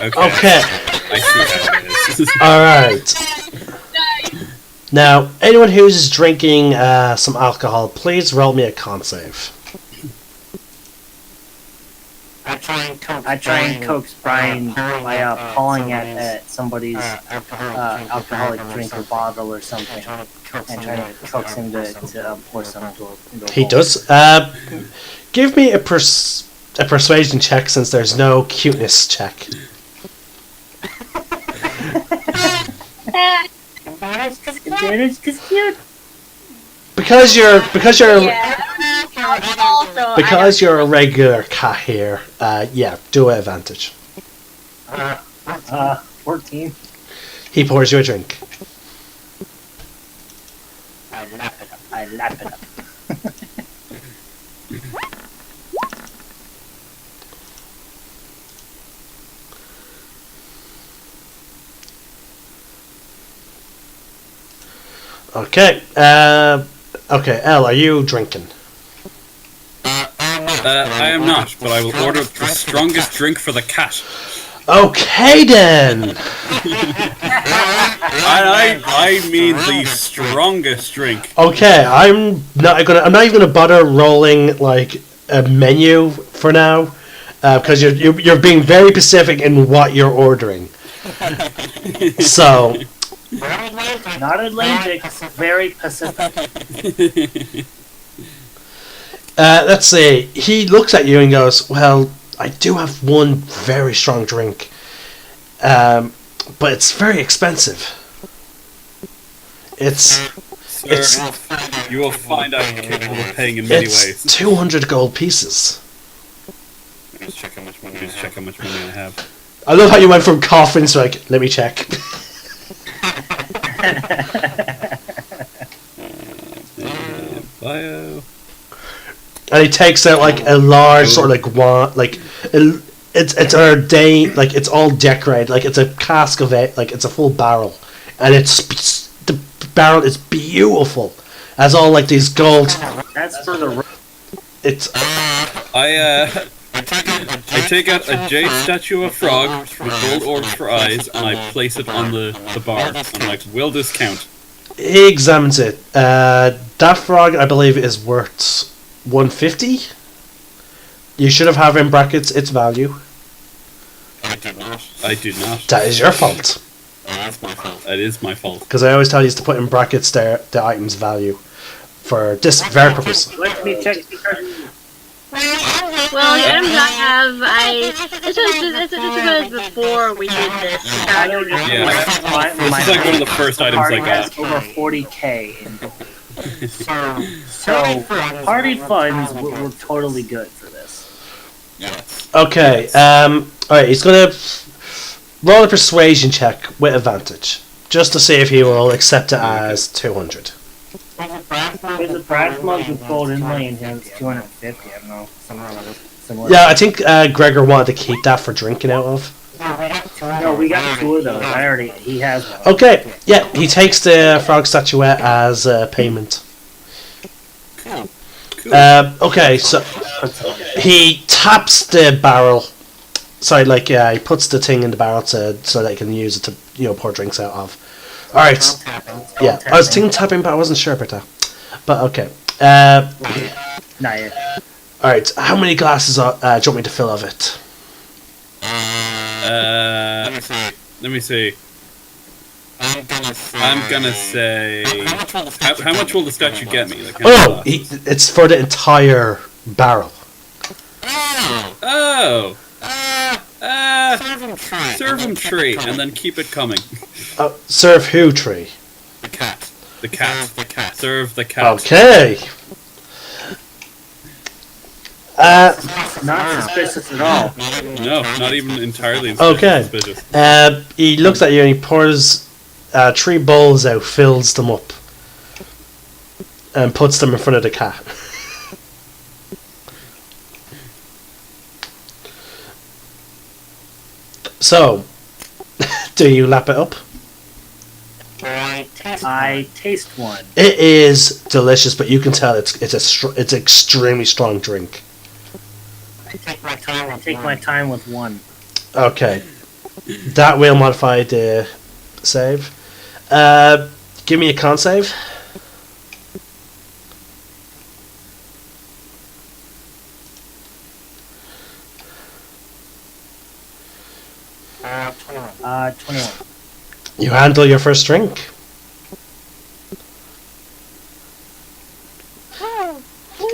Okay. I see how it is. Alright. Now, anyone who's drinking some alcohol, please roll me a con save. I try and coax Brian by pulling at somebody's alcoholic drink or bottle or something, and trying to coax him to pour some into a He bowl. does. Give me a persuasion check, since there's no cuteness check. It's cute. Because you're Also, you're a regular cat here. Yeah, do an advantage. 14. He pours you a drink. I lap it up. Okay. Okay, Elle, are you drinking? I am not, but I will order the strongest drink for the cat. Okay then. I mean the strongest drink. Okay, I'm not even gonna bother rolling like a menu for now, because you're being very specific in what you're ordering. So. Not Atlantic, very Pacific. Let's see. He looks at you and goes, "Well, I do have one very strong drink, but it's very expensive. Sir, you will find I'm capable of paying in many ways. 200 gold pieces." Just check how much money I have. I love how you went from coughing to like, let me check. Bio. And he takes out like a large sort of like wand, like it's ordained, like it's all decorated, like it's a cask of it, like it's a full barrel, and the barrel is beautiful, has all like these gold. That's for the. It's I take out a jade statue of frog with gold orbs for eyes, and I place it on the bar. I'm like, will this count? He examines it. That frog, I believe, is worth 150. You should have in brackets its value. I do not. That is your fault. That's my fault. That is my fault. Because I always tell you to put in brackets the item's value for this very purpose. Let me check. well, the items I have, this was before we did this. Yeah, this is like one of the first items I got. Over 40k. So party funds were totally good for this. Okay. Alright, he's gonna roll a persuasion check with advantage. Just to see if he will accept it as 200. There's a brass mug with gold inlay in here. It's 250. I don't know. Similar. Yeah, I think Gregor wanted to keep that for drinking out of. No, we got 2 of those. He has one. Okay, yeah, he takes the frog statuette as payment. Okay, so he taps the barrel. Sorry, like he puts the thing in the barrel so that he can use it to pour drinks out of. All right, yeah, I was thinking tapping, but I wasn't sure about that. But okay, Not yet. all right. How many glasses do you want me to fill of it? Let me see. I'm gonna say. How much will the statue get me? Like, Oh, it's for the entire barrel. Oh. Serve him tree, and then keep it coming. Serve who tree? The cat. Serve the cat. Okay. Not suspicious at all. No, not even entirely Okay. suspicious. He looks at you and he pours 3 bowls out, fills them up, and puts them in front of the cat. So, do you lap it up? I taste one. It is delicious, but you can tell it's extremely strong drink. I take my time with one. Okay, that will modify the save. Give me a con save. Uh, 21. You handle your first drink.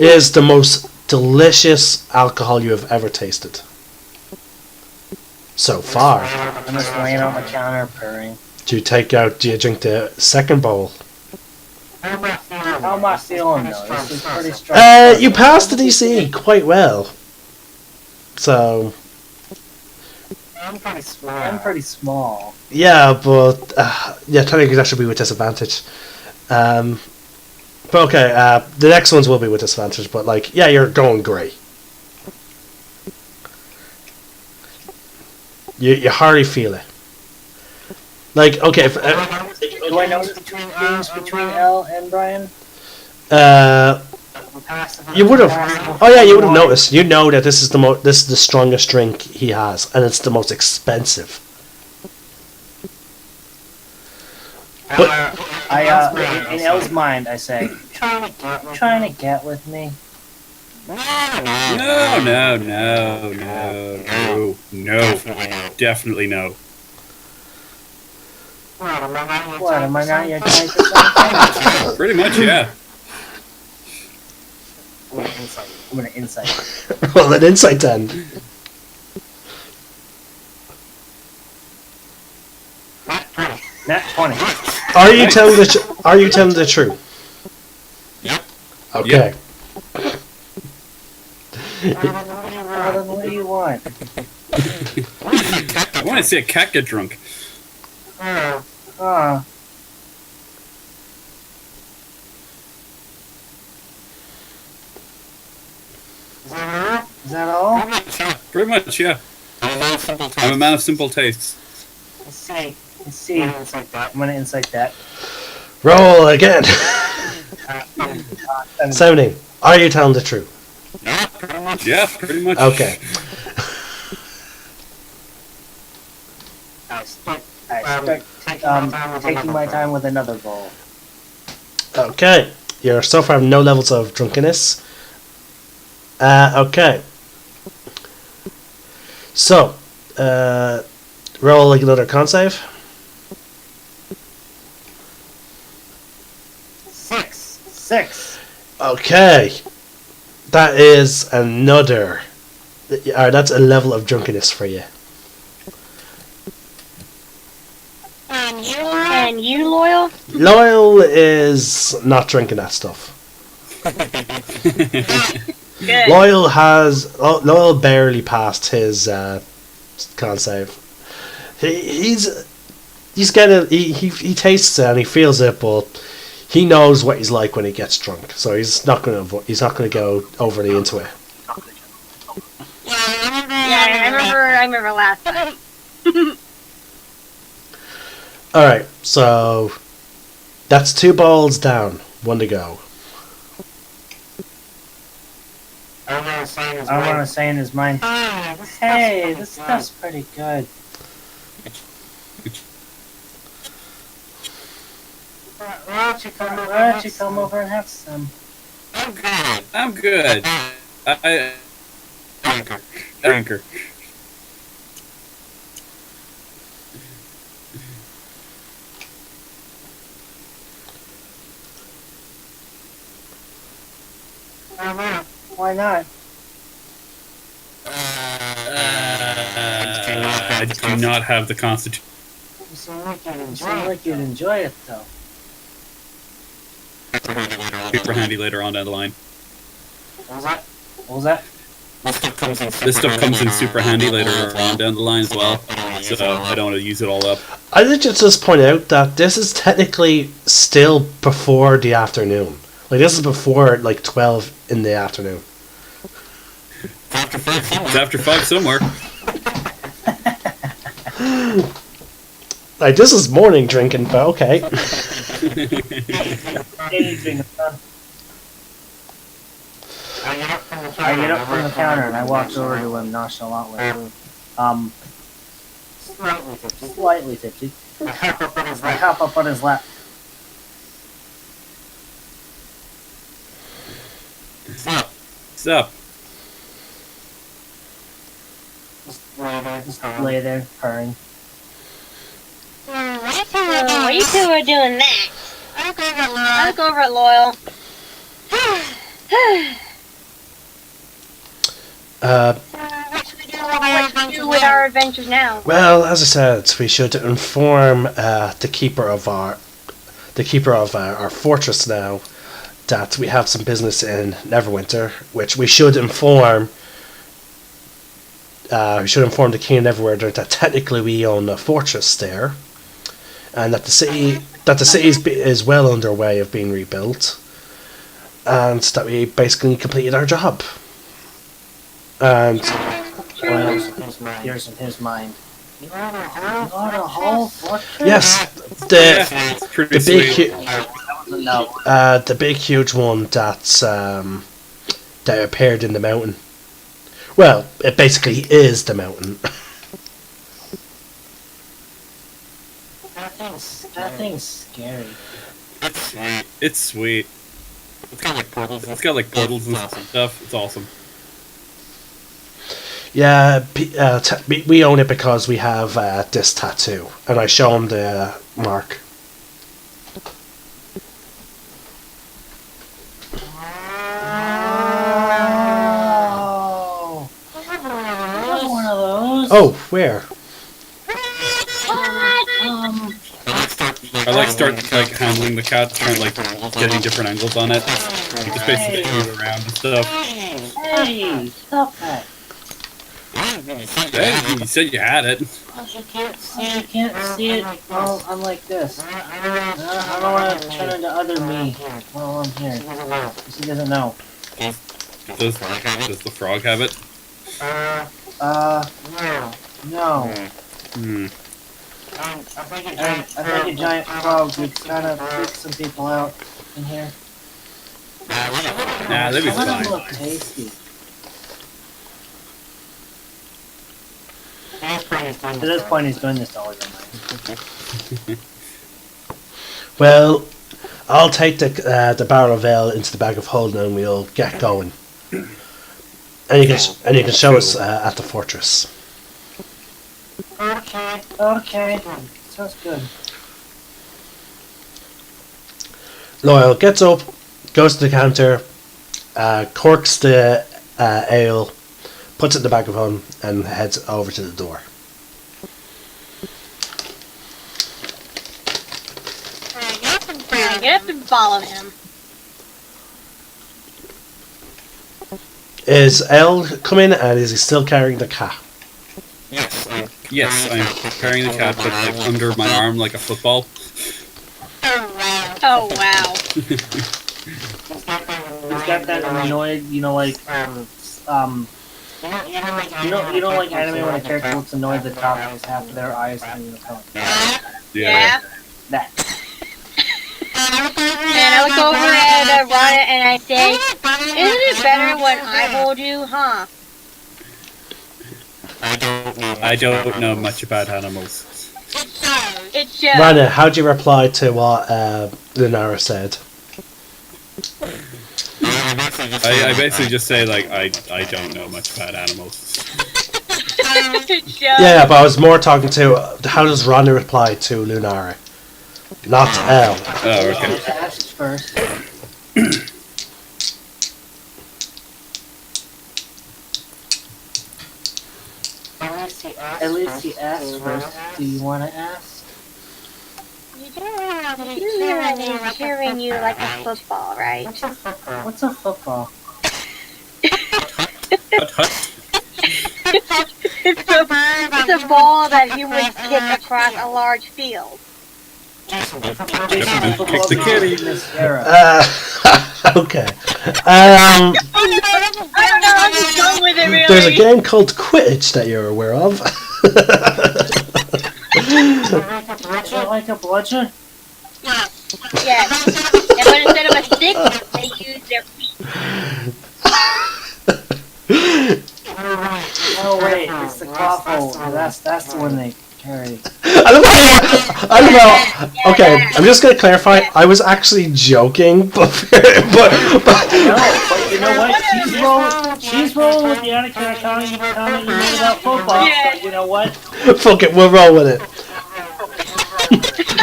It is the most delicious alcohol you have ever tasted. So far. I'm just laying on the counter purring. Do you drink the second bowl? How am I feeling though? This is pretty strong. You passed the DC quite well. So, I'm pretty small. yeah, but technically that should be with disadvantage. But okay, the next ones will be with disadvantage. But you're going great. You hardly feel it. Okay. Do I know the things between L and Brian? You would have. Oh yeah, you would have noticed. You know that this is the strongest drink he has, and it's the most expensive. But In L's mind, I say, trying to get with me. No. Definitely no. What, am I not your type or something? Pretty much, yeah. I'm gonna insight. Roll an insight then. Nat 20. Are you telling the truth? Yep. Okay. What do you want? I want to see a cat get drunk. Is that all? Pretty much, yeah. I'm a man of simple tastes. Let's see. I'm gonna insight that. Roll again. 70. Are you telling the truth? Yeah, pretty much. Okay. I start taking my time with another bowl. Okay. You're so far no levels of drunkenness. Okay. So, roll another con save. 6. Okay. That is another. That's a level of drunkenness for you. And And you, Loyal? Loyal is not drinking that stuff. Good. Loyal barely passed his con save. He's getting he tastes it and he feels it, but he knows what he's like when he gets drunk, so he's not gonna go overly into it. Yeah, I remember last time. All right, so that's 2 balls down, 1 to go. I want to say in his mind, hey, this stuff's pretty good. Why don't you come over and have some? I'm good. I drinker. Why not? I do not have the constitution. You seem like you'd enjoy it, though. Super handy later on down the line. What was that? This stuff comes in super handy later on down the line as well, so I don't want to use it all up. I did just point out that this is technically still before the afternoon. Like, this is before, like, 12 in the afternoon. It's after 5 somewhere. Like, this is morning drinking, but okay. I get up from the counter and I walk over to him nonchalantly. Slightly tipsy. I hop up on his lap. What's up? Just lay there, purring. What you two are doing that? I'll look over at Loyal. What should we do with our adventures now? Well, as I said, we should inform the keeper of our fortress now that we have some business in Neverwinter, which we should inform. We should inform the king of Neverwinter that technically we own a fortress there, and that the city is well underway of being rebuilt, and that we basically completed our job. And Here's in his mind. You got a whole fortress? yes, It's pretty sweet. the big huge one that appeared in the mountain. Well, it basically is the mountain. That thing's scary. It's sweet. It's got like portals and stuff. It's awesome. Yeah, we own it because we have this tattoo, and I show him the mark. Oh, one of those. Oh, where? I like start handling the cat, trying like getting different angles on it. You just basically move it around and stuff. Hey, stop that. Hey, you said you had it. You can't see it. Oh, I'm like this. I don't want to turn into other me while I'm here. Because he doesn't know. Does the frog have it? No. Hmm. I think a giant frog would kind of freak some people out in here. Nah, that'd be It doesn't fine. look tasty. At this point, he's doing this to all your mind. Well, I'll take the barrel of ale into the bag of holding, and we'll get going. And you can show us at the fortress. Okay. Sounds good. Loyal gets up, goes to the counter, corks the ale, puts it in the bag of holding, and heads over to the door. Get up and follow him. Is Elle coming and is he still carrying the cat? Yes, I'm carrying the cat, but like under my arm like a football. Oh wow. He's got that annoyed, like like anime when a character looks annoyed, the top has half of their eyes hanging out. Yeah. That. And I look over at Rana and I say, "Isn't it better when I hold you, huh?" I don't know much about animals. It's just. Rana, how'd you reply to what Lunara said? I basically just say like I don't know much about animals. Yeah, but I was more talking to how does Rana reply to Lunara, not Elle. Oh, okay. Asks first. At least he asks first. Do you want to ask? You realize he's carrying you like a football, right? What's a football? It's a ball that humans kick across a large field. Kick the kitty. In this era. Okay. I don't know how to go with it, really. There's a game called Quidditch that you're aware of. Like a bludgeon? Yes. And but instead of a stick, they use their feet. Oh wait, it's the clawful. That's the one they carry. I don't know. Okay, I'm just gonna clarify. I was actually joking, but No, but you know what? She's rolling with the Anakin comment you made about football. Yeah. So you know what? fuck it, we'll roll with it.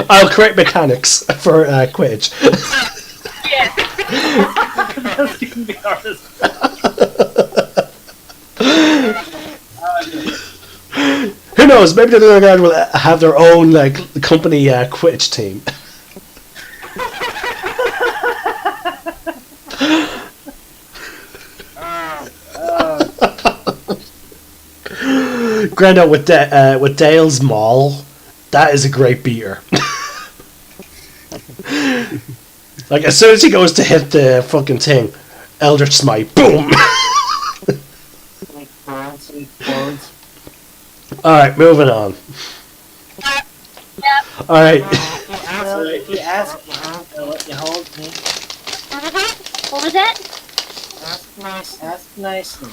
I'll create mechanics for Quidditch. Yes. That's even the hardest. Who knows? Maybe the Lunar Guard will have their own company Quidditch team. Grando with Dale's Maul, that is a great beater. Like as soon as he goes to hit the fucking thing, Eldritch Smite, boom. Alright, moving on. Yep. Alright. Well, if you ask, I'll let you hold me. What was that? Ask nicely.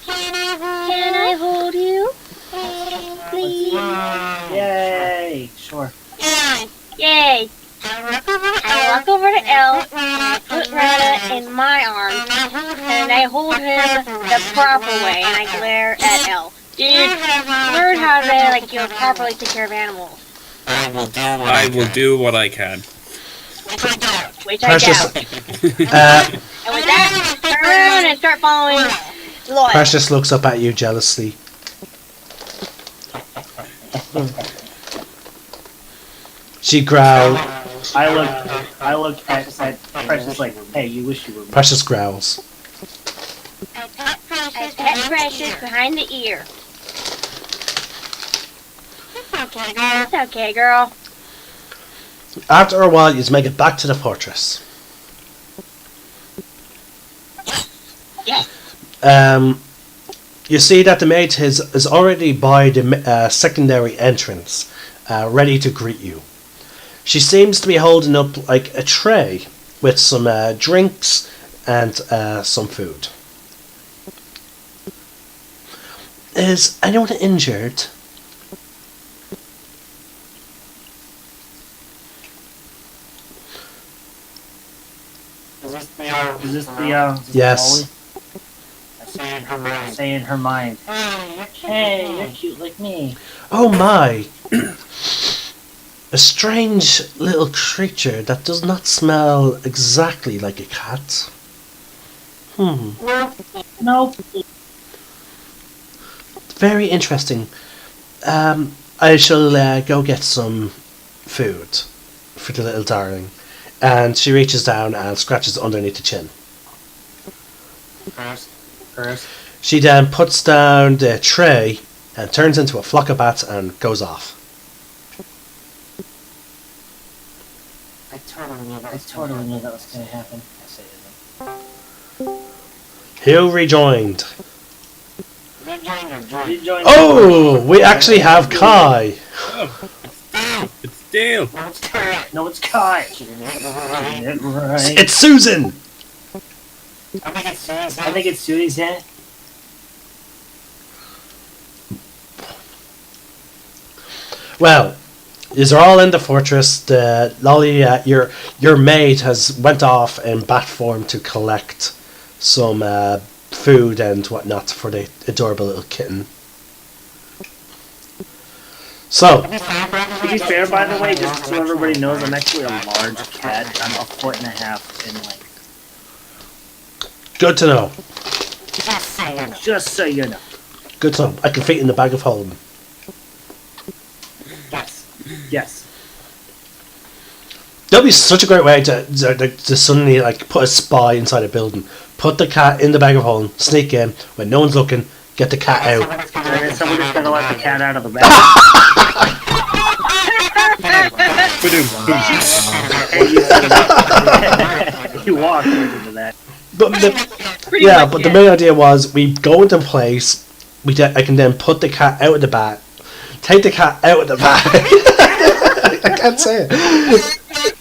Can I hold you? Please. Yay! Sure. Yay. I walk over to Elle, and I put Rana in my arms, and I hold him the proper way, and I glare at Elle. Dude, learn how to, properly take care of animals. I will do what I can. Which I Precious. doubt. And with that, turn around and start following Lloyd. Precious looks up at you jealously. She growls. I look at Precious like, hey, you wish you were me. Precious growls. I pet Precious behind the ear. It's okay, girl. After a while, you make it back to the fortress. Yes. You see that the mate is already by the secondary entrance, ready to greet you. She seems to be holding up like a tray with some drinks and some food. Is anyone injured? Is this the Yes. Say in her mind. Hey, you're cute like me. Oh my! A strange little creature that does not smell exactly like a cat. Nope. Very interesting. I shall go get some food for the little darling. And she reaches down and scratches underneath the chin. First. She then puts down the tray and turns into a flock of bats and goes off. I totally knew that was going to happen. Who rejoined? Rejoin. Oh, we actually have Kai. It's Dale. No, it's Kai. Right. It's Susan. I think it's Susie's head. Well, these are all in the fortress. The Lolly, your maid has went off in bat form to collect some food and whatnot for the adorable little kitten. So, To be fair, by the way, just so everybody knows, I'm actually a large cat. I'm 1.5 in length. good to know. Just so you know. Good to know. I can fit in the bag of holding. Yes. That'd be such a great way to suddenly put a spy inside a building. Put the cat in the bag of holding, sneak in when no one's looking, get the cat out. And then somebody's gonna let the cat out of the bag. You walk into that. But the main idea was we go into place. I can then put the cat out of the bag, take the cat out of the bag. I can't say it.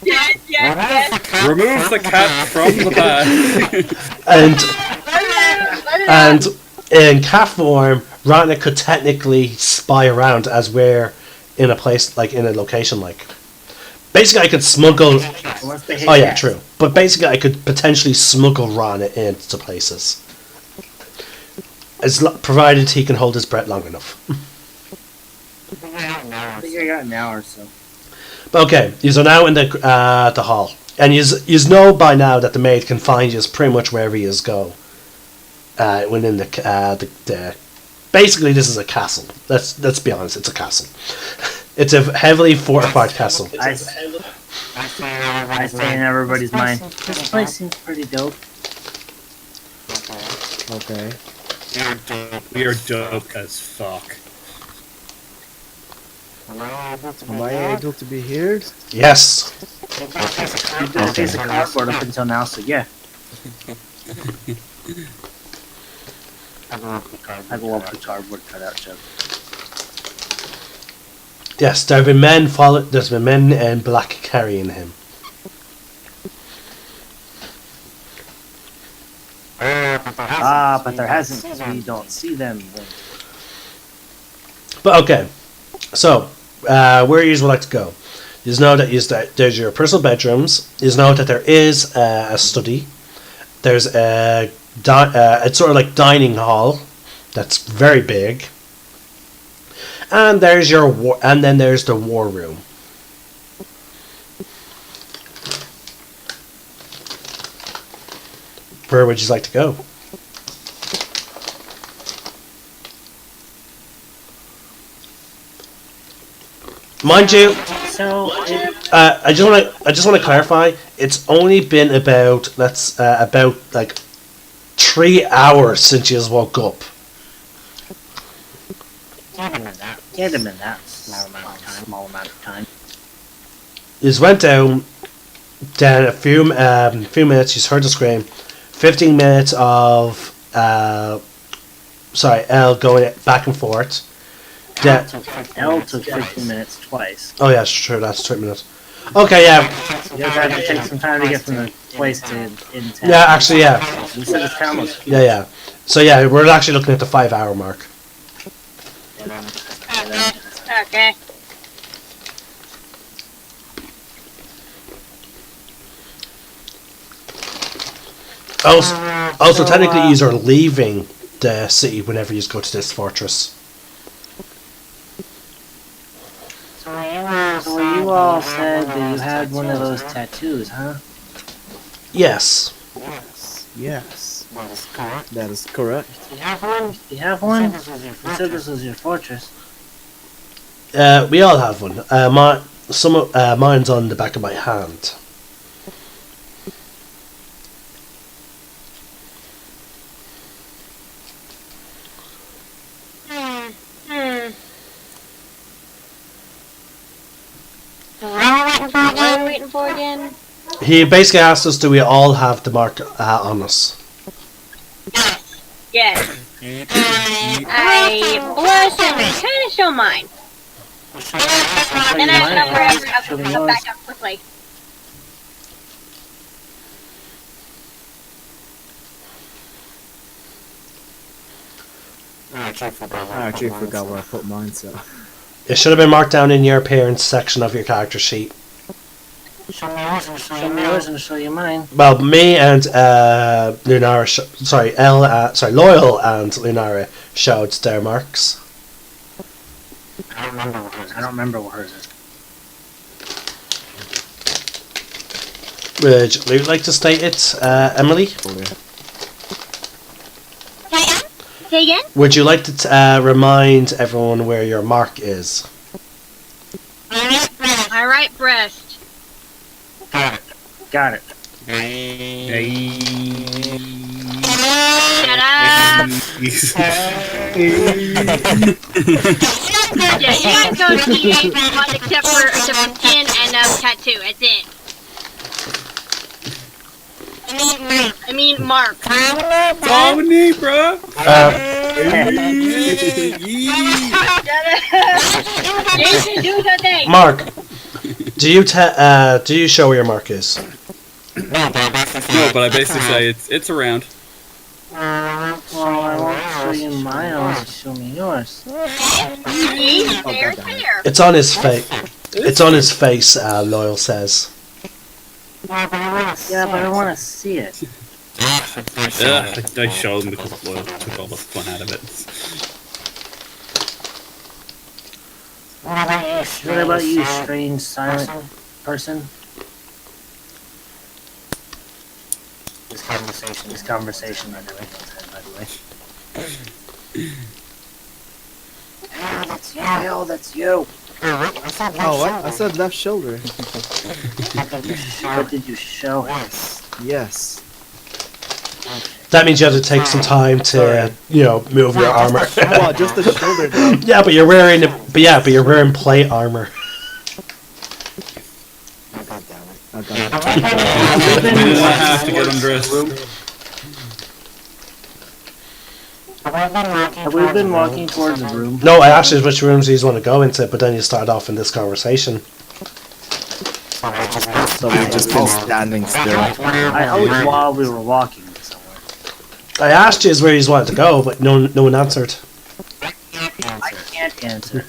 Yes. Remove the cat from the bag. and in cat form, Rana could technically spy around as we're in a place in a location Basically, I could smuggle. Oh yeah, true. But basically, I could potentially smuggle Rana into places, provided he can hold his breath long enough. I think I got an hour or so. But okay, you are now in the hall, and you know by now that the maid can find you pretty much wherever you go. Within the basically, this is a castle. Let's be honest, it's a castle. It's a heavily fortified castle. I stay in everybody's mind. This place seems pretty dope. Okay. We are dope as fuck. Am I able to be heard? Yes. You've been a piece of cardboard up until now, so yeah. I love the cardboard cutout joke. Yes, there's been men in black carrying him. But there hasn't. We don't see them. But okay, so where you would like to go? You know that there's your personal bedrooms. You know that there is a study. There's it's sort of like dining hall that's very big. And there's then there's the war room. Where would you like to go? Mind you, So, I just want to clarify. It's only been about 3 hours since you woke up. can't have been that small amount of time. You went down. Then a few minutes. You heard the scream. 15 minutes of Elle going back and forth. L took 15 minutes twice. Oh yeah, sure. That's 20 minutes. Okay, yeah. You guys had to take some time to get from the place to in town. Yeah, actually, yeah. You said this town was huge. Yeah. So yeah, we're actually looking at the 5-hour mark. Okay. Also, technically, you are leaving the city whenever you go to this fortress. So you all said that you had one of those tattoos, huh? Yes. Yes. That is correct. You have one? You said this was your fortress. We all have one. Mine's on the back of my hand. asking for again? He basically asked us, do we all have the mark on us? Yes. I blush and kind of show mine. Then I come back up quickly. I actually forgot where I put mine, so. It should have been marked down in your appearance section of your character sheet. Show me yours and I'll show you mine. Well, me and Lunara, Loyal and Lunara showed their marks. I don't remember what hers is. Would you like to state it, Emily? Say again? Would you like to remind everyone where your mark is? My right breast. Got it. Shut up! Yeah, you guys go to teenage one except for skin and tattoo. That's it. I mean, Mark. That's all we need, bro. Jason, do the thing. Mark, do you show where your mark is? No, but I basically say it's around. Well, I won't show you mine, I'll show me yours. See? There, there. It's on his face. It's on his face. Loyal says. Yeah, but I want to see it. I showed him because Loyal took all the fun out of it. What about you, strange, silent person? This conversation by the way. Oh, that's you. Oh, what? I said left shoulder. What did you show him? Yes. That means you have to take some time to, move your armor. Oh, just the shoulder though. Yeah, but you're wearing you're wearing plate armor. I got it. We did not have to get undressed. Have we been walking towards the room? No, I asked you which rooms you want to go into, but then you start off in this conversation. So we've just been standing still. I hoped while we were walking somewhere. I asked you where you wanted to go, but no one answered. I can't answer.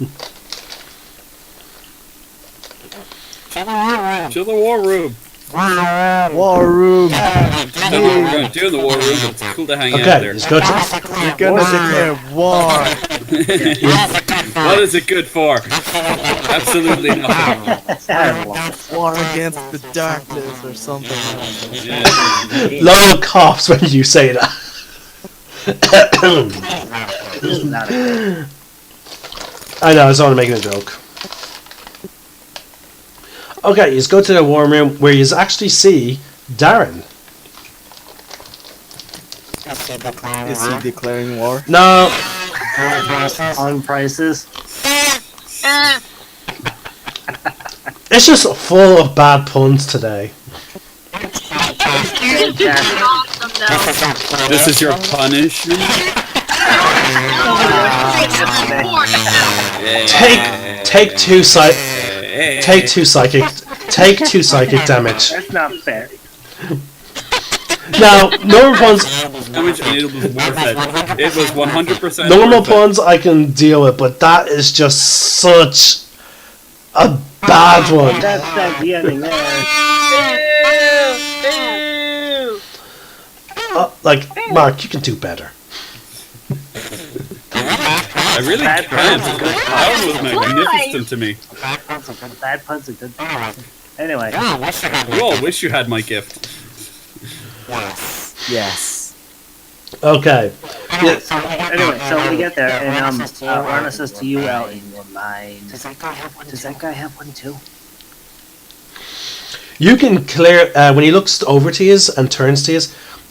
To the war room. War room. I don't know what we're going to do in the war room, but it's cool to hang out Okay, there. let's go to. We're gonna declare war. What is it good for? Absolutely nothing. War against the darkness or something. Yeah. Loyal coughs when you say that. I know, I was only making a joke. Okay, you go to the war room where you actually see Darren. Is he declaring war? No, On prices. it's just full of bad puns today. Awesome, though. This is your punishment. Take two psychic damage. That's not fair. Now, normal puns. Damage and it was worth it. It was 100% Normal worth it. puns I can deal with, but that is just such a bad one. That's the ending there. Like, Mark, you can do better. I really can't. That one was magnificent to me. Bad puns are good. Anyway. You all wish you had my gift. Yes. Okay. Yeah. Anyway, so we get there, and Rana says to you out in your mind, does that guy have one too? You can clear, when he looks over to you and turns to you,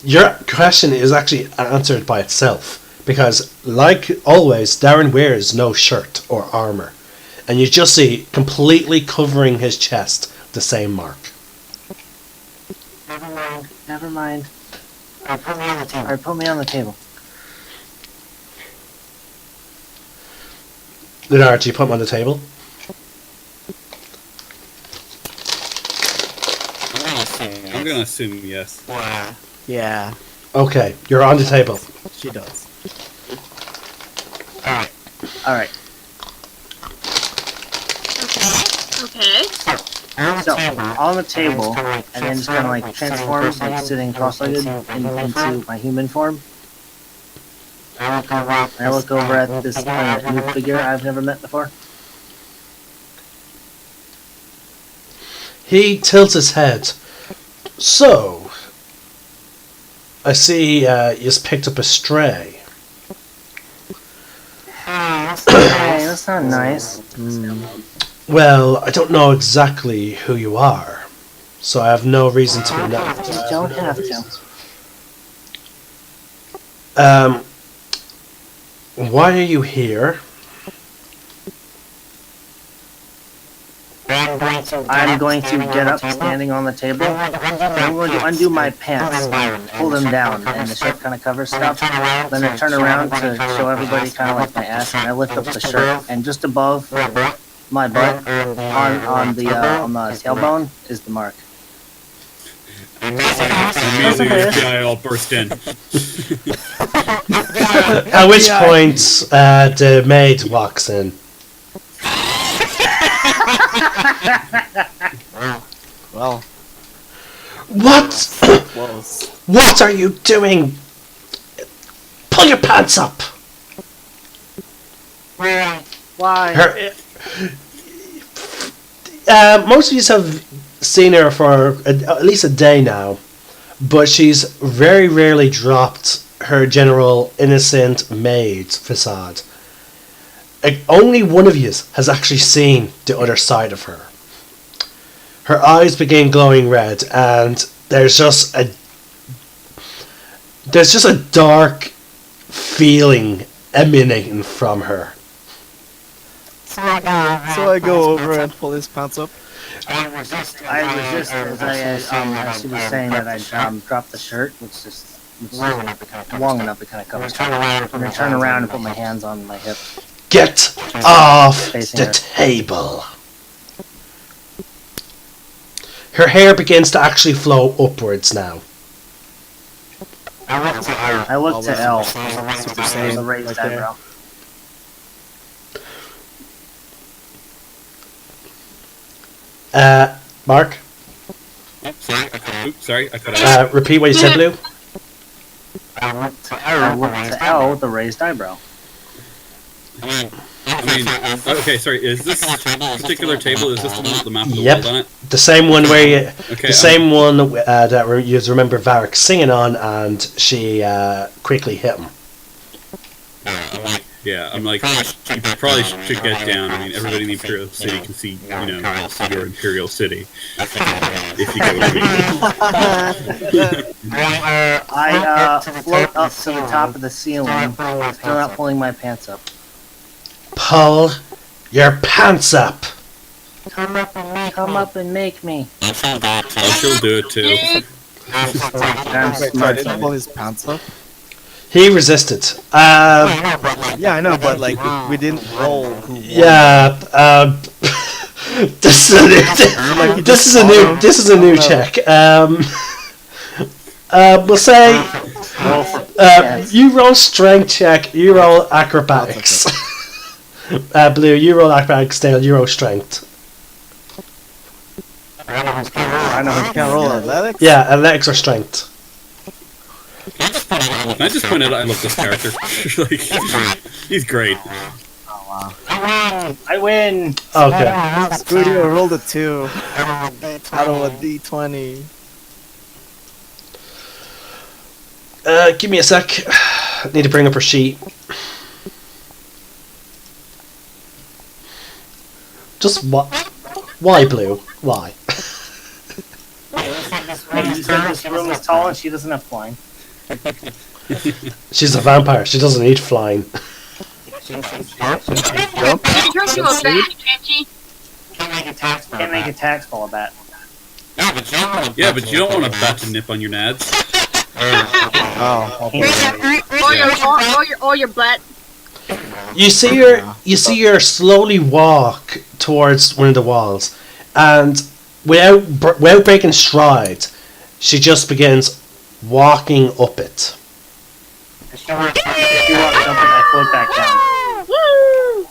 your question is actually answered by itself. Because, like always, Darren wears no shirt or armor. And you just see, completely covering his chest, the same mark. Never mind. Alright, put me on the table. Lunar, do you put him on the table? I'm gonna assume yes. Yeah, Okay, you're on the table. she does. Alright. Okay. So, on the table, and then just kind of like transforms, like sitting cross-legged into my human form. And I look over at this new figure I've never met before. He tilts his head. So, I see you just picked up a stray. Hey, that's not nice. Well, I don't know exactly who you are, so I have no reason to be known. You don't have to. Why are you here? I'm going to get up, standing on the table. I'm going to undo my pants, pull them down, and the shirt kind of covers stuff. Then I turn around to show everybody kind of like my ass, and I lift up the shirt, and just above my butt, on the tailbone, is the mark. Amazing FBI all burst in. At which point, the maid walks in. Well, What? close. What are you doing? Pull your pants up! Why? Most of you have seen her for at least a day now, but she's very rarely dropped her general innocent maid facade. Only one of you has actually seen the other side of her. Her eyes begin glowing red, and there's just a dark feeling emanating from her. So I go over and pull his pants up. I resist as she was saying that I dropped the shirt, which is long enough to kind of cover stuff. And then turn around and put my hands on my hip. Get off Facing the her. table. Her hair begins to actually flow upwards now. I look to L. Super There's a Saiyan. raised Right there. eyebrow. Mark, Oops, sorry, I cut out. repeat what you said, Blue. I look to L with the raised eyebrow. I mean, okay, sorry, is this particular table, is this the one with the map of the Yep. world on it? The same one where you, Okay, the same one that you remember Varric singing on, and she quickly hit him. Yeah, I'm like, you probably should get down. I mean, everybody in the Imperial City can see, your Imperial City. If you get what I mean. I float up to the top of the ceiling, still not pulling my pants up. Pull your pants up. Come up and make me. Oh, she'll do it too. I'm Wait, so I smart. didn't pull his pants up? He resisted. Yeah, I know, but like, we didn't roll. Who won. Yeah. This is a new check. We'll say you roll strength check. You roll acrobatics. Blue, you roll acrobatics. Dale, you roll strength. I know You can't roll athletics? Yeah, athletics or strength. Can I just point out I love this character? Like, he's great. I win. Okay. Studio rolled a 2 out of a D20. Give me a sec. I need to bring up her sheet. Just what? Why, Blue? Why? You said this room is tall and she doesn't have flying. She's a vampire. She doesn't need flying. She can turn to a bat, can't she? Can't make a tax ball of that. Yeah, but you don't want a bat to nip on your nads. Oh. Or your butt. You see her slowly walk towards one of the walls, and without breaking stride, she just begins walking up it. If she walks up and I float back down. Woo!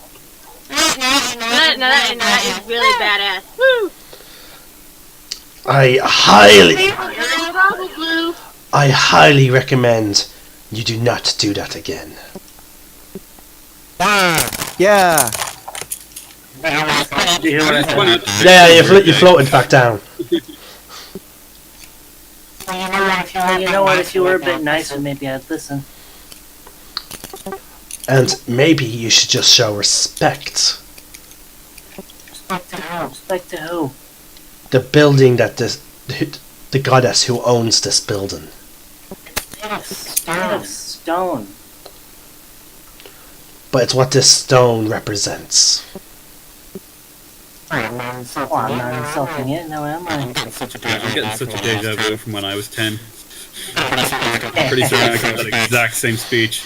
That is really badass. Woo! I highly recommend you do not do that again. Yeah. Do you hear what I said? Yeah, you floated back down. Well, you know what? If you were a bit nicer, maybe I'd listen. And maybe you should just show respect. Respect to who? The building that the goddess who owns this building. Made of stone. But it's what this stone represents. Well, I'm not insulting it, now am I? I'm getting such a deja vu from when I was 10. Pretty sure I got that exact same speech.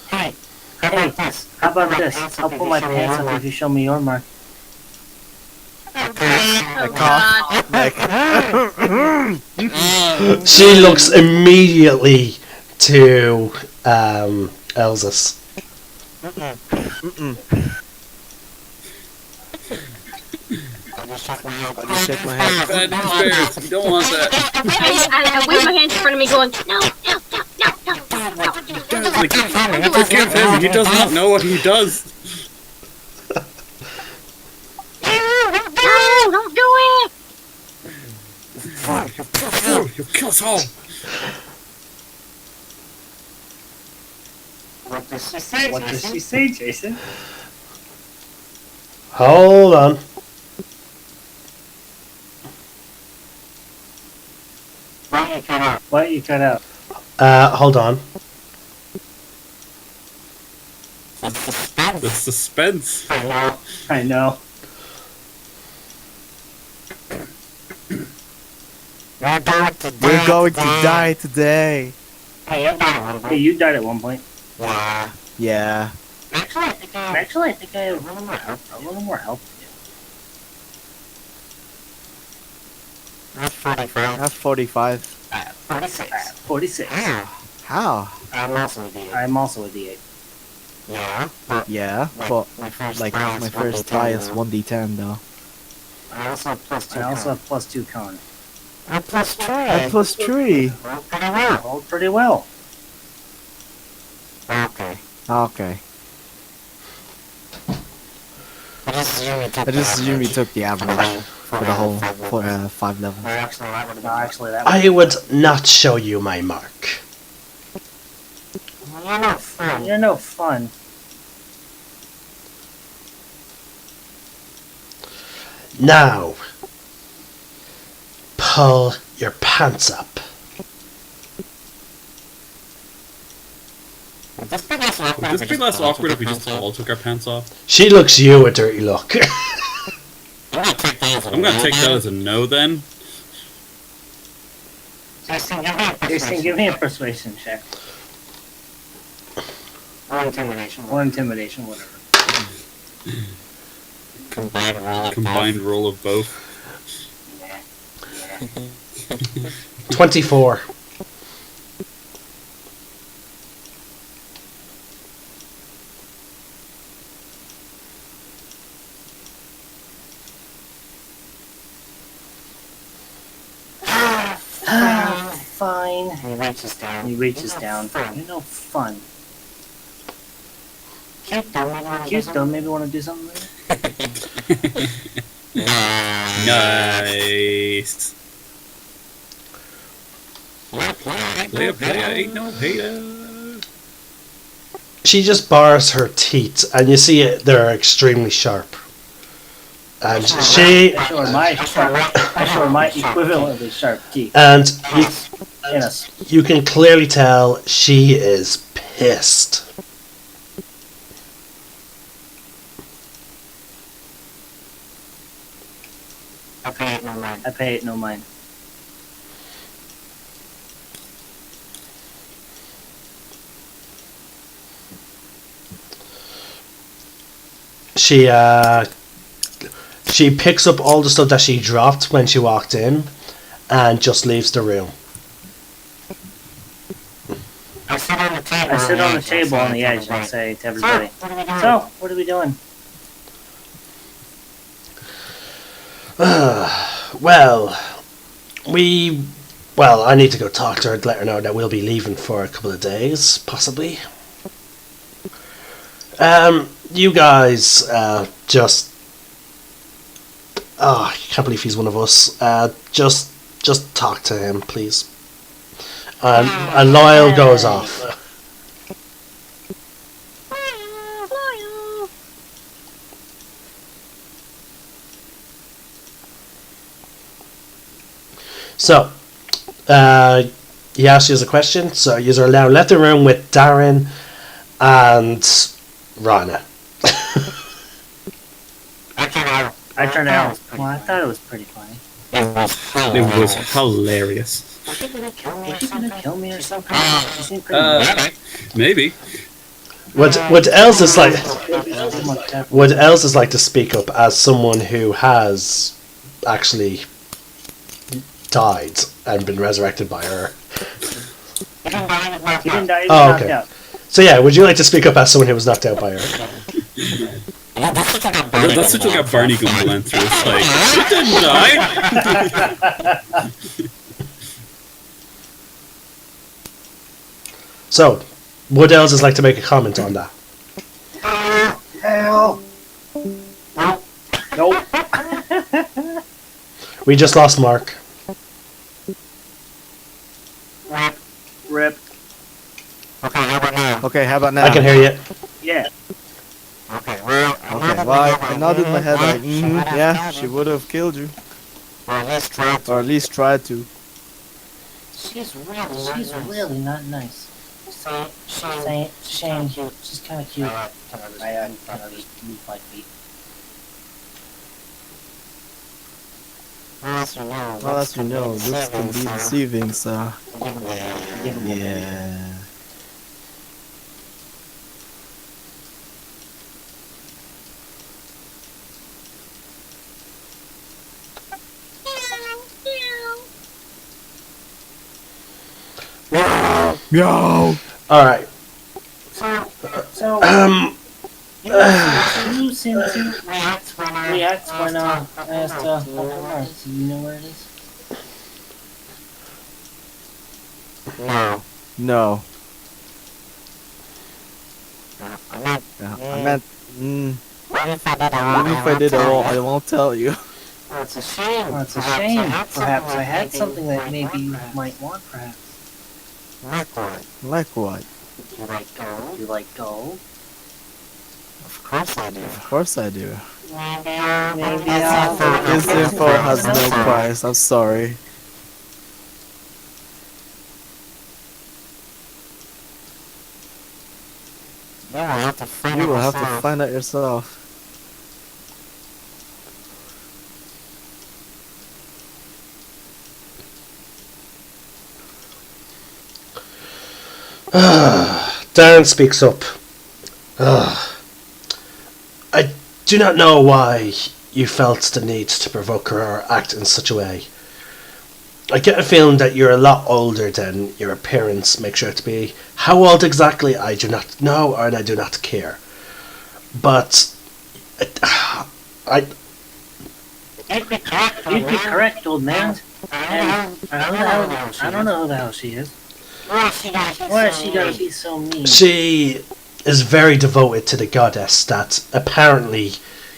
Hey, how about this? I'll pull my pants up if you show me your mark. She looks immediately to Elsus. I just shake my head. Bad news bears, you don't want that. I wave my hands in front of me going, no. Like, forgive him, he does not know what he does. No, don't do it. You'll kill us all. What does she say, Jason? Hold on. What you cut out? Hold on. The suspense. I know. We're going to die today. Hey, you died at one point. Yeah. Actually, I think I have a little more help than you. That's 45. 46. How? I'm also a D8. Yeah, but like my first die is 1d10 though. I also have plus 2 con. And plus 3. Rolled pretty well. Okay. I just assume you took the average for the whole 5 levels. No, actually, that I would not show you my mark. You're no fun. Now, pull your pants up. Would this be less awkward if we just all took our pants off? She looks you a dirty look. I'm gonna take that as a no then. Jason, give me a persuasion check. Or intimidation, whatever. Combined roll of both. 24. Fine. He reaches down. You're no fun. Cute though, maybe want to do something later? Nice. Player, ain't no hater. She just bars her teeth, and you see it, they're extremely sharp. And she I show her my equivalently sharp teeth. and Yes. you can clearly tell she is pissed. I pay it no mind. She picks up all the stuff that she dropped when she walked in and just leaves the room. I sit on the table on the edge and I say to everybody, so, what are we doing? Well, I need to go talk to her to let her know that we'll be leaving for a couple of days, possibly. You guys, just... Oh, I can't believe he's one of us. Just talk to him, please. And Lyle goes off. So, he asks you a question, so you are now left the room with Darren and Rana. I turned out. Well, I thought it was pretty funny. It was hilarious. Was she gonna kill me or something? She seemed pretty Maybe. Would else is like to speak up as someone who has actually died and been resurrected by her? He didn't die, he was knocked out. So yeah, would you like to speak up as someone who was knocked out by her? That's such like a Barney Gumble answer. It's like, it didn't die! So, would else is like to make a comment on that? Hell. Nope. We just lost Mark. Rip. Okay, how about now? I can hear you. Yeah. Okay, well, I nodded my head like, yeah, she would have killed you. Or at least tried to. She's really not nice. Shame. She's kind of cute. I kind of just move my feet. Well, as you know, looks can be deceiving, so... Yeah... Meow! Alright. So, you seem to react when I asked Mark. Do you know where it is? No. I meant... Even if I did, I won't tell you. Well, it's a shame. Perhaps I had something that maybe you might want, perhaps. Like what? You like gold? Of course I do. Maybe This info has no price, I'm sorry. You will have to find out yourself. Darren speaks up. I do not know why you felt the need to provoke her or act in such a way. I get a feeling that you're a lot older than your appearance makes sure to be. How old exactly, I do not know, and I do not care. But You'd be correct, old man. And I don't know who the hell she is. Why has she gotta be so mean? she is very devoted to the goddess that apparently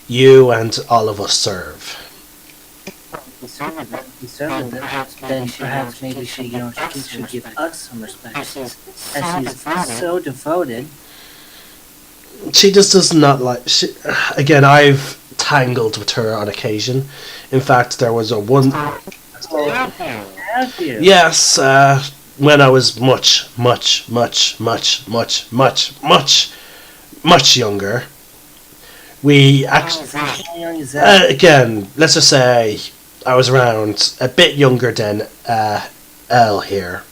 you and all of us serve. We serve it. Then perhaps maybe she should give us some respect. As she's so devoted. She just does not like. Again, I've tangled with her on occasion. In fact, there was a one. Have you? Yes, when I was much younger, we actually. How young is that? Again, let's just say I was around a bit younger than Elle here.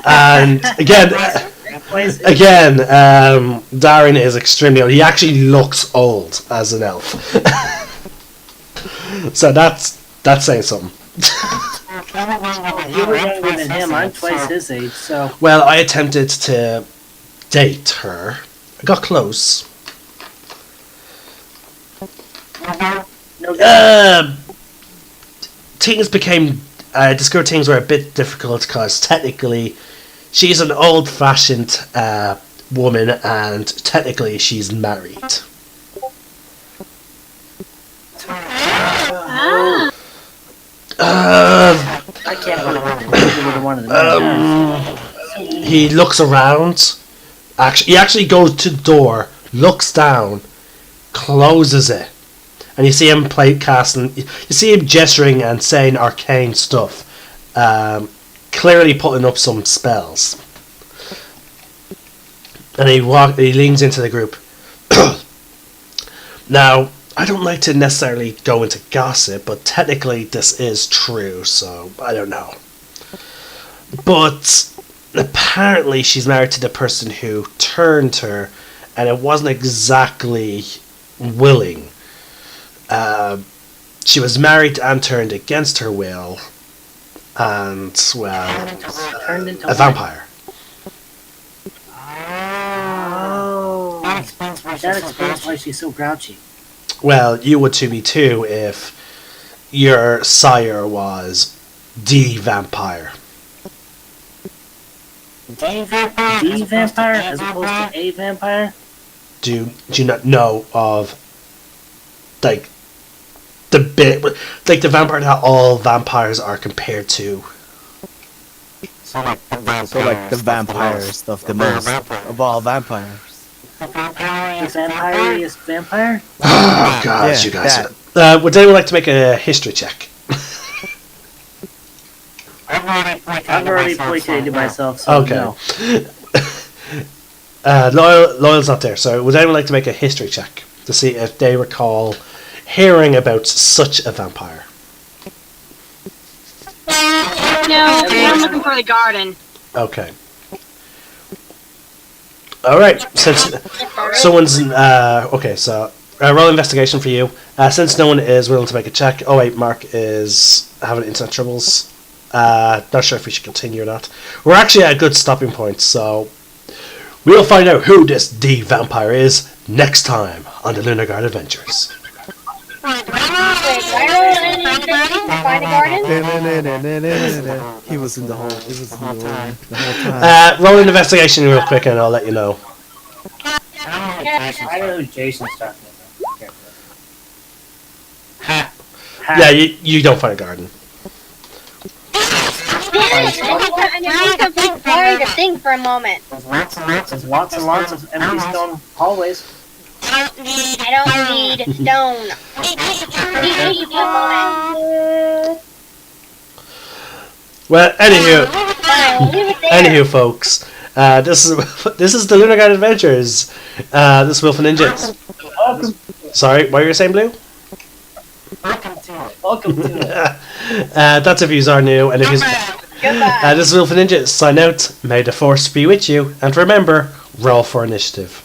And again, Darren is extremely old. He actually looks old as an elf. So that's saying something. You were younger than him. I'm twice his age, so. Well, I attempted to date her. I got close. No, Discovered things were a bit difficult because technically she's an old-fashioned woman and technically she's married. I can't believe either one of them. He looks around. He actually goes to the door, looks down, closes it, and you see him casting. You see him gesturing and saying arcane stuff, clearly putting up some spells. And he leans into the group. Now, I don't like to necessarily go into gossip, but technically this is true, so I don't know. But apparently she's married to the person who turned her, and it wasn't exactly willing. She was married and turned against her will, and, well, a vampire. Oh. That explains why she's so grouchy. Well, you would to me too if your sire was the vampire. The vampire as opposed to a vampire? Do you not know of the vampire that all vampires are compared to? So like the vampires of the most of all vampires. The vampiriest vampire? Oh God, Yeah, you guys! that. Would anyone like to make a history check? I've already placated myself, so Okay. no. Loyal's not there, so would anyone like to make a history check to see if they recall hearing about such a vampire? No, I'm looking for the garden. Okay. Alright, since someone's... okay, so roll investigation for you. Since no one is willing to make a check... Oh wait, Mark is having internet troubles. Not sure if we should continue or not. We're actually at a good stopping point, so... We'll find out who this D-vampire is next time on the Lunar Guard Adventures. Wait, do I roll anything to find a garden? He was in the hole. He was in the hole the whole time. Roll an investigation real quick and I'll let you know. I don't know who Jason's talking about. Ha. Yeah, you don't find a garden. I need something to think for a moment. There's lots and lots of empty stone hallways. I don't need stone. Need a moment. Well, anywho, Fine, we'll leave it there. anywho, folks, this is the Lunar Guard Adventures. This is Wolf and Ninjas. Welcome, Sorry, what were you saying, Blue? welcome to it. Welcome to it. That's if you are new, and if you Goodbye. this is Wolf and Ninjas. Sign out. May the Force be with you, and remember, roll for initiative.